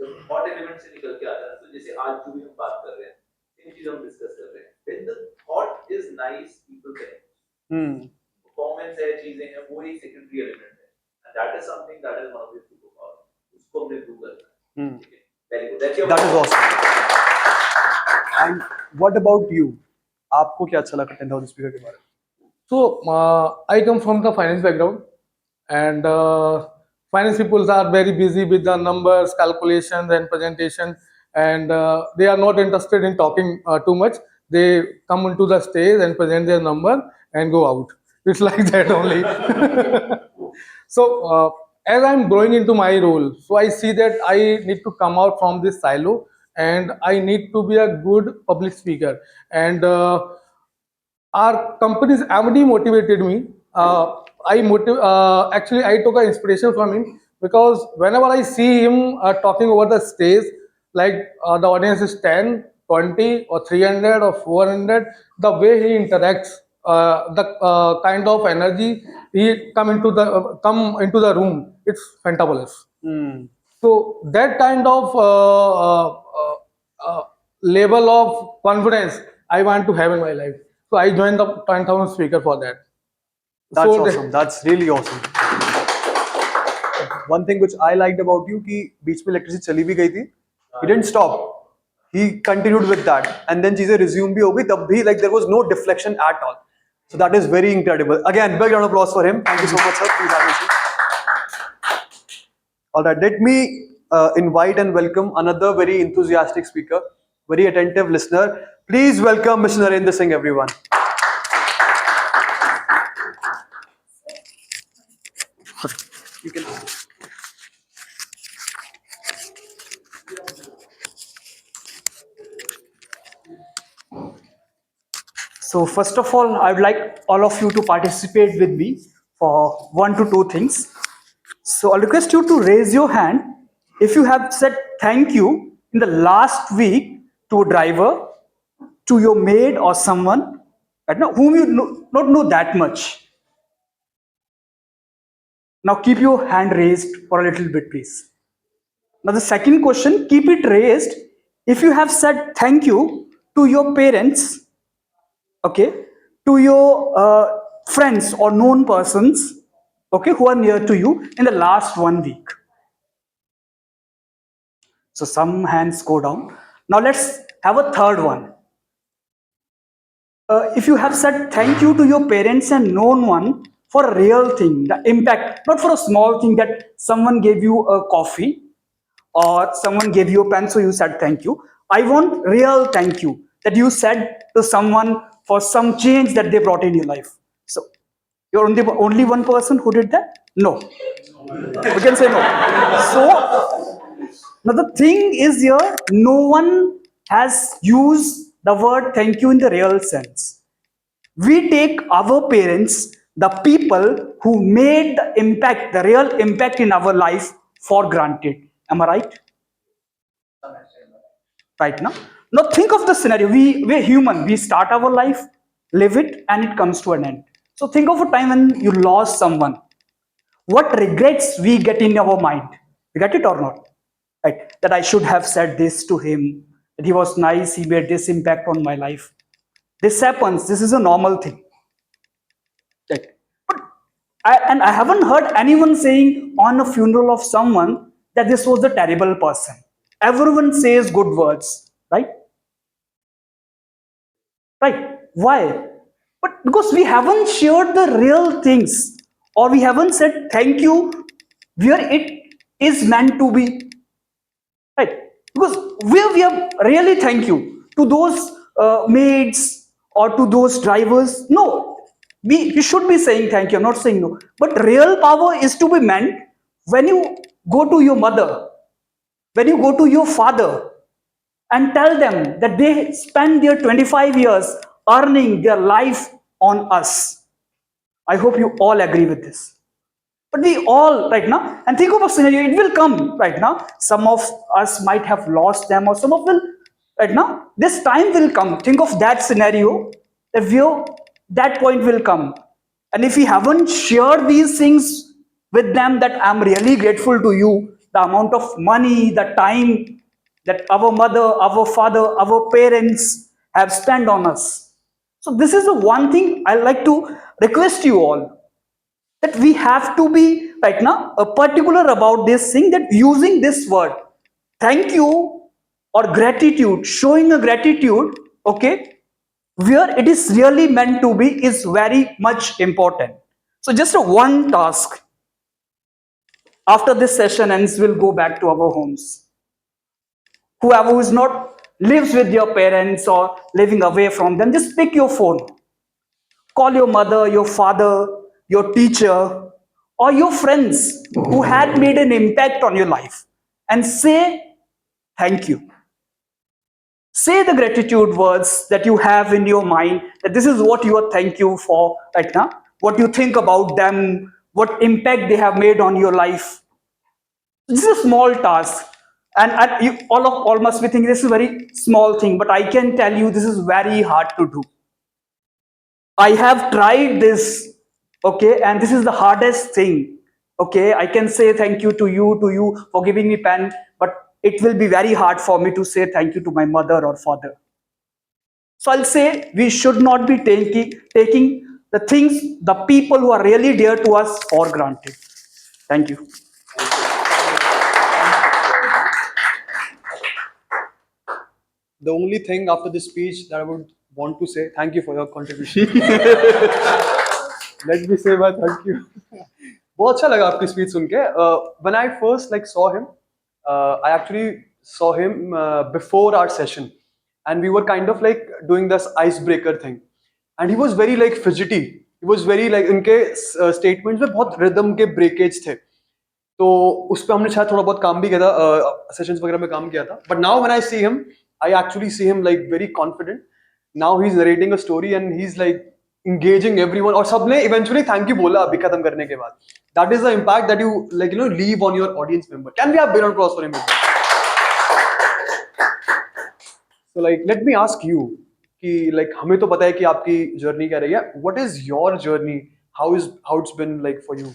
जब hot element से निकल के आता है तो जैसे आज जो भी हम बात कर रहे हैं, इन चीज़ हम डिस्कस कर रहे हैं. When the thought is nice, people connect. Performance है, चीजें हैं, वो एक secondary element है. And that is something that is one of the superpower. उसको हमने prove करना है. Very good. That is awesome. And what about you? आपको क्या अच्छा लगा 10,000 speaker के बारे में? So I come from the finance background, and finance people are very busy with the numbers, calculations, and presentation, and they are not interested in talking too much. They come into the stage and present their number and go out. It's like that only. So as I'm growing into my role, so I see that I need to come out from this silo, and I need to be a good public speaker. And our company's MD motivated me. Actually, I took an inspiration from him because whenever I see him talking over the stage, like the audience is 10, 20, or 300 or 400, the way he interacts, the kind of energy he come into the room, it's fantabulous. So that kind of level of confidence I want to have in my life. So I joined the 10,000 speaker for that. That's So awesome. That's really awesome. One thing which I liked about you कि बीच में electricity चली भी गई थी. He didn't stop. He continued with that, and then चीजें resume भी हो गई तब भी like there was no deflection at all. So that is very incredible. Again, big round of applause for him. Thank you so much, sir. Please have a seat. All right, let me invite and welcome another very enthusiastic speaker, very attentive listener. Please welcome Mr. Narendra Singh, everyone. You can. So first of all, I would like all of you to participate with me for 1 to 2 things. So I'll request you to raise your hand if you have said thank you in the last week to a driver, to your maid or someone whom you not know that much. Now keep your hand raised for a little bit, please. Now the second question, keep it raised if you have said thank you to your parents, okay, to your friends or known persons, okay, who are near to you in the last 1 week. So some hands go down. Now let's have a third one. If you have said thank you to your parents and known one for a real thing, the impact, not for a small thing that someone gave you a coffee or someone gave you a pen, so you said thank you. I want real thank you that you said to someone for some change that they brought in your life. So you're only one person who did that? No. We can say no. So now the thing is here, no one has used the word thank you in the real sense. We take our parents, the people who made the impact, the real impact in our life, for granted. Am I right? Right now? Now think of the scenario. We're human. We start our life, live it, and it comes to an end. So think of a time when you lost someone. What regrets we get in our mind? You get it or not? Right? That I should have said this to him, that he was nice, he made this impact on my life. This happens, this is a normal thing. Right. But I haven't heard anyone saying on a funeral of someone that this was a terrible person. Everyone says good words, right? Right. Why? But because we haven't shared the real things, or we haven't said thank you where it is meant to be. Right. Because where we are really thank you to those maids or to those drivers. No, we should be saying thank you. I'm not saying no. But real power is to be meant when you go to your mother, when you go to your father, and tell them that they spend their 25 years earning their life on us. I hope you all agree with this. But we all right now, and think of a scenario, it will come right now. Some of us might have lost them, or some of will right now. This time will come. Think of that scenario, that view, that point will come. And if we haven't shared these things with them, that I'm really grateful to you, the amount of money, the time that our mother, our father, our parents have spent on us. So this is the one thing I like to request you all, that we have to be right now particular about this thing, that using this word thank you or gratitude, showing a gratitude, okay, where it is really meant to be, is very much important. So just a one task, after this session ends we'll go back to our homes. Whoever who is not lives with your parents or living away from them, just pick your phone. Call your mother, your father, your teacher, or your friends who had made an impact on your life, and say thank you. Say the gratitude words that you have in your mind, that this is what you are thank you for right now, what you think about them, what impact they have made on your life. This is a small task. And you all must be thinking this is a very small thing, but I can tell you this is very hard to do. I have tried this, okay, and this is the hardest thing. Okay, I can say thank you to you for giving me pen, but it will be very hard for me to say thank you to my mother or father. So I'll say we should not be taking the things, the people who are really dear to us for granted. Thank you. The only thing after this speech that I would want to say, thank you for your contribution. Let me say my thank you. बहुत अच्छा लगा आपकी speech सुन के. When I first like saw him, I actually saw him before our session, and we were kind of like doing this icebreaker thing, and he was very like fidgety. He was very like उनके statements में बहुत rhythm के breakage थे. तो उस पर हमने शायद थोड़ा बहुत काम भी किया था, सेशंस वगैरह में काम किया था. But now when I see him, I actually see him like very confident. Now he is narrating a story and he is like engaging everyone, और सबने इवेंचुअली थैंक यू बोला अभी खत्म करने के बाद. That is the impact that you like leave on your audience member. Can we have big round of applause for him? So like let me ask you कि like हमें तो पता है कि आपकी जर्नी क्या रही है. What is your journey? How it's been like for you?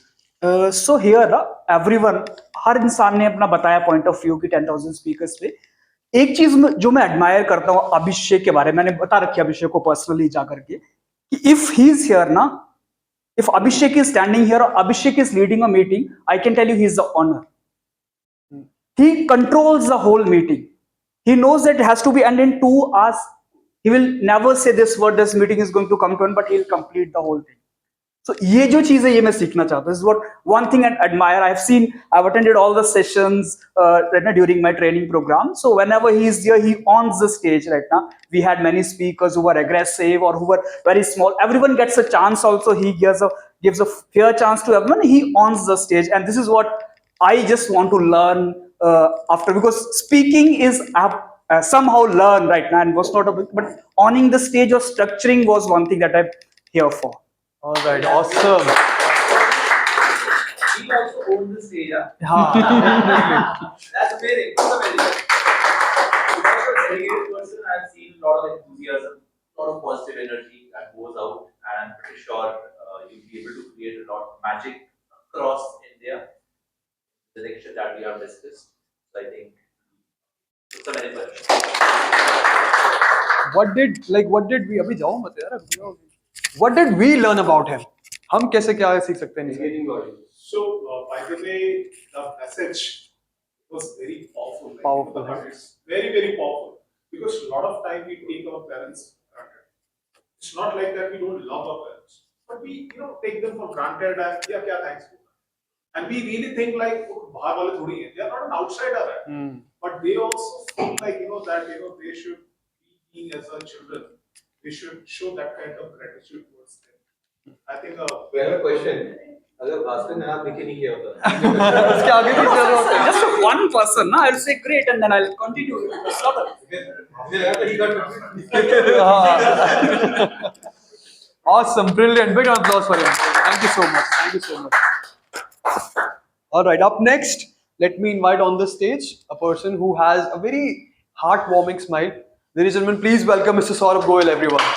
So here everyone, हर इंसान ने अपना बताया पॉइंट ऑफ व्यू की 10,000 स्पीकर्स पे. एक चीज जो मैं एडमायर करता हूँ अभिषेक के बारे में, मैंने बता रखी है अभिषेक को पर्सनली जाकर के, कि इफ ही इज हियर ना, if Abhishek is standing here और Abhishek is leading a meeting, I can tell you he is the owner. He controls the whole meeting. He knows that it has to be end in 2 hours. He will never say this word, this meeting is going to come to end, but he'll complete the whole thing. So ये जो चीज है ये मैं सीखना चाहता हूँ. This is what one thing I admire. I've seen, I've attended all the sessions right now during my training program. So whenever he is here, he owns the stage right now. We had many speakers who were aggressive or who were very small. Everyone gets a chance also. He gives a fair chance to everyone. He owns the stage. And this is what I just want to learn after, because speaking is somehow learned right now and was not a bit, but owning the stage or structuring was one thing that I'm here for. All right, awesome. He also owns the stage. Yeah, That's amazing. That's amazing. Because a dedicated person, I've seen a lot of enthusiasm, a lot of positive energy that goes out, and pretty sure you'll be able to create a lot of magic across India. The direction that we have discussed. So I think it's a very good. what did we अभी जाओ मत यार, what did we learn about him? हम कैसे क्या सीख सकते हैं Engaging the audience. So, by the way, the message was very powerful. Like, Powerful, It's very, very powerful. Because a lot of time we take our parents for granted. It's not like that we don't love our parents, but we, take them for granted and yeah, kya thanks. And we really think like, oh, bahar wale thodi hai. They are not an outsider, but they also feel like that they should be being as a children. They should show that kind of gratitude towards them. I think. We have a question. अगर भास्कर ने आप लिखे नहीं किया होता उसके आगे पीछे होता है Just one person, na? I'll say great and then I'll continue. It's not a- मुझे लगा था he got Awesome, brilliant. Big applause for him. Thank you so much. Thank you so much. All right, up next, let me invite on the stage a person who has a very heartwarming smile. Ladies and gentlemen, please welcome Mr. Saurabh Goel, everyone.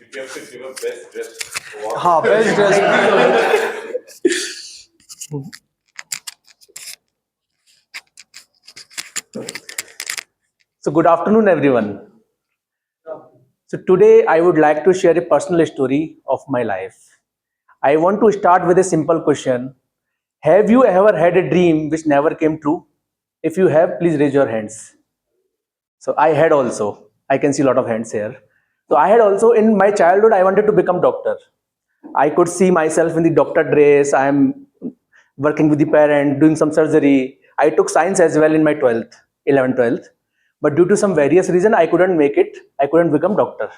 If you have to give a best dressed award. हाँ, best dressed. So good afternoon, everyone. So today I would like to share a personal story of my life. I want to start with a simple question. Have you ever had a dream which never came true? If you have, please raise your hands. So I had also. I can see a lot of hands here. So I had also, in my childhood, I wanted to become doctor. I could see myself in the doctor dress. I am working with the parent, doing some surgery. I took science as well in my 12th, 11th, 12th. But due to some various reason, I couldn't make it. I couldn't become doctor.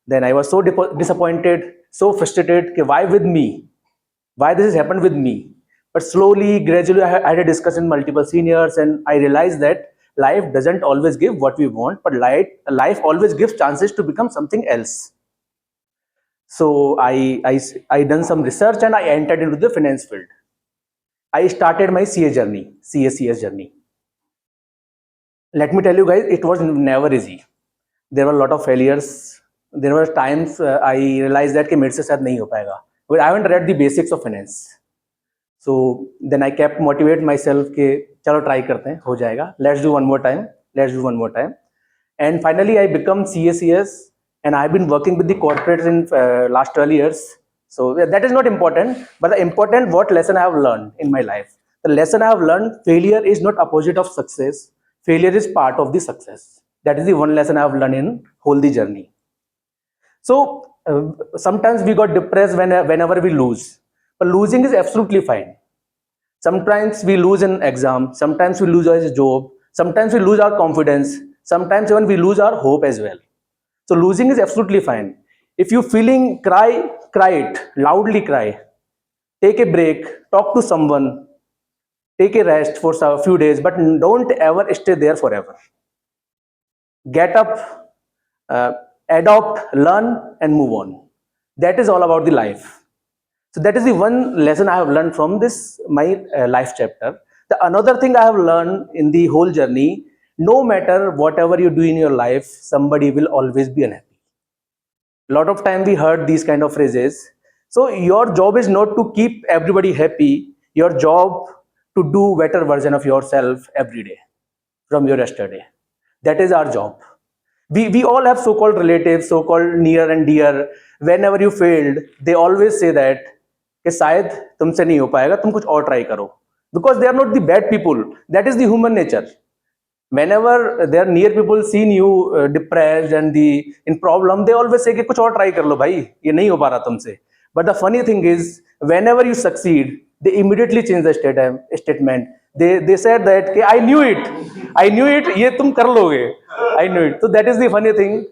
Then I was so disappointed, so frustrated. Ki, why with me? Why this has happened with me? But slowly, gradually, I had a discussion with multiple seniors, and I realized that life doesn't always give what we want, but life always gives chances to become something else. So I done some research and I entered into the finance field. I started my CA journey, CS journey. Let me tell you guys, it was never easy. There were a lot of failures. There were times I realized that कि मेरे से शायद नहीं हो पाएगा. But I haven't read the basics of finance. So then I kept motivate myself कि चलो try करते हैं, हो जाएगा. Let's do one more time. Let's do one more time. And finally I become CACS and I've been working with the corporates in last 12 years. So that is not important, but the important what lesson I have learned in my life. The lesson I have learned, failure is not opposite of success. Failure is part of the success. That is the one lesson I have learned in whole the journey. So sometimes we got depressed whenever we lose, but losing is absolutely fine. Sometimes we lose an exam, sometimes we lose our job, sometimes we lose our confidence, sometimes even we lose our hope as well. So losing is absolutely fine. If you feeling cry it, loudly cry. Take a break, talk to someone, take a rest for a few days, but don't ever stay there forever. Get up, adopt, learn, and move on. That is all about the life. So that is the one lesson I have learned from this my life chapter. The another thing I have learned in the whole journey, no matter whatever you do in your life, somebody will always be unhappy. A lot of time we heard these kind of phrases. So your job is not to keep everybody happy. Your job to do better version of yourself every day from your yesterday. That is our job. We all have so-called relatives, so-called near and dear. Whenever you failed, they always say that कि शायद तुमसे नहीं हो पाएगा, तुम कुछ और try करो. Because they are not the bad people. That is the human nature. Whenever their near people seen you depressed and in problem, they always say कि कुछ और try कर लो भाई, ये नहीं हो पा रहा तुमसे. But the funny thing is, whenever you succeed, they immediately change the statement. They said that कि I knew it, ये तुम कर लोगे. I knew it. So that is the funny thing.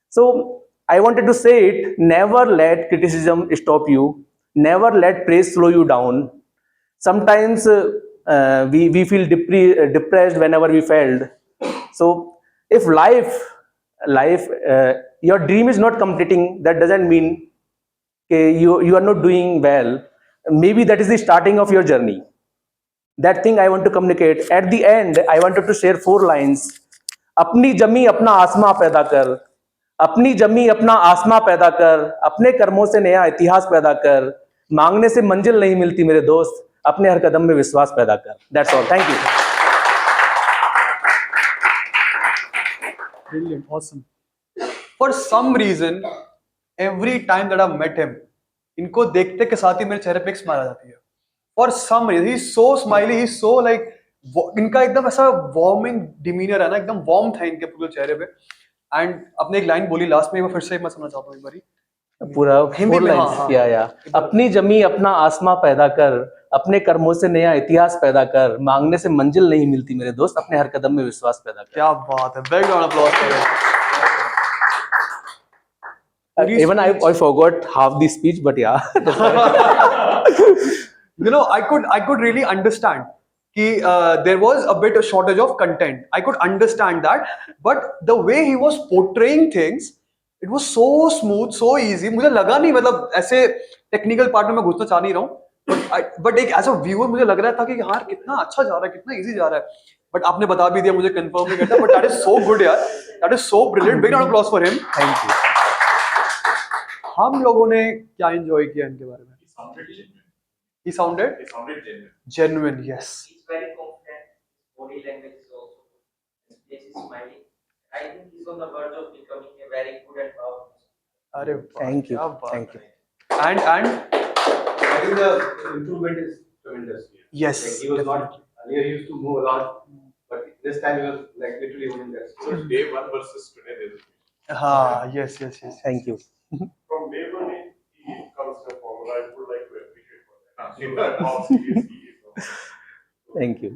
So I wanted to say it, never let criticism stop you. Never let praise slow you down. Sometimes we feel depressed whenever we failed. So if your dream is not completing, that doesn't mean you are not doing well. Maybe that is the starting of your journey. That thing I want to communicate. At the end, I wanted to share 4 lines. अपनी जमी अपना आसमां पैदा कर, अपनी जमी अपना आसमां पैदा कर, अपने कर्मों से नया इतिहास पैदा कर, मांगने से मंजिल नहीं मिलती मेरे दोस्त, अपने हर कदम में विश्वास पैदा कर. That's all. Thank you. Brilliant, awesome. For some reason, every time that I've met him, इनको देखते के साथ ही मेरे चेहरे पे एक स्माइल आ जाती है. For some reason, he's so smiley, he's so like इनका एकदम ऐसा वार्मिंग डिमीनर है ना, एकदम वार्म था इनके पूरे चेहरे पे. एंड अपने एक लाइन बोली लास्ट में, मैं फिर से मैं सुनना चाहता हूँ एक बारी. पूरा हिंदी 4 में, लाइन्स हाँ, किया या अपनी जमी अपना आसमां पैदा कर, अपने कर्मों से नया इतिहास पैदा कर, मांगने से मंजिल नहीं मिलती मेरे दोस्त, अपने हर कदम में विश्वास पैदा कर. क्या बात है, very round applause for him. Even I forgot half the speech, but yeah. You know, I could really understand कि there was a bit of shortage of content. I could understand that, but the way he was portraying things, it was so smooth, so easy. मुझे लगा नहीं, मतलब ऐसे technical part में मैं घुसना चाह नहीं रहा हूँ, बट एक एज अ व्यूअर मुझे लग रहा था कि यार कितना अच्छा जा रहा है, कितना इजी जा रहा है. बट आपने बता भी दिया, मुझे कंफर्म नहीं करता, but that is so good यार, that is so brilliant. Big round of applause for him. Thank you. हम लोगों ने क्या एंजॉय किया इनके बारे में. He sounded genuine, yes. He's very confident. Body language is also good. His face is smiling. I think he's on the verge of becoming a very good and powerful. अरे Thank you. क्या बात Thank you. है. And I think the improvement is tremendous. yes, Like he was not earlier. He used to move a lot, but this time he was like literally owning that. So day one versus today, there's हाँ, yes. Thank you. from day one he comes in a formula. I would like to appreciate for that. So that how serious he is now. Thank you.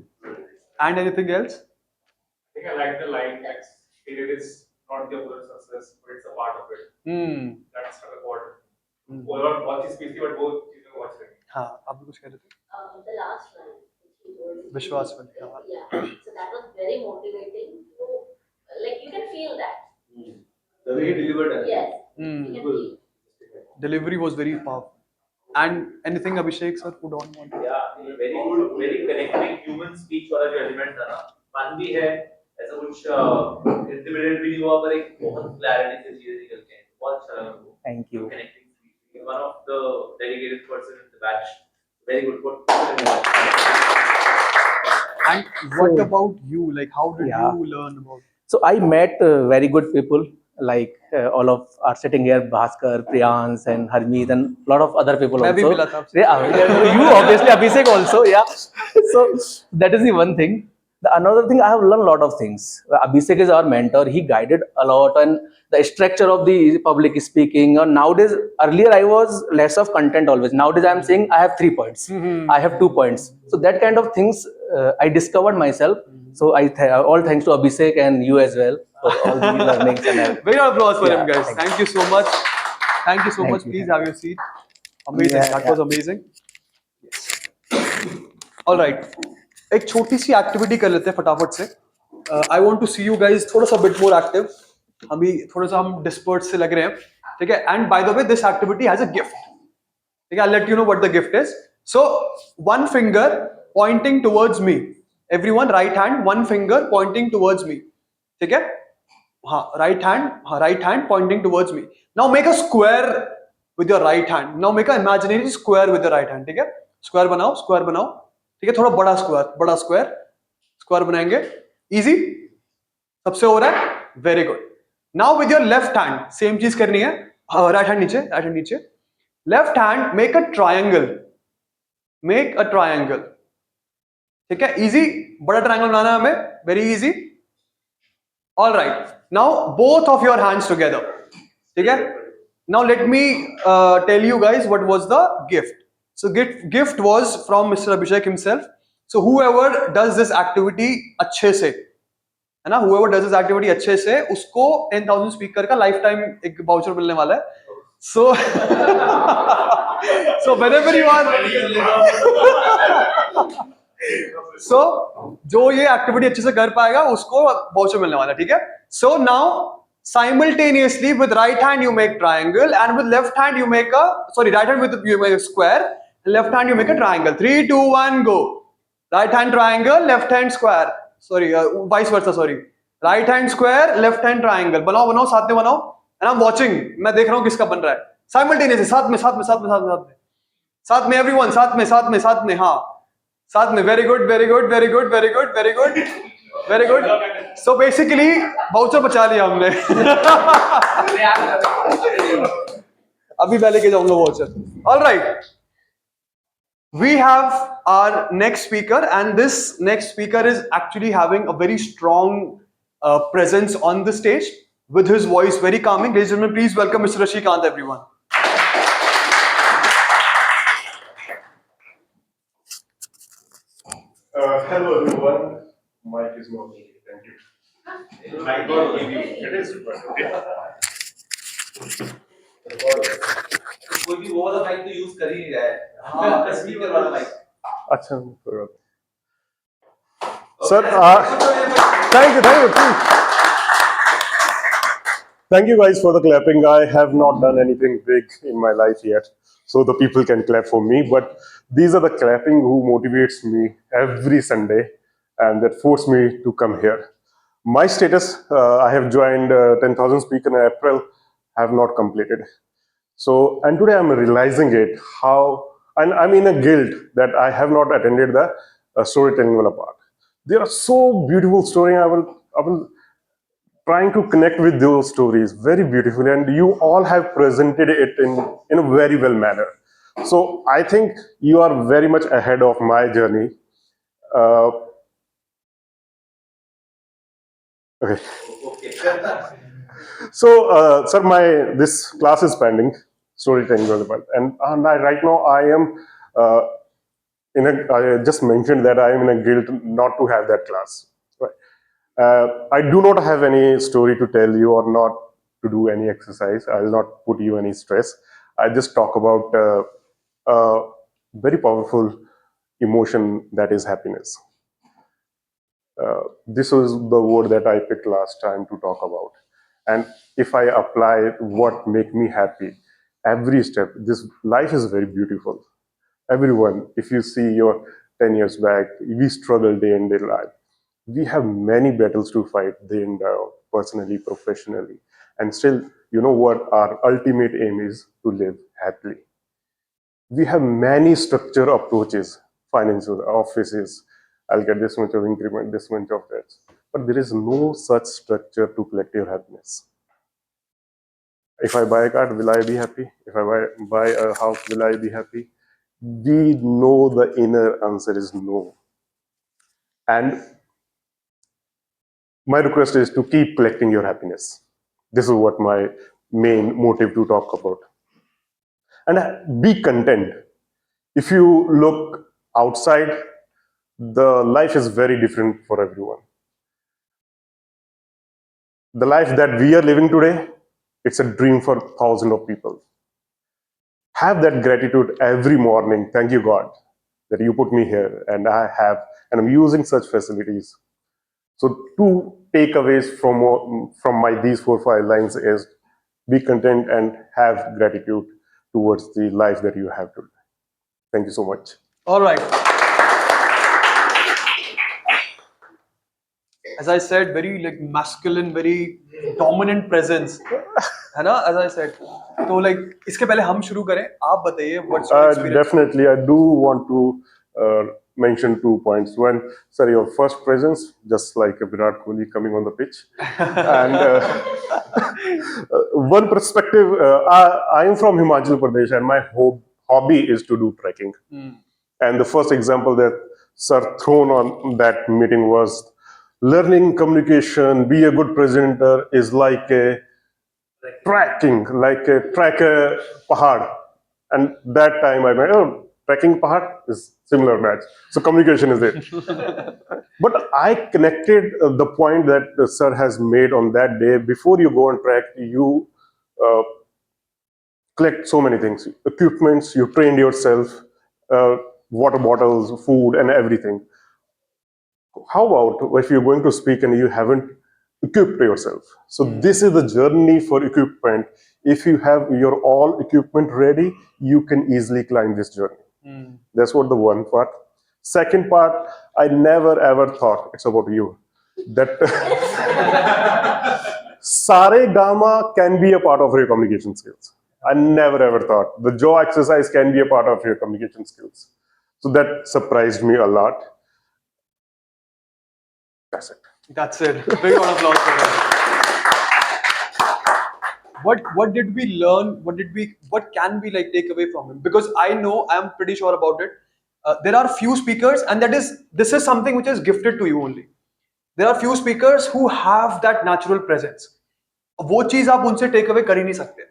And anything else? I think I like the line that it is not the overall success, but it's a part of it. That's kind of what. Overall, watch is PC, but both you know watch it. हाँ, आप भी कुछ कह रहे थे. The last one, which he told, विश्वास वाली, हाँ. yeah. So that was very motivating. So, like you can feel that. The way he delivered it. Yes. You can feel. Delivery was very powerful. And anything Abhishek sir put on? Yeah, very good, very connecting human speech वाला जो element था ना, fun भी है, ऐसा कुछ intimidated भी नहीं हुआ, पर एक बहुत clarity से चीजें निकलती हैं, बहुत अच्छा लगा वो. Thank you. Connecting speech. One of the dedicated person in the batch. Very good. And what about you? Like, how did Yeah. you learn about it? So I met very good people, like all of are sitting here, Bhaskar, Priyans, and Harmeet, and a lot of other people मैं भी also. मिला था आपसे. Yeah, you obviously, Abhishek also, yeah. So that is the one thing. The another thing, I have learned a lot of things. Abhishek is our mentor. He guided a lot on the structure of the public speaking. Or nowadays, earlier I was less of content always. Nowadays I am saying I have 3 points. I have 2 points. So that kind of things I discovered myself. So all thanks to Abhishek and you as well for all the learnings and everything. Very applause for Yeah, him, guys. Thank you so much. Thank you so much. Please have your seat. Amazing. Yeah, That was amazing. All right. एक छोटी सी activity कर लेते हैं फटाफट से. I want to see you guys थोड़ा सा bit more active. अभी थोड़ा सा हम डिस्पर्स से लग रहे हैं, ठीक है. And by the way this activity has a gift, ठीक है. I let you know what the gift is. So one finger pointing towards me. Everyone right hand, one finger pointing towards me, ठीक है. हाँ, right hand pointing towards me. Now make a square with your right hand. Now make a imaginary square with your right hand, ठीक है. Square बनाओ, ठीक है. थोड़ा बड़ा स्क्वायर बनाएंगे. इजी, सबसे हो रहा है. Very good. Now with your left hand same चीज करनी है. राइट हैंड नीचे. Left hand make a triangle, ठीक है. इजी, बड़ा ट्रायंगल बनाना है हमें. Very easy. All right. Now both of your hands together, ठीक है. Now let me tell you guys what was the gift. So gift was from Mr. Abhishek himself. So whoever does this activity अच्छे से, है ना, whoever does this activity अच्छे से, उसको 10,000 speaker का लाइफ टाइम एक वाउचर मिलने वाला है. So so whenever you are so जो ये एक्टिविटी अच्छे से कर पाएगा उसको वाउचर मिलने वाला है, ठीक है. So now simultaneously with right hand you make triangle and with left hand you make a right hand with you make a square, left hand you make a triangle. 3 2 1 go. Right hand triangle, left hand square. Vice versa. Right hand square, left hand triangle. बनाओ साथ में बनाओ. And I'm watching. मैं देख रहा हूँ किसका बन रहा है. Simultaneously साथ में everyone साथ में हाँ. साथ में. Very good. Very good. So basically, voucher बचा लिया हमने. अभी मैं लेके जाऊंगा voucher. All right. We have our next speaker, and this next speaker is actually having a very strong presence on the stage with his voice very calming. Ladies and gentlemen, please welcome Mr. Rashikant, everyone. Hello everyone. Mic is not working. Thank you. Mic not working. It is required. कोई भी वो वाला mic तो use कर ही नहीं रहा है. हाँ, स्पीकर वाला माइक. अच्छा, sir, thank you. Thank you guys for the clapping. I have not done anything big in my life yet, so the people can clap for me. But these are the clapping who motivates me every Sunday, and that force me to come here. My status, I have joined 10,000 speaker in April, have not completed. So, and today I'm realizing it, and I'm in a guilt that I have not attended the storytelling part. There are so beautiful stories. I will trying to connect with those stories very beautifully, and you all have presented it in a very well manner. So I think you are very much ahead of my journey. Okay. So, sir, this class is pending, storytelling development, and right now I am I just mentioned that I am in a guilt not to have that class. Right. I do not have any story to tell you or not to do any exercise. I will not put you any stress. I just talk about a very powerful emotion that is happiness. This was the word that I picked last time to talk about. And if I apply what make me happy, every step, this life is very beautiful. Everyone, if you see your 10 years back, we struggle day in day life. We have many battles to fight day in day out, personally, professionally. And still, you know what our ultimate aim is? To live happily. We have many structure approaches, financial offices. I'll get this much of increment, this much of that. But there is no such structure to collective happiness. If I buy a car, will I be happy? If I buy a house, will I be happy? We know the inner answer is no. And my request is to keep collecting your happiness. This is what my main motive to talk about. And be content. If you look outside, the life is very different for everyone. The life that we are living today, it's a dream for thousands of people. Have that gratitude every morning. Thank you, God, that you put me here and I'm using such facilities. So two takeaways from my these 4-5 lines is be content and have gratitude towards the life that you have today. Thank you so much. All right. As I said, very like masculine, very dominant presence. है ना? As I said. तो like इसके पहले हम शुरू करें. आप बताइए what's your experience? Definitely, I do want to mention 2 points. One, sir, your first presence, just like a Virat Kohli coming on the pitch. And one perspective, I am from Himachal Pradesh and my hobby is to do trekking. And the first example that sir thrown on that meeting was learning communication, be a good presenter is like a trekking, like a trek a pahad. And that time I went, oh, trekking pahad is similar match. So communication is it. But I connected the point that the sir has made on that day. Before you go on trek, you collect so many things, equipments, you trained yourself, water bottles, food, and everything. How about if you're going to speak and you haven't equipped yourself? So this is the journey for equipment. If you have your all equipment ready, you can easily climb this journey. That's what the one part. Second part, I never ever thought, it's about you, that Sare Gama can be a part of your communication skills. I never ever thought. The jaw exercise can be a part of your communication skills. So that surprised me a lot. That's it. That's it. Big round of applause for that. What did we learn? What can we like take away from him? Because I know, I'm pretty sure about it. There are few speakers, and this is something which is gifted to you only. There are few speakers who have that natural presence. वो चीज आप उनसे take away कर ही नहीं सकते.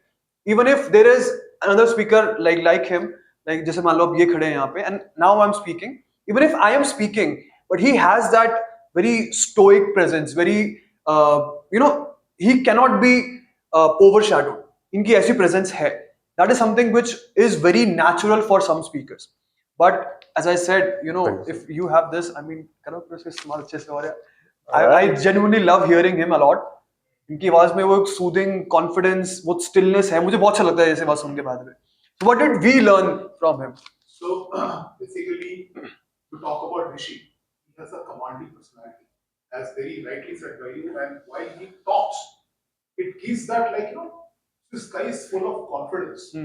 Even if there is another speaker like him, like जैसे मान लो अब ये खड़े हैं यहाँ पे, and now I'm speaking. Even if I am speaking, but he has that very stoic presence, very he cannot be overshadowed. इनकी ऐसी presence है. That is something which is very natural for some speakers. But as I said, if you have this, I mean, करो फिर उसके इस्तेमाल अच्छे से हो रहा है. I genuinely love hearing him a lot. इनकी आवाज में वो एक सूदिंग कॉन्फिडेंस, वो स्टिलनेस है, मुझे बहुत अच्छा लगता है ऐसे आवाज सुन के बाद में. So what did we learn from him? So basically, to talk about Rishi, he has a commanding personality, as very rightly said by you. And while he talks, it gives that this guy is full of confidence.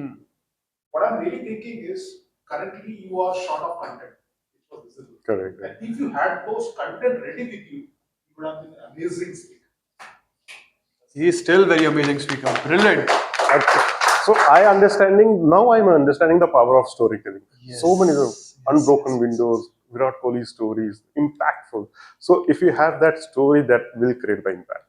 What I'm really thinking is, currently you are short of content, which was visible. Correct. And if you had those content ready with you, you would have been an amazing speaker. He is still very amazing speaker. Brilliant. So I'm understanding the power of storytelling. Yes. So many unbroken windows, Virat Kohli stories, impactful. So if you have that story, that will create the impact.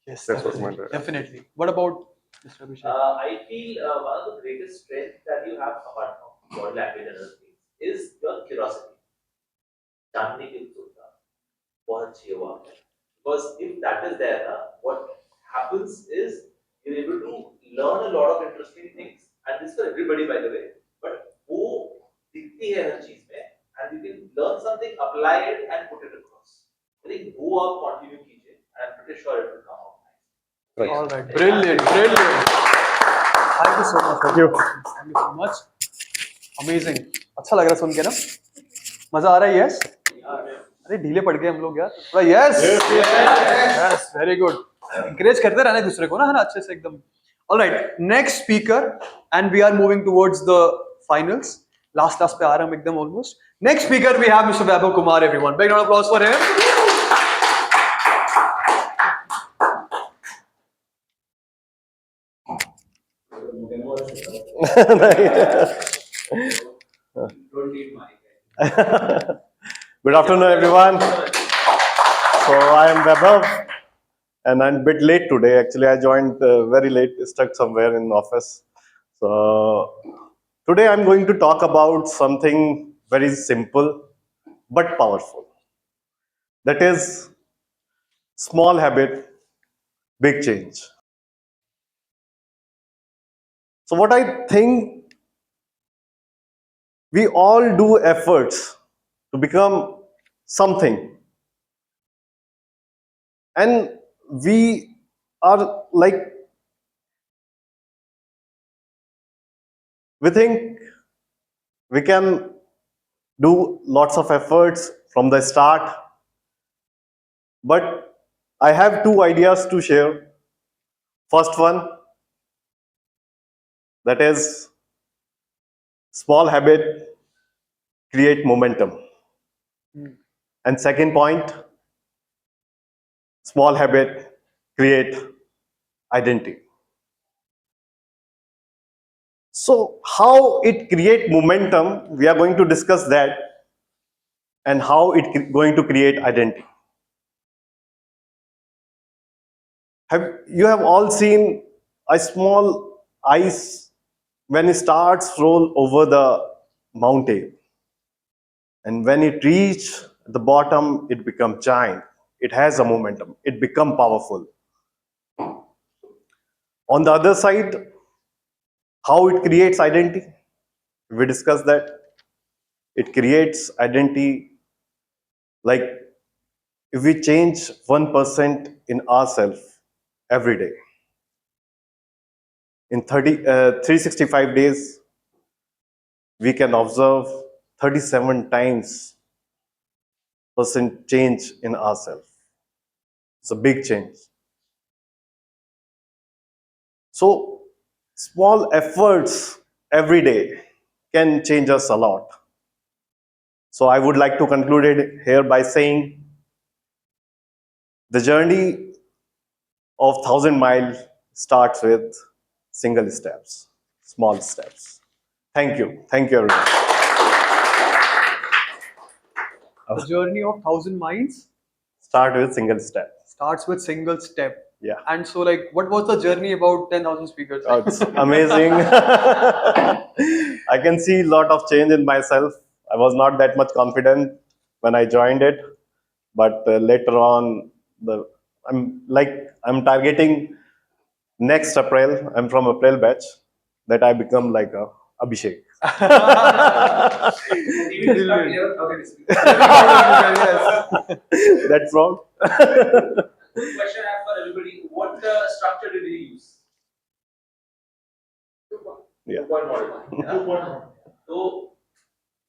Yes, that's definitely. what Definitely. What about Mr. Abhishek? I feel one of the greatest strengths that you have, apart from body language and other things, is your curiosity. जानने की उत्सुकता बहुत अच्छी है वो आपने. Because if that is there, what happens is you're able to learn a lot of interesting things, and this is for everybody, by the way. But वो दिखती है हर चीज में, and you can learn something, apply it, and put it across. I think वो आप continue कीजिए, and I'm pretty sure it will come out nice. Right. All right. Brilliant. Brilliant. Thank you so much. Thank you. Thank you so much. Amazing. अच्छा लग रहा है सुन के ना. मजा आ रहा है? Yes. अरे ढीले पड़ गए हम लोग यार. Yes. Yes. Very good. Encourage करते रहना दूसरे को ना, है ना, अच्छे से एकदम. All right. Next speaker, and we are moving towards the finals. Last पे आ रहे हम एकदम almost. Next speaker we have Mr. Vaibhav Kumar. Everyone, big round of applause for him. Good afternoon, everyone. So I am Vaibhav, and I'm a bit late today. Actually, I joined very late, stuck somewhere in office. So today I'm going to talk about something very simple but powerful. That is small habit, big change. So what I think, we all do efforts to become something, and we are like, we think we can do lots of efforts from the start, but I have two ideas to share. First one, that is small habit create momentum. And second point, small habit create identity. So how it create momentum, we are going to discuss that, and how it going to create identity. You have all seen a small ice when it starts roll over the mountain, and when it reach the bottom, it become giant. It has a momentum. It become powerful. On the other side, how it creates identity, we discussed that. It creates identity like if we change 1% in ourselves every day. In 365 days, we can observe 37 times percent change in ourselves. It's a big change. So small efforts every day can change us a lot. So I would like to conclude it here by saying, The journey of 1,000 miles starts with single steps, small steps. Thank you. Thank you, everyone. The journey of 1,000 miles Start with single step. starts with single step. Yeah. And so, like, what was the journey about 10,000 speakers? Oh, it's amazing. I can see a lot of change in myself. I was not that much confident when I joined it, but later on, I'm targeting next April. I'm from April batch that I become like a Abhishek. That's wrong. Question I have for everybody: what structure did you use? Yeah. 2-point model. Yeah. So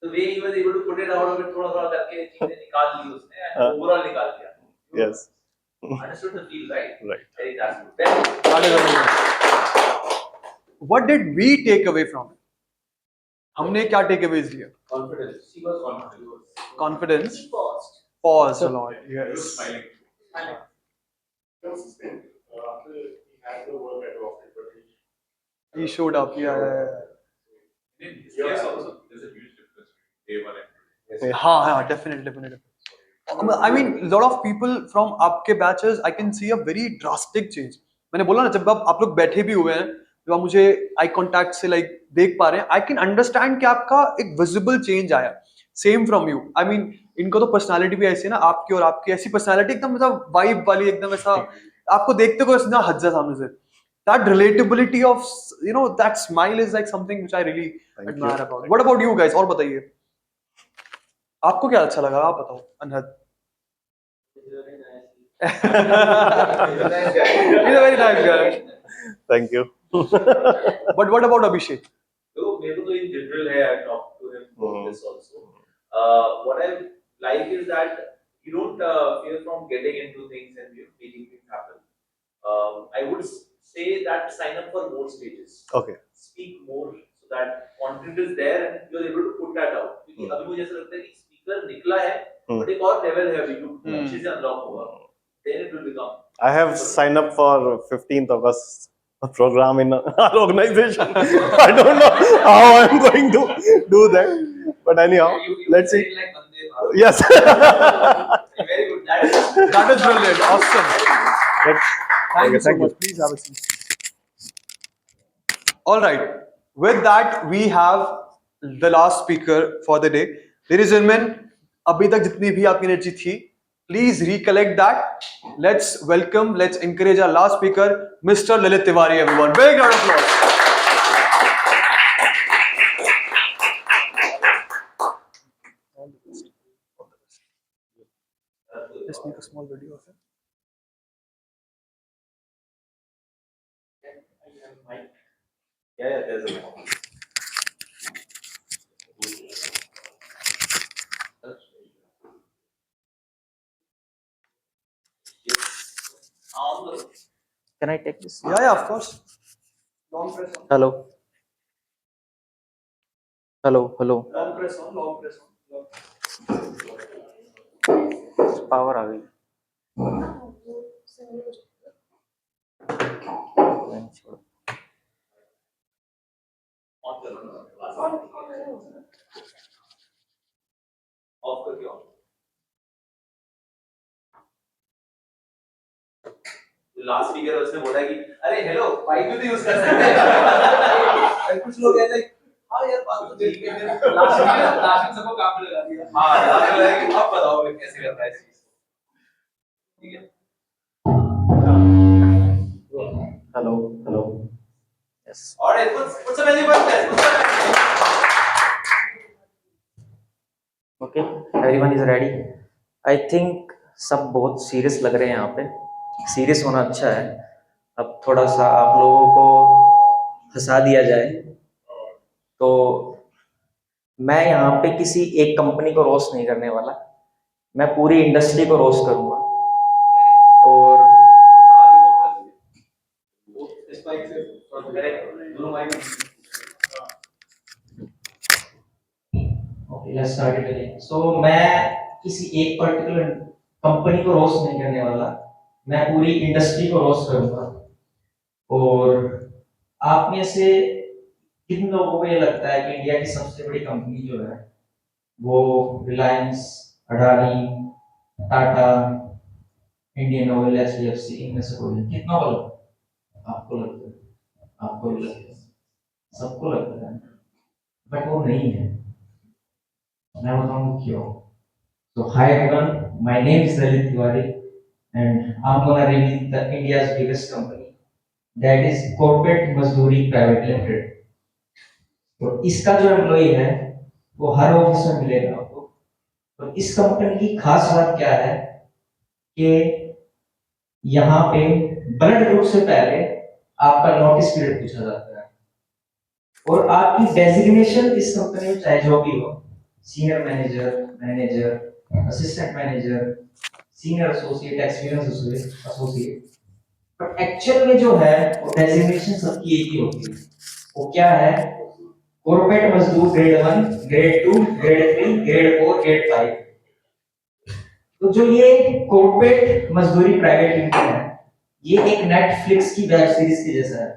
the way he was able to put it out of it, थोड़ा करके चीजें निकाल ली उसने and overall निकाल दिया. Yes. Understood the feel, right? Right. Very that's good. That is amazing. What did we take away from it? हमने क्या takeaways लिया? Confidence. She was confident. Confidence. She paused. Pause a lot. Yes. He was smiling. Consistent. After he had the work at office, but He showed up. Yeah. In his case also, there's a huge difference between day one and today. हाँ, definitely. I mean, a lot of people from आपके batches, I can see a very drastic change. मैंने बोला ना जब आप लोग बैठे भी हुए हैं, जब आप मुझे eye contact से like देख पा रहे हैं, I can understand कि आपका एक visible change आया. Same from you. I mean, इनको तो personality भी ऐसी है ना, आपकी और आपकी ऐसी personality एकदम मतलब vibe वाली एकदम ऐसा आपको देखते को ऐसा हट जाए सामने से. That relatability of that smile is like something which I really admire about. What about you guys? और बताइए. आपको क्या अच्छा लगा? आप बताओ, अनहद. He's a very nice guy. Thank you. But what about Abhishek? So maybe in general, I talked to him about this also. What I like is that you don't fear from getting into things and making things happen. I would say that sign up for more stages. Okay. Speak more so that content is there and you are able to put that out. क्योंकि अभी मुझे ऐसा लगता है कि speaker निकला है, but एक और level है अभी जो अच्छे से unlock होगा. Then it will become. I have signed up for 15th August a program in our organization. I don't know how I'm going to do that, but anyhow, let's see. Yes. Very good. That is brilliant. Awesome. Thank you so thank you. much. Please have a seat. All right. With that, we have the last speaker for the day. Ladies and gentlemen, अभी तक जितनी भी आपकी energy थी, please recollect that. Let's encourage our last speaker, Mr. Lalit Tiwari, everyone. Big round of applause. Just make a small video of it. Yeah, there's a mic. Can I take this? Yeah, of course. Long press on. Hello. Long press on. Power आ गई. Of करके on. Last speaker उसने बोला कि अरे hello mic भी तो use कर सकते हैं. कुछ लोग ऐसे हाँ यार बात तो ठीक है. लास्ट सबको काम पे लगा दिया. हाँ अब बताओ मैं कैसे करना है इस चीज को. ठीक है. Hello. Yes. All right, put some anyone there. Okay, everyone is ready. I think सब बहुत सीरियस लग रहे हैं यहाँ पे. सीरियस होना अच्छा है. अब थोड़ा सा आप लोगों को हंसा दिया जाए. तो मैं यहाँ पे किसी एक कंपनी को रोस्ट नहीं करने वाला. मैं पूरी इंडस्ट्री को रोस्ट करूँगा. और Okay, let's start it again. So मैं किसी एक पर्टिकुलर कंपनी को रोस्ट नहीं करने वाला. मैं पूरी इंडस्ट्री को रोस्ट करूंगा। और आप में से किन लोगों को ये लगता है कि इंडिया की सबसे बड़ी कंपनी जो है वो Reliance, Adani, Tata, Indian oil, HDFC, इनमें से कोई है? कितना को लगता है? आपको लगता है? आपको भी लगता है? सबको लगता है, बट वो नहीं है। मैं बताऊँ क्यों? So hi everyone, my name is Lalit Tiwari and I'm gonna reveal the India's biggest company, that is Corporate Mazdoori Private Limited. तो इसका जो एम्प्लॉई है वो हर ऑफिस में मिलेगा आपको। तो इस कंपनी की खास बात क्या है कि यहाँ पे ब्लड ग्रुप से पहले आपका नोटिस पीरियड पूछा जाता है और आपकी डेजिग्नेशन इस कंपनी में चाहे जो भी हो, senior manager, manager, assistant manager, senior associate, experience associate, but actual में जो है वो डेजिग्नेशन सबकी एक ही होती है। वो क्या है? कॉर्पोरेट मजदूर grade 1, grade 2, grade 3, grade 4, grade 5। तो जो ये कॉर्पोरेट मजदूरी प्राइवेट लिमिटेड है, ये एक नेटफ्लिक्स की वेब सीरीज के जैसा है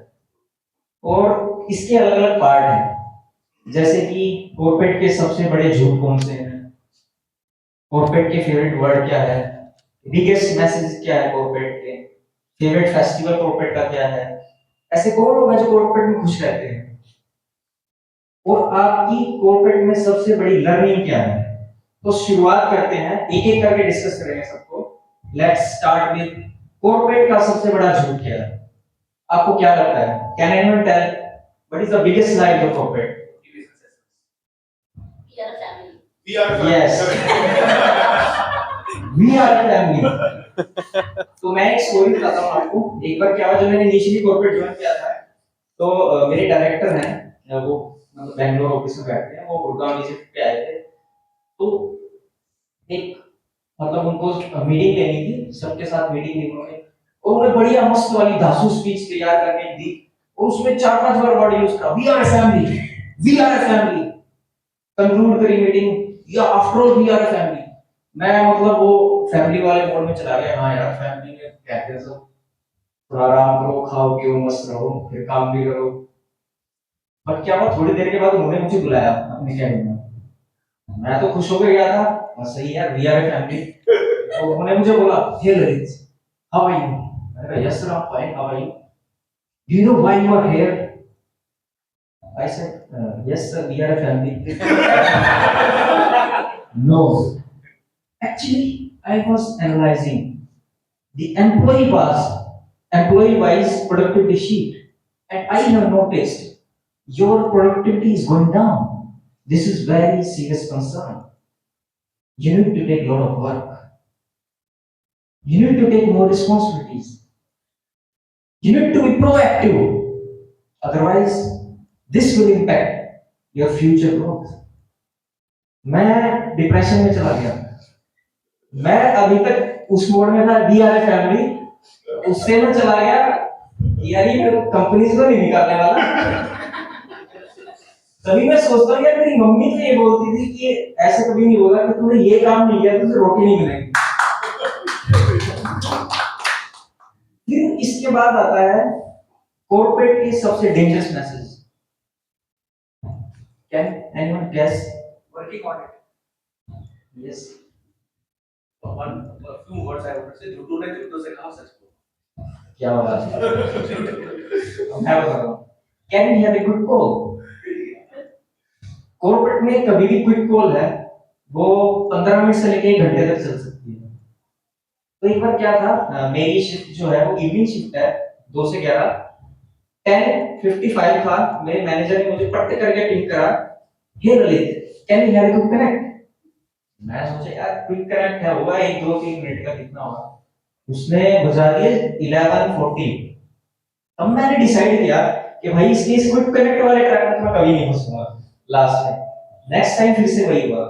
और इसके अलग अलग पार्ट हैं, जैसे कि कॉर्पोरेट के सबसे बड़े झूठ कौन से हैं, कॉर्पोरेट के फेवरेट वर्ड क्या है, बिगेस्ट मैसेज क्या है कॉर्पोरेट के, फेवरेट फेस्टिवल कॉर्पोरेट का क्या है। ऐसे कौन लोग हैं जो कॉर्पोरेट में खुश रहते हैं और आपकी कॉर्पोरेट में सबसे बड़ी लर्निंग क्या है। तो शुरुआत करते हैं, एक एक करके डिस्कस करेंगे सबको। लेट्स स्टार्ट विद कॉर्पोरेट का सबसे बड़ा झूठ क्या है? आपको क्या लगता है? Can anyone tell what is the biggest lie of corporate? We are a family. We are a Yes. We are a family. तो मैं एक स्टोरी बताता हूँ आपको। एक बार क्या हुआ, जब मैंने इनिशियली कॉर्पोरेट ज्वाइन किया था तो मेरे डायरेक्टर हैं, वो मतलब बैंगलोर ऑफिस में बैठते हैं, वो गुड़गांव विजिट पे आए थे। तो एक मतलब उनको मीटिंग लेनी थी, सबके साथ मीटिंग ली उन्होंने और उन्हें बढ़िया मस्त वाली धांसू स्पीच तैयार करके दी और उसमें 4-5 बार वर्ड यूज करा, we are a family, we are a family. Conclude करी मीटिंग, या after all we are a family. मैं मतलब वो फैमिली वाले मोड में चला गया। हाँ यार, फैमिली में कहते हैं सब, थोड़ा आराम करो, खाओ पियो, मस्त रहो, फिर काम भी करो। पर क्या हुआ, थोड़ी देर के बाद उन्होंने मुझे बुलाया अपने कैबिन में। मैं तो खुश होकर गया था, बस सही है, वी आर ए फैमिली। तो उन्होंने मुझे बोला, hey Lalit, how are you? मैंने कहा, yes sir, I am fine, how are you? Do you know why you are here? I said, yes sir, we are a family. No, actually I was analyzing the employee wise productivity sheet and I have noticed your productivity is going down. This is very serious concern. You need to take a lot of work. You need to take more responsibilities. You need to be proactive. Otherwise, this will impact your future growth. मैं depression में चला गया। मैं अभी तक उस mode में था, वी आर ए फैमिली, उससे मैं चला गया यार ये कंपनी से तो नहीं निकालने वाला। तभी मैं सोचता हूँ यार, मेरी मम्मी तो ये बोलती थी कि ऐसे कभी नहीं बोला कि तूने ये काम नहीं किया तो तुझे रोटी नहीं मिलेगी। फिर इसके बाद आता है कॉर्पोरेट के सबसे dangerous message. Can anyone guess? Working on it. Yes, One, a few words I would say. झूठों ने झूठों से कहा सच को। क्या बात है। मैं बता रहा हूँ, can we have a good call? Corporate में कभी भी क्विक कॉल है वो 15 मिनट से लेके 1 घंटे तक चल सकती है। तो एक बार क्या था, मेरी शिफ्ट जो है वो इवनिंग शिफ्ट है, 2 से 11। 10:55 था, मेरे मैनेजर ने मुझे पट करके पिंग करा, hey Lalit, can we have a quick connect? मैं सोचा यार क्विक कनेक्ट है, होगा 1-2-3 मिनट का, कितना होगा। उसने बजा दिए 11:40। अब मैंने डिसाइड किया कि भाई इसके इस क्विक कनेक्ट वाले ट्रैक में मैं कभी नहीं फंसूंगा लास्ट में। नेक्स्ट टाइम फिर से वही हुआ।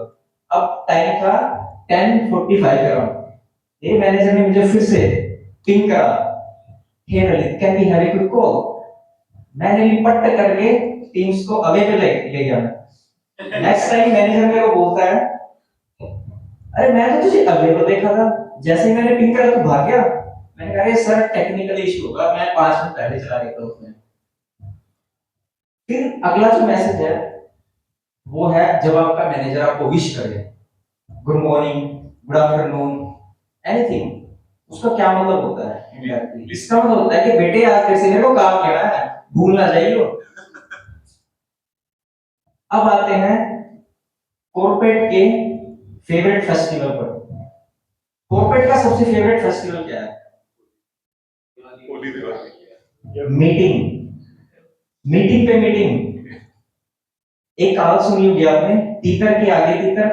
अब टाइम था 10:45 अराउंड। ये मैनेजर ने मुझे फिर से पिंग करा, hey Lalit, can we have a quick call? मैंने लिपट करके टीम्स को अवे पे ले गया। नेक्स्ट टाइम मैनेजर मेरे को बोलता है, अरे मैं तो तुझे अवे पे देखा था, जैसे ही मैंने पिंग करा तू भाग गया। मैंने कहा अरे सर टेक्निकल इशू होगा, मैं 5 मिनट पहले चला गया था उसमें। फिर अगला जो मैसेज है वो है जब आपका मैनेजर आपको विश करे, good morning, good afternoon, anything, उसका क्या मतलब होता है इंडिरेक्टली? इसका मतलब होता है कि बेटे आज तेरे से मेरे को काम लेना है, भूल ना जाइयो। अब आते हैं कॉर्पोरेट के फेवरेट फेस्टिवल पर। कॉर्पोरेट का सबसे फेवरेट फेस्टिवल क्या है? मीटिंग, मीटिंग पे मीटिंग। एक कहावत सुनी होगी आपने, तीतर के आगे तीतर,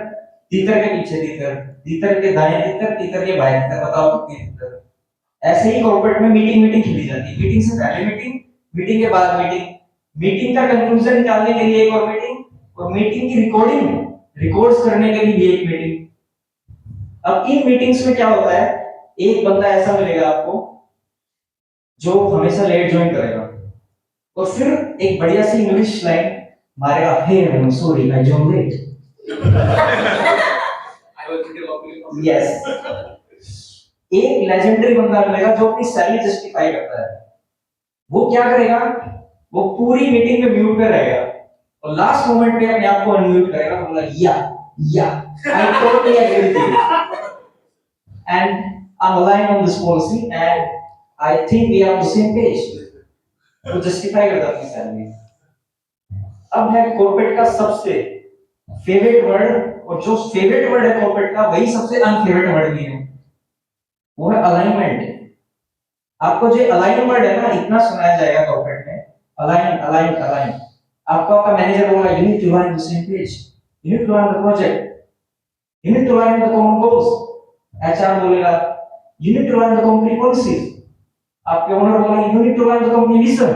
तीतर के पीछे तीतर, तीतर के दाएं तीतर, तीतर के बाएं तीतर, बताओ कितने तीतर? ऐसे ही कॉर्पोरेट में मीटिंग मीटिंग खिली जाती है। मीटिंग से पहले मीटिंग, मीटिंग के बाद मीटिंग, मीटिंग का कंक्लूजन निकालने के लिए एक और मीटिंग, और मीटिंग की रिकॉर्डिंग रिकॉर्ड्स करने के लिए भी एक मीटिंग। अब इन मीटिंग्स में क्या होता है, एक बंदा ऐसा मिलेगा आपको जो हमेशा लेट ज्वाइन करेगा, और फिर एक बढ़िया सी इंग्लिश लाइन मारेगा, hey I am sorry I join late. Yes, एक लेजेंडरी बंदा मिलेगा जो अपनी सैलरी जस्टिफाई करता है। वो क्या करेगा, वो पूरी मीटिंग में म्यूट पे रहेगा और लास्ट मोमेंट पे अपने आप को अनम्यूट करेगा, बोला या I totally agree with you and I'm aligned on this policy and I think we are on the same page। तो जस्टिफाई करता अपनी सैलरी। अब है कॉर्पोरेट का सबसे फेवरेट वर्ड, और जो फेवरेट वर्ड है कॉर्पोरेट का वही सबसे अनफेवरेट वर्ड भी है, वो है अलाइनमेंट। आपको जो अलाइन वर्ड है ना, इतना सुनाया जाएगा कॉर्पोरेट में, अलाइन अलाइन अलाइन। आपको आपका मैनेजर बोलेगा you need to align the same page, you need to align the project, you need to align the common goals. HR बोलेगा you need to align the company policies, आपके owner बोलेंगे you need to align the company vision.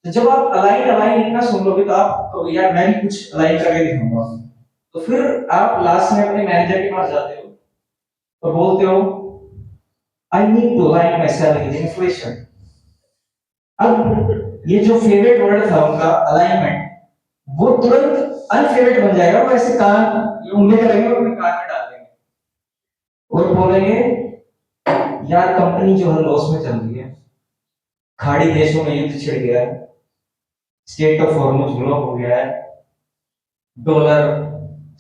तो जब आप align align इतना सुन लोगे तो आप तो यार मैं भी कुछ अलाइन करके दिखाऊंगा। तो फिर आप लास्ट में अपने मैनेजर के पास जाते हो और बोलते हो I need to align my salary with inflation. अब ये जो फेवरेट वर्ड था उनका अलाइनमेंट, वो तुरंत अनफेवरेट बन जाएगा। वो ऐसे कान उंगली करेंगे और अपने कान में डाल देंगे और बोलेंगे यार कंपनी जो है लॉस में चल रही है, खाड़ी देशों में युद्ध छिड़ गया है, स्टेट ऑफ हॉर्मुज ब्लॉक हो गया है, डॉलर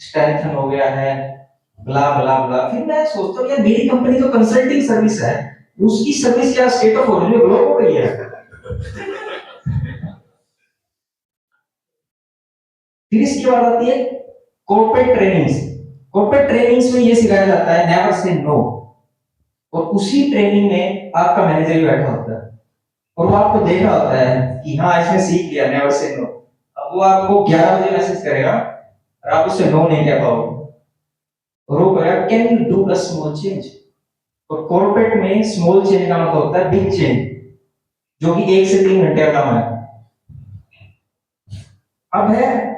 स्ट्रेंथन हो गया है, ब्ला ब्ला ब्ला। फिर मैं सोचता हूँ यार मेरी कंपनी तो कंसल्टिंग सर्विस है, उसकी सर्विस क्या स्टेट ऑफ हॉर्मुज में ब्लॉक हो गई है? फिर इसके बाद आती है कॉर्पोरेट ट्रेनिंग्स। कॉर्पोरेट ट्रेनिंग्स में ये सिखाया जाता है नेवर से नो, और उसी ट्रेनिंग में आपका मैनेजर भी बैठा होता है और वो आपको देख रहा होता है कि हाँ इसने सीख लिया नेवर से नो। अब वो आपको 11 बजे मैसेज करेगा और आप उससे नो नहीं कह पाओगे, और वो कहेगा can you do a small change. और कॉर्पोरेट में स्मॉल चेंज का मतलब होता है बिग चेंज, जो कि 1 से 3 घंटे का काम है। अब है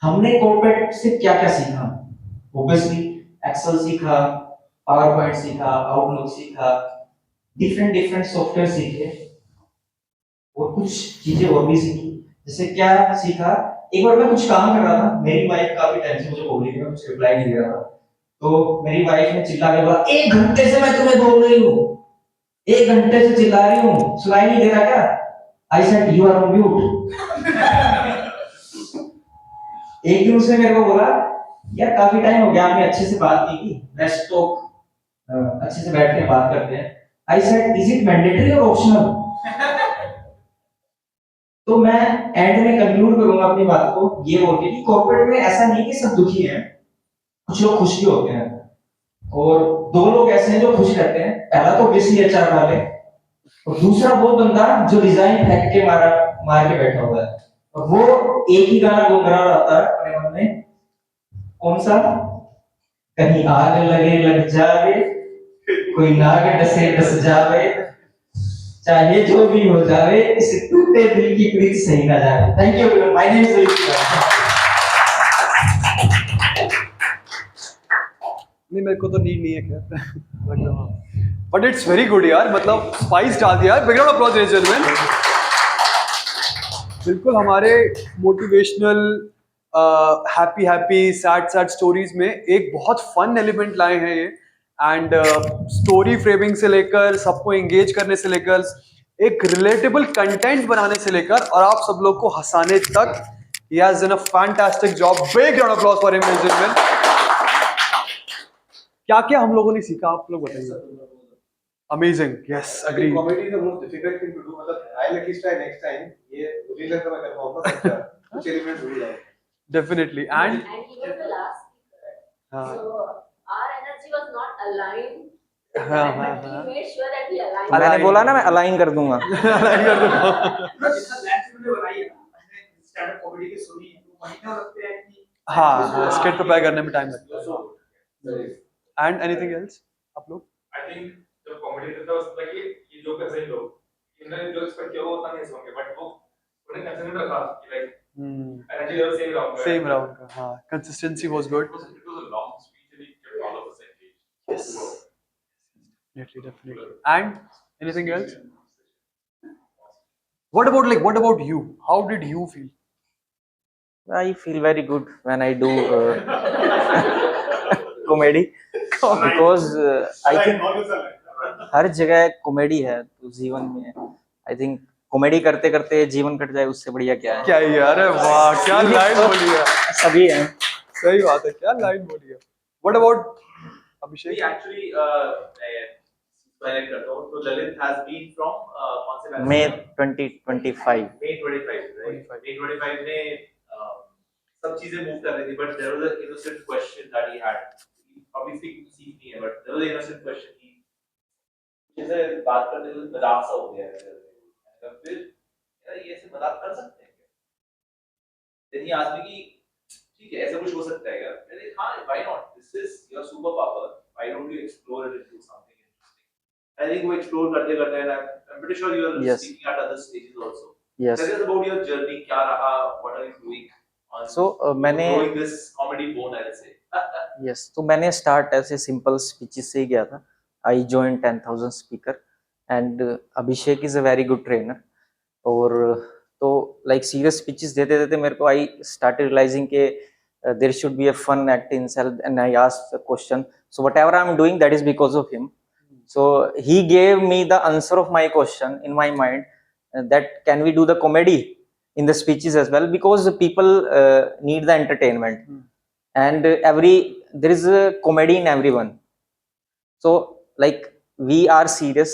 हमने कॉर्पोरेट से क्या क्या सीखा? ऑब्वियसली एक्सेल सीखा, पावर पॉइंट सीखा, आउटलुक सीखा, डिफरेंट डिफरेंट सॉफ्टवेयर सीखे, और कुछ चीजें और भी सीखी। जैसे क्या सीखा, एक बार मैं कुछ काम कर रहा था, मेरी वाइफ काफी टाइम से मुझे बोल रही थी, मैं कुछ रिप्लाई नहीं दे रहा था, तो मेरी वाइफ ने चिल्ला के बोला 1 घंटे से मैं तुम्हें बोल रही हूँ, 1 घंटे से चिल्ला रही हूँ, सुनाई नहीं दे रहा क्या? I said you are on mute. एक दिन उसने मेरे को बोला यार काफी टाइम हो गया हमने अच्छे से बात नहीं की, लेट्स टॉक, अच्छे से बैठ के बात करते हैं। I said is it mandatory और ऑप्शनल? तो मैं एंड में कंक्लूड करूंगा अपनी बात को ये बोल के कि कॉर्पोरेट में ऐसा नहीं कि सब दुखी हैं, कुछ लोग खुश भी होते हैं, और 2 लोग ऐसे हैं जो खुश रहते हैं। पहला तो ऑब्वियसली एचआर वाले, और दूसरा वो बंदा जो रिजाइन फेंक के मार के बैठा हुआ है, और वो एक ही गाना गुनगुना रहा है अपने मन में, कौन सा? कहीं आग लगे लग जावे, कोई नाग डसे डस जावे, चाहे जो भी हो जावे, इस टूटे दिल की प्रीत सही ना जाए। Thank you, my name is नहीं मेरे को तो नीड नहीं है खैर, बट इट्स वेरी गुड यार, मतलब स्पाइस डाल दिया यार। Background applause ladies and gentleman. बिल्कुल हमारे motivational happy happy sad sad stories में एक बहुत फन एलिमेंट लाए हैं ये, एंड स्टोरी फ्रेमिंग से लेकर सबको एंगेज करने से लेकर एक रिलेटेबल कंटेंट बनाने से लेकर और आप सब लोग को हंसाने तक he has done a fantastic job. Big round of applause for him, ladies and gentlemen. क्या क्या हम लोगों ने सीखा आप लोग बताइए. Amazing. Yes, agreed. Comedy is the most difficult thing to do. मतलब I'll at least try next time. ये मुझे लगता है मैं कर पाऊंगा कुछ एलिमेंट जरूर लाऊं. Definitely. And he was the last speaker. हाँ. So our energy was not aligned. हाँ, But हाँ, he हाँ. made sure that we aligned. मैंने बोला ना मैं अलाइन कर दूंगा. Align कर दूंगा. जितना लैंड वीडियो बनाई है ना हमने स्टैंड अप कॉमेडी की सुनी 2 महीने लगते हैं कि हाँ, स्किट प्रिपेयर करने में टाइम लगता है. And anything else? आप लोग? I think जब कॉमेडी करता है उसमें कि ये जो कर रहे लोग इन्होंने जो एक्सपेक्ट किया वो उतना नहीं होंगे बट वो उन्हें कंसिडर रखा कि लाइक एनर्जी लेवल सेम रहा Same round का. हाँ, consistency was good. It was a long speech and he kept all of us engaged. Yes. Definitely. And anything else? What about you? How did you feel? I feel very good when I do comedy because I think हर जगह comedy है तो जीवन में I think comedy करते करते जीवन cut जाए उससे बढ़िया क्या है. क्या यार है, वाह क्या लाइन बोली है. सभी हैं. सही बात है, क्या लाइन बोली है. What about Abhishek? We actually पहले करता हूँ तो ललित has been from कौन से batch May से? 2025. May 25 right? May 25 में सब चीजें मूव कर रही थी but there was an innocent question that he had. Obviously सीख नहीं है but there was an innocent question he जैसे बात करते हुए मजाक सा हो गया है. फिर यार ये ऐसे मजाक कर सकते हैं क्या? Then he asked me कि ठीक है ऐसा कुछ हो सकता है क्या? मैंने हाँ why not? This is your superpower. Why don't you explore it into something interesting? I think we explore करते करते and I'm pretty sure you are Yes. speaking at other stages also. Yes. Tell us about your journey. क्या रहा? What are you doing? On So मैंने growing this comedy bone, I'll say. yes तो मैंने start ऐसे simple speeches से ही किया था. I join 10,000 speaker and Abhishek is a very good trainer. और तो लाइक सीरियस स्पीचेस देते देते मेरे को आई स्टार्टेड रियलाइजिंग के there should be a fun act in self and I asked the question. So whatever I am doing that is because of him. So he gave me the answer of my question in my mind that can we do the comedy in the speeches as well because the people need the entertainment and there is a comedy in everyone. So like we are serious.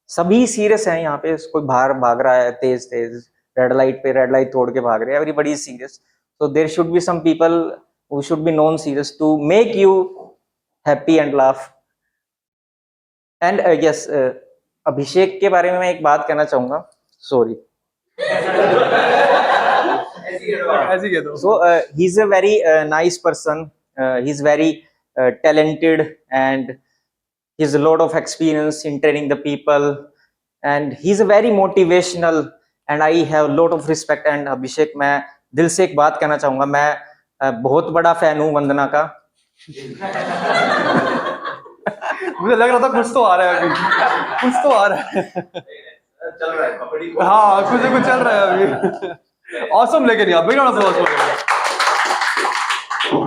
सभी serious हैं यहाँ पे. कोई बाहर भाग रहा है तेज तेज red light पे रेड लाइट तोड़ के भाग रहे हैं. Everybody is serious. So there should be some people who should be known serious to make you happy and laugh. And yes Abhishek के बारे में मैं एक बात कहना चाहूंगा. Sorry. So he's a very nice person. He's very talented and he has a lot of experience in training the people and he's a very motivational and I have a lot of respect. And अभिषेक मैं दिल से एक बात कहना चाहूंगा. मैं बहुत बड़ा फैन हूँ वंदना का. मुझे लग रहा था कुछ तो आ रहा है अभी. कुछ तो आ रहा है. चल रहा है कबड्डी. हाँ कुछ कुछ चल रहा है अभी. Awesome लेकिन यार big round of applause for him.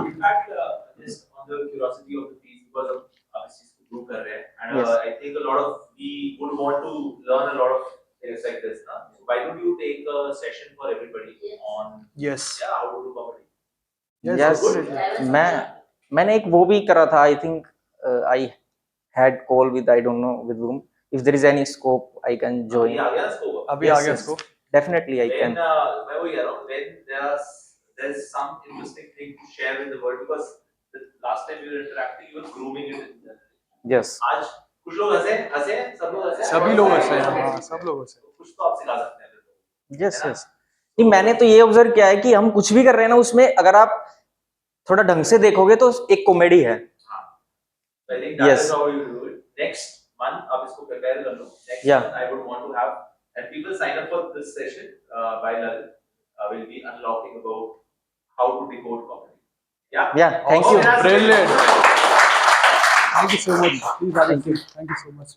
In fact, just on the curiosity of the piece because of इस चीज को ग्रो कर रहे हैं and Yes. I think a lot of we would want to learn a lot of things like this, na? So why don't you take a session for everybody on Yes. yeah how to do comedy? Yes. मैंने एक वो भी करा था. I think I had call with I don't know with whom. If there is any scope I can join. अभी आ गया scope. अभी आ गया scope. Definitely I can. मैं वही कह रहा हूँ when there's some interesting thing to share with the world because the last time we were interacting you were grooming it. Yes. आज कुछ लोग हंसे सब लोग हंसे. सभी लोग हंसे हैं. हाँ सब लोग हंसे. कुछ तो आप सिखा सकते हैं. Yes, yes. नहीं मैंने तो ये ऑब्जर्व किया है कि हम कुछ भी कर रहे हैं ना उसमें अगर आप थोड़ा ढंग से देखोगे तो एक कॉमेडी है. I think that Yes. is how you do it. Next month आप इसको prepare कर लो. Next Yeah. month I would want to have and people sign up for this session by Lalit. We'll be unlocking about how to decode comedy. Yeah. Yeah. Thank you. Brilliant. Thank you so much. Please have a seat. Thank you so much.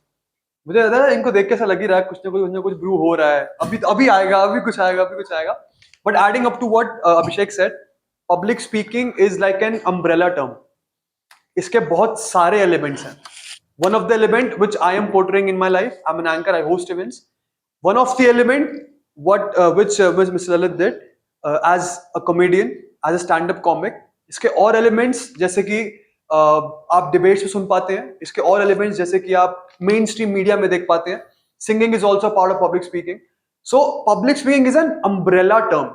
मुझे लगा इनको देख के ऐसा लग ही रहा है कुछ ना कुछ ब्रू हो रहा है. अभी आएगा अभी कुछ आएगा. But adding up to what Abhishek said, public speaking is like an umbrella term. इसके बहुत सारे एलिमेंट्स हैं. One of the element which I am portraying in my life, I'm an anchor, I host events. One of the element which Mr. Lalit did as a comedian, as a stand-up comic. इसके और elements जैसे कि आप debates में सुन पाते हैं. इसके और elements जैसे कि आप mainstream media में देख पाते हैं. Singing is also a part of public speaking. So public speaking is an umbrella term.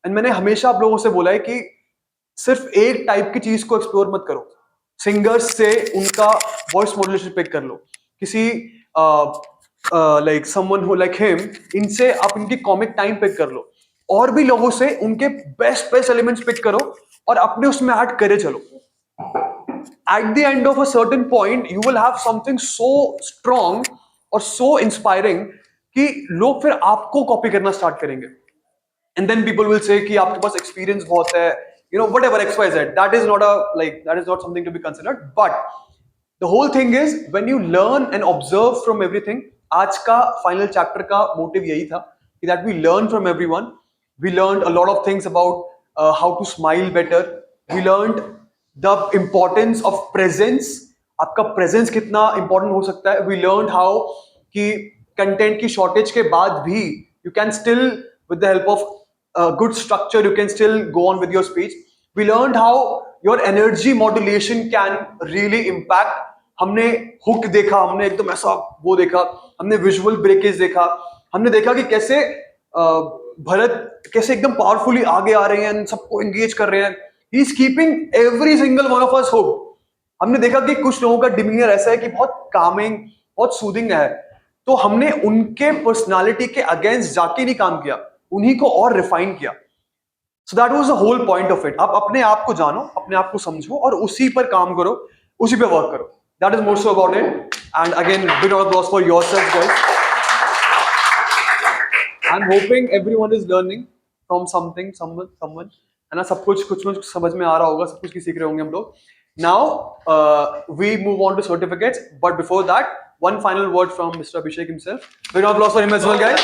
And मैंने हमेशा आप लोगों से बोला है कि सिर्फ एक टाइप की चीज को एक्सप्लोर मत करो. सिंगर्स से उनका वॉइस मॉड्यूलेशन पिक कर लो, किसी like someone who like him, इनसे आप इनकी कॉमिक टाइम पिक कर लो, और भी लोगों से उनके बेस्ट एलिमेंट्स पिक करो और अपने उसमें ऐड करे चलो. At the end of a certain point you will have something so strong और so inspiring कि लोग फिर आपको कॉपी करना स्टार्ट करेंगे. And then people will say कि आपके पास experience बहुत है, you know, whatever XYZ. That is not something to be considered. But the whole thing is when you learn and observe from everything. आज का final chapter का motive यही था कि that we learn from everyone. We learned a lot of things about how to smile better. We learned the importance of presence. आपका presence कितना important हो सकता है. We learned how कि content की shortage के बाद भी you can still, with the help of good structure, you can still go on with your speech. We learned how your energy modulation can really impact. हमने hook देखा, हमने एकदम ऐसा वो देखा, हमने visual breakage देखा, हमने देखा कि कैसे भरत कैसे एकदम पावरफुली आगे आ रहे हैं, सबको एंगेज कर रहे हैं. He is keeping every single one of us hooked. हमने देखा कि कुछ लोगों का डिमीनियर ऐसा है कि बहुत कामिंग, बहुत सूदिंग है, तो हमने उनके पर्सनालिटी के अगेंस्ट जाके नहीं काम किया, उन्हीं को और रिफाइन किया. So that was the whole point of it. आप अपने आप को जानो, अपने आप को समझो और उसी पर काम करो, उसी पे वर्क करो. That is more so about it. And again big round of applause for yourself guys. I'm hoping everyone is learning from something, someone. है ना, सब कुछ समझ में आ रहा होगा, सब कुछ की सीख रहे होंगे हम लोग. Now we move on to certificates, but before that, one final word from Mr. Abhishek himself. Big round of applause for him as well, guys.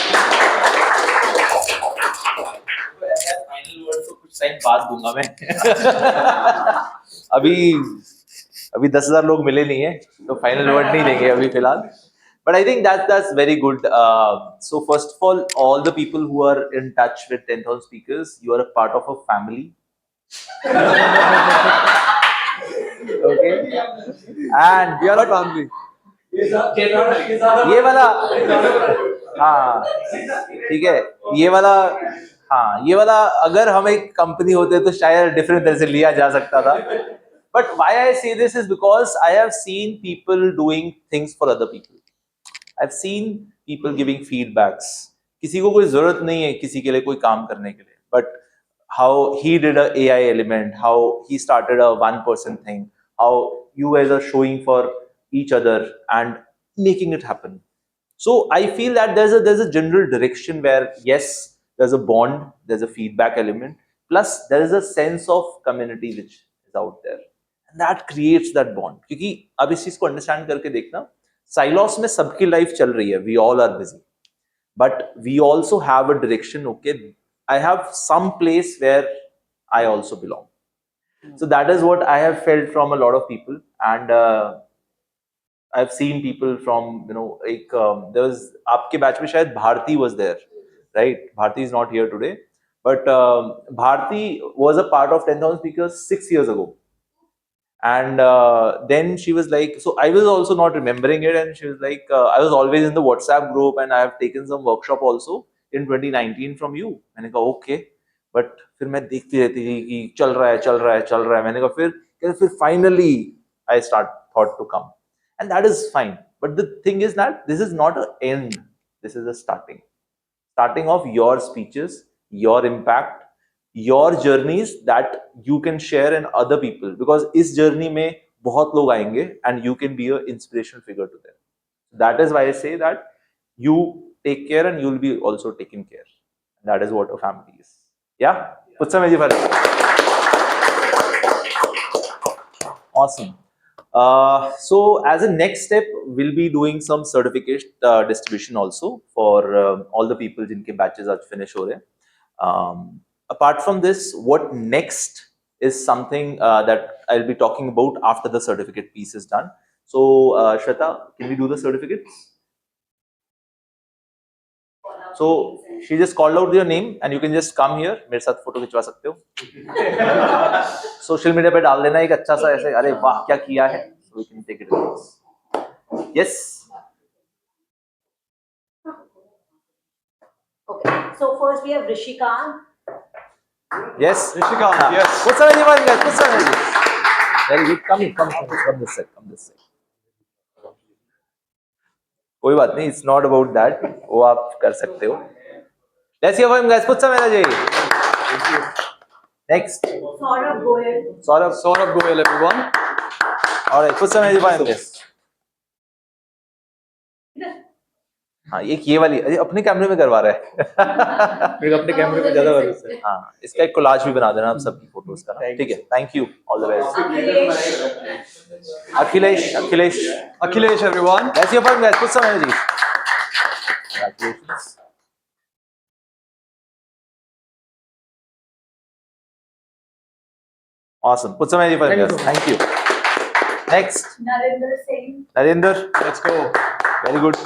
Final word तो कुछ टाइम बाद दूंगा मैं. अभी 10,000 लोग मिले नहीं है, तो फाइनल वर्ड नहीं देंगे अभी फिलहाल. But I think that's very good. So first of all the people who are in touch with 10,000 speakers, you are a part of a family. Okay. And we are a family. ये वाला हाँ ठीक है, ये वाला अगर हम एक कंपनी होते तो शायद डिफरेंट तरह से लिया जा सकता था. But why I say this is because I have seen people doing things for other people. I've seen people giving feedbacks. किसी को कोई जरूरत नहीं है किसी के लिए कोई काम करने के लिए, but how he did a AI element, how he started a one person thing, how you guys are showing for each other and making it happen. So I feel that there's a general direction where yes, there's a bond, there's a feedback element, plus there is a sense of community which is out there, and that creates that bond. क्योंकि अब इस चीज को understand करके देखना, साइलॉस में सबकी life चल रही है, we all are busy, but we also have a direction. Okay, I have some place where I also belong. So that is what I have felt from a lot of people, and I've seen people from, you know, like there was आपके batch में शायद Bharti was there, right? Bharti is not here today, but Bharti was a part of 10,000 speakers 6 years ago. And then she was like, so I was also not remembering it, and she was like, I was always in the WhatsApp group and I have taken some workshop also in 2019 from you. मैंने कहा okay, but फिर मैं देखती रहती थी कि चल रहा है. मैंने कहा फिर finally I thought to come, and that is fine. But the thing is that this is not an end, this is a starting of your speeches, your impact, your journeys that you can share in other people, because इस journey में बहुत लोग आएंगे and you can be an inspirational figure to them. That is why I say that you take care and you will be also taken care. That is what a family is. Yeah? Utsav ji, awesome. So as a next step, we'll be doing some certificate distribution also for all the people जिनके batches आज finish हो रहे हैं. Apart from this, what next is something that I'll be talking about after the certificate piece is done. So, Shweta, can we do the certificates? So she just called out your name and you can just come here. मेरे साथ photo खिंचवा सकते हो. Social media पे डाल देना एक अच्छा सा ऐसे, अरे वाह क्या किया है. So we can take it across. Yes. Okay. So first we have Rishikant. Yes. Rishikant, yes. Put some energy, guys. Put some energy. Very good. Come in. Come this side. Come this side. कोई बात नहीं. It's not about that. वो आप कर सकते हो. Let's hear from him, guys. Put some energy. Next. Saurabh Goyal. Saurabh Goyal, everyone. All right. Put some energy for him, guys. हाँ ये वाली अपने कैमरे में करवा रहा है. अपने कैमरे में ज्यादा भरोसा है. हाँ इसका एक कोलाज भी बना देना आप सबकी फोटोज का. ठीक है. Thank you. All the best. Akhilesh, everyone. Let's hear from him, guys. Put some energy. Congratulations. Awesome. Put some energy for him, guys. Thank you. Next. Narendra Singh. Narinder. Let's go. Very good.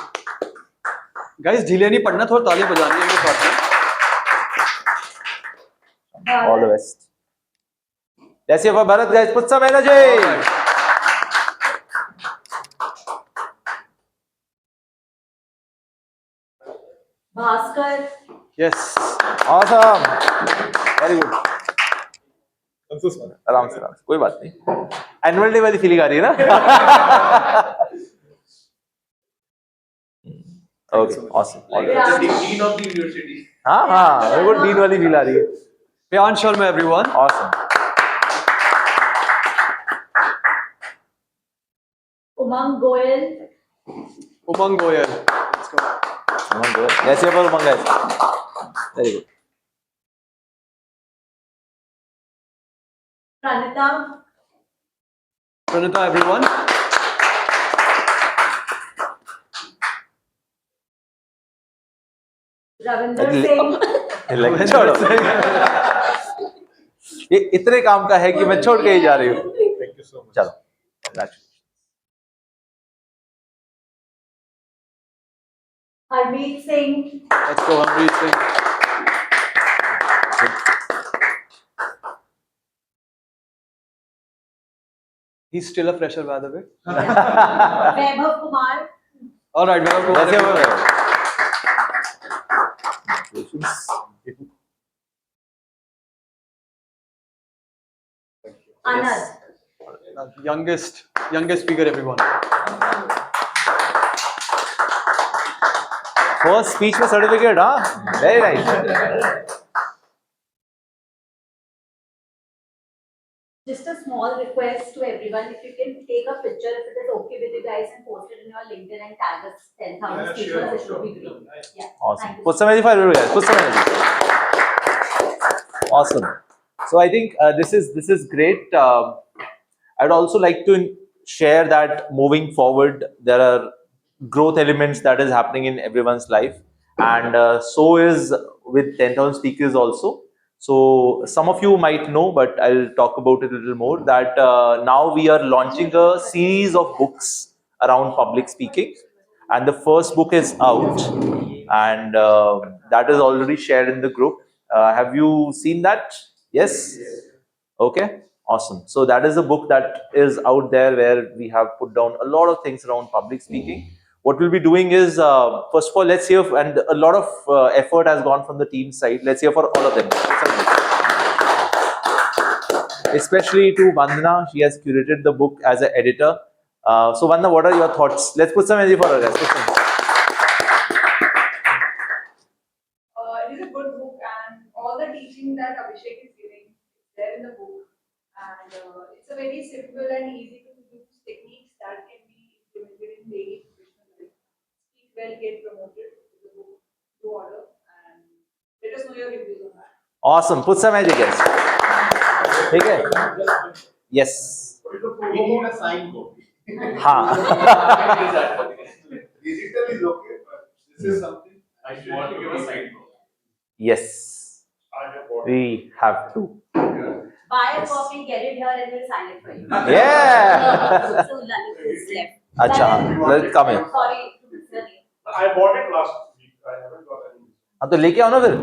Guys, ढीले नहीं पढ़ना, थोड़ा तालियां बजानी है मेरे साथ में. All the best. Let's hear for Bharat, guys. Put some energy. Bhaskar. Yes. Awesome. Very good. आराम से कोई बात नहीं. एनुअल डे वाली फीलिंग आ रही है ना. Okay, awesome. Like the dean of the university. हाँ मेरे को डीन वाली फील आ रही है. Priyan Sharma, everyone. Awesome. Umang Goyal. Umang Goyal. Let's go. Umang Goyal. Let's hear for Umang, guys. Very good. Pranita. Pranita, everyone. Ravinder Singh. छोड़ो. ये इतने काम का है कि मैं छोड़ के ही जा रही हूँ. Thank you so much. चलो. Congratulations. Harmeet Singh. Let's go, Harmeet Singh. He's still a fresher, by the way. Vaibhav Kumar. All right, Vaibhav Kumar. Let's hear for everyone. Vaibhav. Anand. Youngest speaker, everyone. First speech में certificate, हाँ? Very nice. Just a small request to everyone, if you can take a picture, if it is okay with you guys, and post it in your LinkedIn and tag us 10,000 speakers, it would be great. Yeah. Awesome. Put some energy for everybody, guys. Put some energy. Awesome. So I think this is great. I'd also like to share that moving forward, there are growth elements that is happening in everyone's life, and so is with 10,000 speakers also. So some of you might know, but I'll talk about it a little more, that now we are launching a series of books around public speaking, and the first book is out, and that is already shared in the group. Have you seen that? Yes? Okay, awesome. So that is a book that is out there where we have put down a lot of things around public speaking. What we'll be doing is, first of all, let's hear, and a lot of effort has gone from the team side. Let's hear for all of them. Especially to Vandana, she has curated the book as an editor. So Vandana, what are your thoughts? Let's put some energy for her, guys. It is a good book, and all the teaching that Abhishek is giving is there in the book. And it's a very simple and easy to use techniques that can be implemented in daily professional life. Speak well, get promoted. Is a book to order, and let us know your reviews on that. Awesome. Put some energy, guys. Okay. Yes. We need a sign copy. हाँ. Digital is okay, but this is something I should give a sign copy. Yes. We have to. Buy a copy, get it here, and we'll sign it for you. Yeah. So Lalit is left. अच्छा ललित कम है Sorry to miss your name. I bought it last week. I haven't got any. हाँ तो लेके आओ ना फिर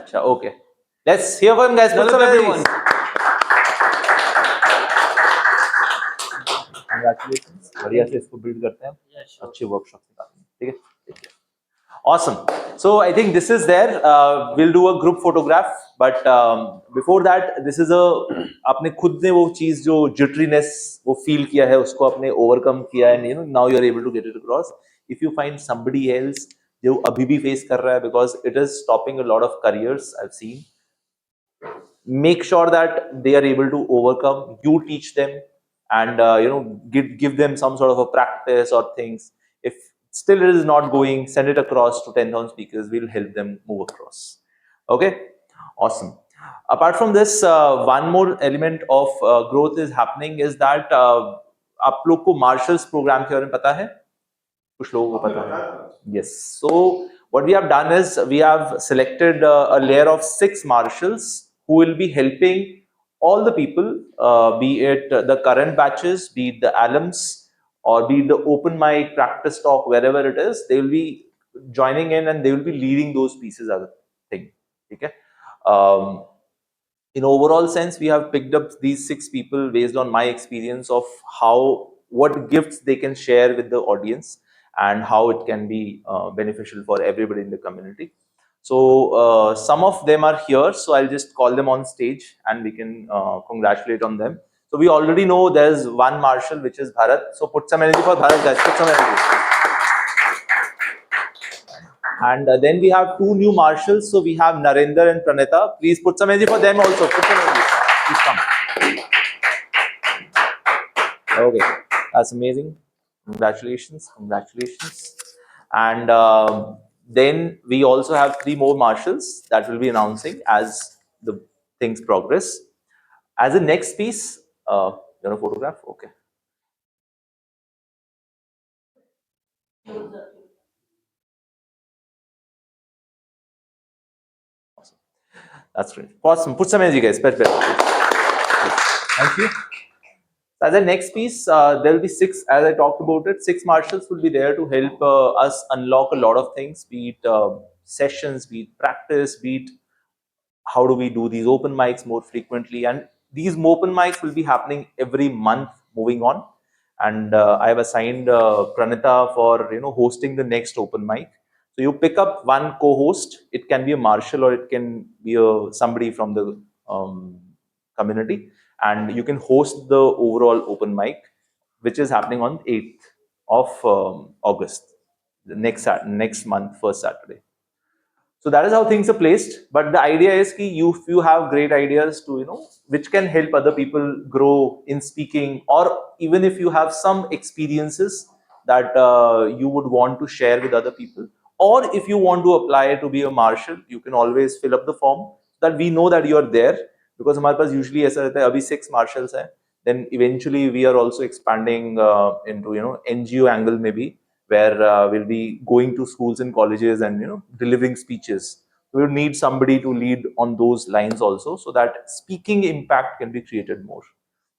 अच्छा okay let's hear from guys Lalit, everyone. Congratulations बढ़िया से इसको बिल्ड करते हैं अच्छी वर्कशॉप निकालते हैं ठीक है awesome so I think this is there we'll do a group photograph but before that this is a आपने खुद ने वो चीज जो jitteriness वो feel किया है उसको आपने overcome किया है you know now you are able to get it across if you find somebody else जो अभी भी face कर रहा है because it is stopping a lot of careers I've seen make sure that they are able to overcome you teach them and you know give them some sort of a practice or things if still it is not going send it across to 10,000 speakers we'll help them move across okay awesome apart from this one more element of growth is happening is that आप लोग को marshals programme के बारे में पता है कुछ लोगों को पता है yes so what we have done is we have selected a layer of 6 marshals who will be helping all the people be it the current batches be it the alums or be it the open mic practice talk wherever it is they will be joining in and they will be leading those pieces as a thing okay in overall sense we have picked up these 6 people based on my experience of how what gifts they can share with the audience and how it can be beneficial for everybody in the community so some of them are here so I'll just call them on stage and we can congratulate on them so we already know there's one marshal which is Bharat so put some energy for Bharat guys put some energy and then we have 2 new marshals. So we have Narendra and Pranita. Please put some energy for them also. Put some energy. Please come. Okay, that's amazing. Congratulations, congratulations. And then we also have 3 more marshals that will be announcing as the things progress. As a next piece, you want a photograph? Okay. That's great. Awesome. Put some energy, guys. Thank you. As a next piece, there will be 6, as I talked about it, 6 marshals will be there to help us unlock a lot of things, be it sessions, be it practice, be it how do we do these open mics more frequently. And these open mics will be happening every month moving on. And I have assigned Pranita for hosting the next open mic. So you pick up one co-host. It can be a marshal or it can be somebody from the community, and you can host the overall open mic, which is happening on 8th of August, the next month, first Saturday. So that is how things are placed. But the idea is that if you have great ideas to, which can help other people grow in speaking, or even if you have some experiences that you would want to share with other people, or if you want to apply to be a marshal, you can always fill up the form so that we know that you are there. Because हमारे पास usually ऐसा रहता है अभी 6 marshals हैं, then eventually we are also expanding into NGO angle maybe, where we'll be going to schools and colleges and delivering speeches. We will need somebody to lead on those lines also, so that speaking impact can be created more.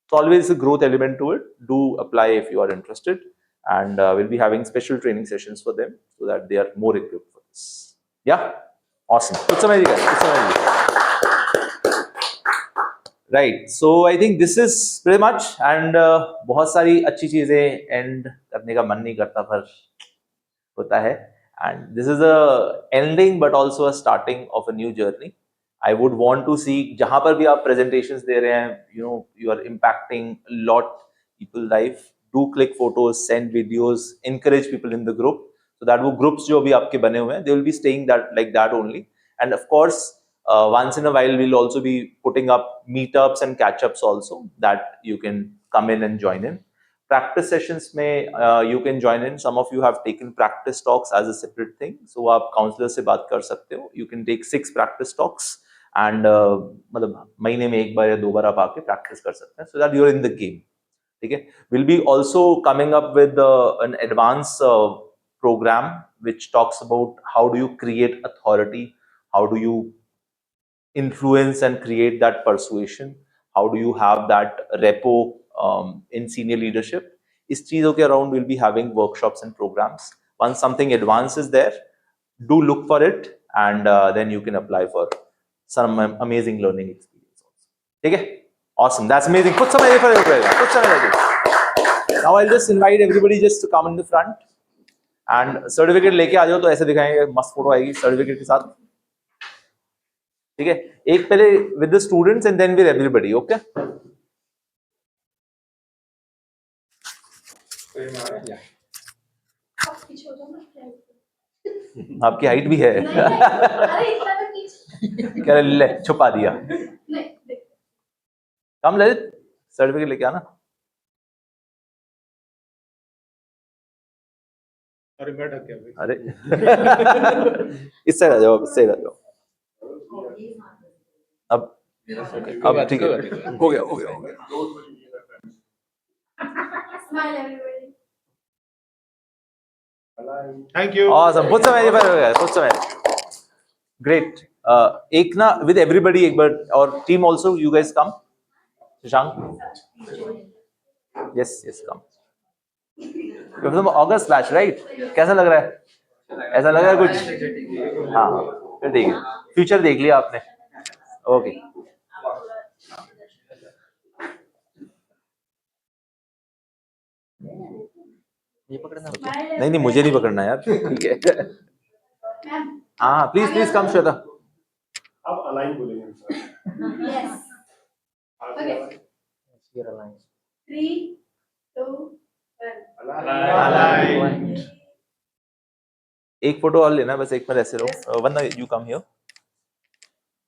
So always a growth element to it. Do apply if you are interested, and we'll be having special training sessions for them so that they are more equipped for this. Yeah, awesome. Put some energy, guys. Put some energy. Right. So I think this is pretty much, and बहुत सारी अच्छी चीजें end करने का मन नहीं करता पर होता है, and this is a ending but also a starting of a new journey. I would want to see जहाँ पर भी आप presentations दे रहे हैं, you are impacting a lot people life. Do click photos, send videos, encourage people in the group so that वो groups जो भी आपके बने हुए हैं, they will be staying like that only. And of course, once in a while we'll also be putting up meetups and catch-ups also that you can come in and join in. Practice sessions में you can join in. Some of you have taken practice talks as a separate thing, so आप counselor से बात कर सकते हो. You can take 6 practice talks and मतलब महीने में एक बार या 2 बार आप आके practice कर सकते हैं, so that you are in the game. ठीक है? We'll be also coming up with an advanced program which talks about how do you create authority, how do you influence and create that persuasion? How do you have that repo in senior leadership? इस चीजों के around we'll be having workshops and programs. Once something advanced is there, do look for it, and then you can apply for some amazing learning experience also. Okay? Awesome. That's amazing. Put some energy for everybody. Put some energy. Now I'll just invite everybody just to come in the front. And certificate लेके आ जाओ तो ऐसे दिखाएंगे, मस्त photo आएगी certificate के साथ. ठीक है, एक पहले with the students and then with everybody. Okay? आपकी हाइट भी है. क्या ले छुपा दिया. कम ललित सर्टिफिकेट लेके आना. अरे मैं ढक गया. अरे इससे आ जाओ, इससे आ जाओ. अब ठीक है, हो गया हो गया हो गया. Smile everybody. Thank you. Awesome. Put some energy for it. Put some energy. Great. एक ना with everybody एक बार और team also you guys come. Shashank. Yes come. You're from August batch right? कैसा लग रहा है? ऐसा लग रहा है कुछ? हाँ फिर ठीक है. फ्यूचर देख लिया आपने. ओके. ये पकड़ना नहीं नहीं मुझे नहीं पकड़ना यार. ठीक है. हाँ प्लीज कम श्वेता. अब अलाइन बोलेंगे सर. Yes. Okay. 3, 2, 1. एक फोटो और लेना बस. एक बार ऐसे रहो वरना यू कम हियर.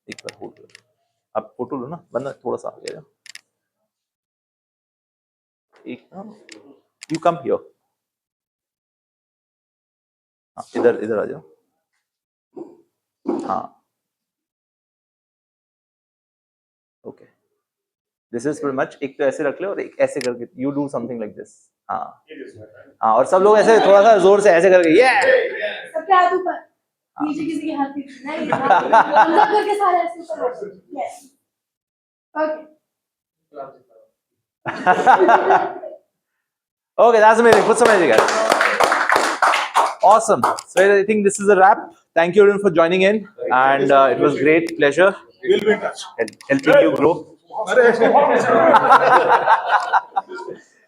एक बार होल्ड करो. आप फोटो लो ना वरना थोड़ा सा आगे जाओ. एक ना यू कम हियर. इधर आ जाओ. हाँ okay. This is very much. एक तो ऐसे रख लो और एक ऐसे करके you do something like this. हाँ और सब लोग ऐसे थोड़ा सा जोर से ऐसे करके ये सबके हाथ ऊपर. नीचे किसी के हाथ नहीं. अंदर करके सारे ऐसे ऊपर. Yes. Okay. Okay, that's amazing. Put some energy, guys. Awesome. So I think this is a wrap. Thank you everyone for joining in, and it was great pleasure. We'll be in touch. Helping you grow.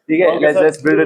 ठीक है, let's build it.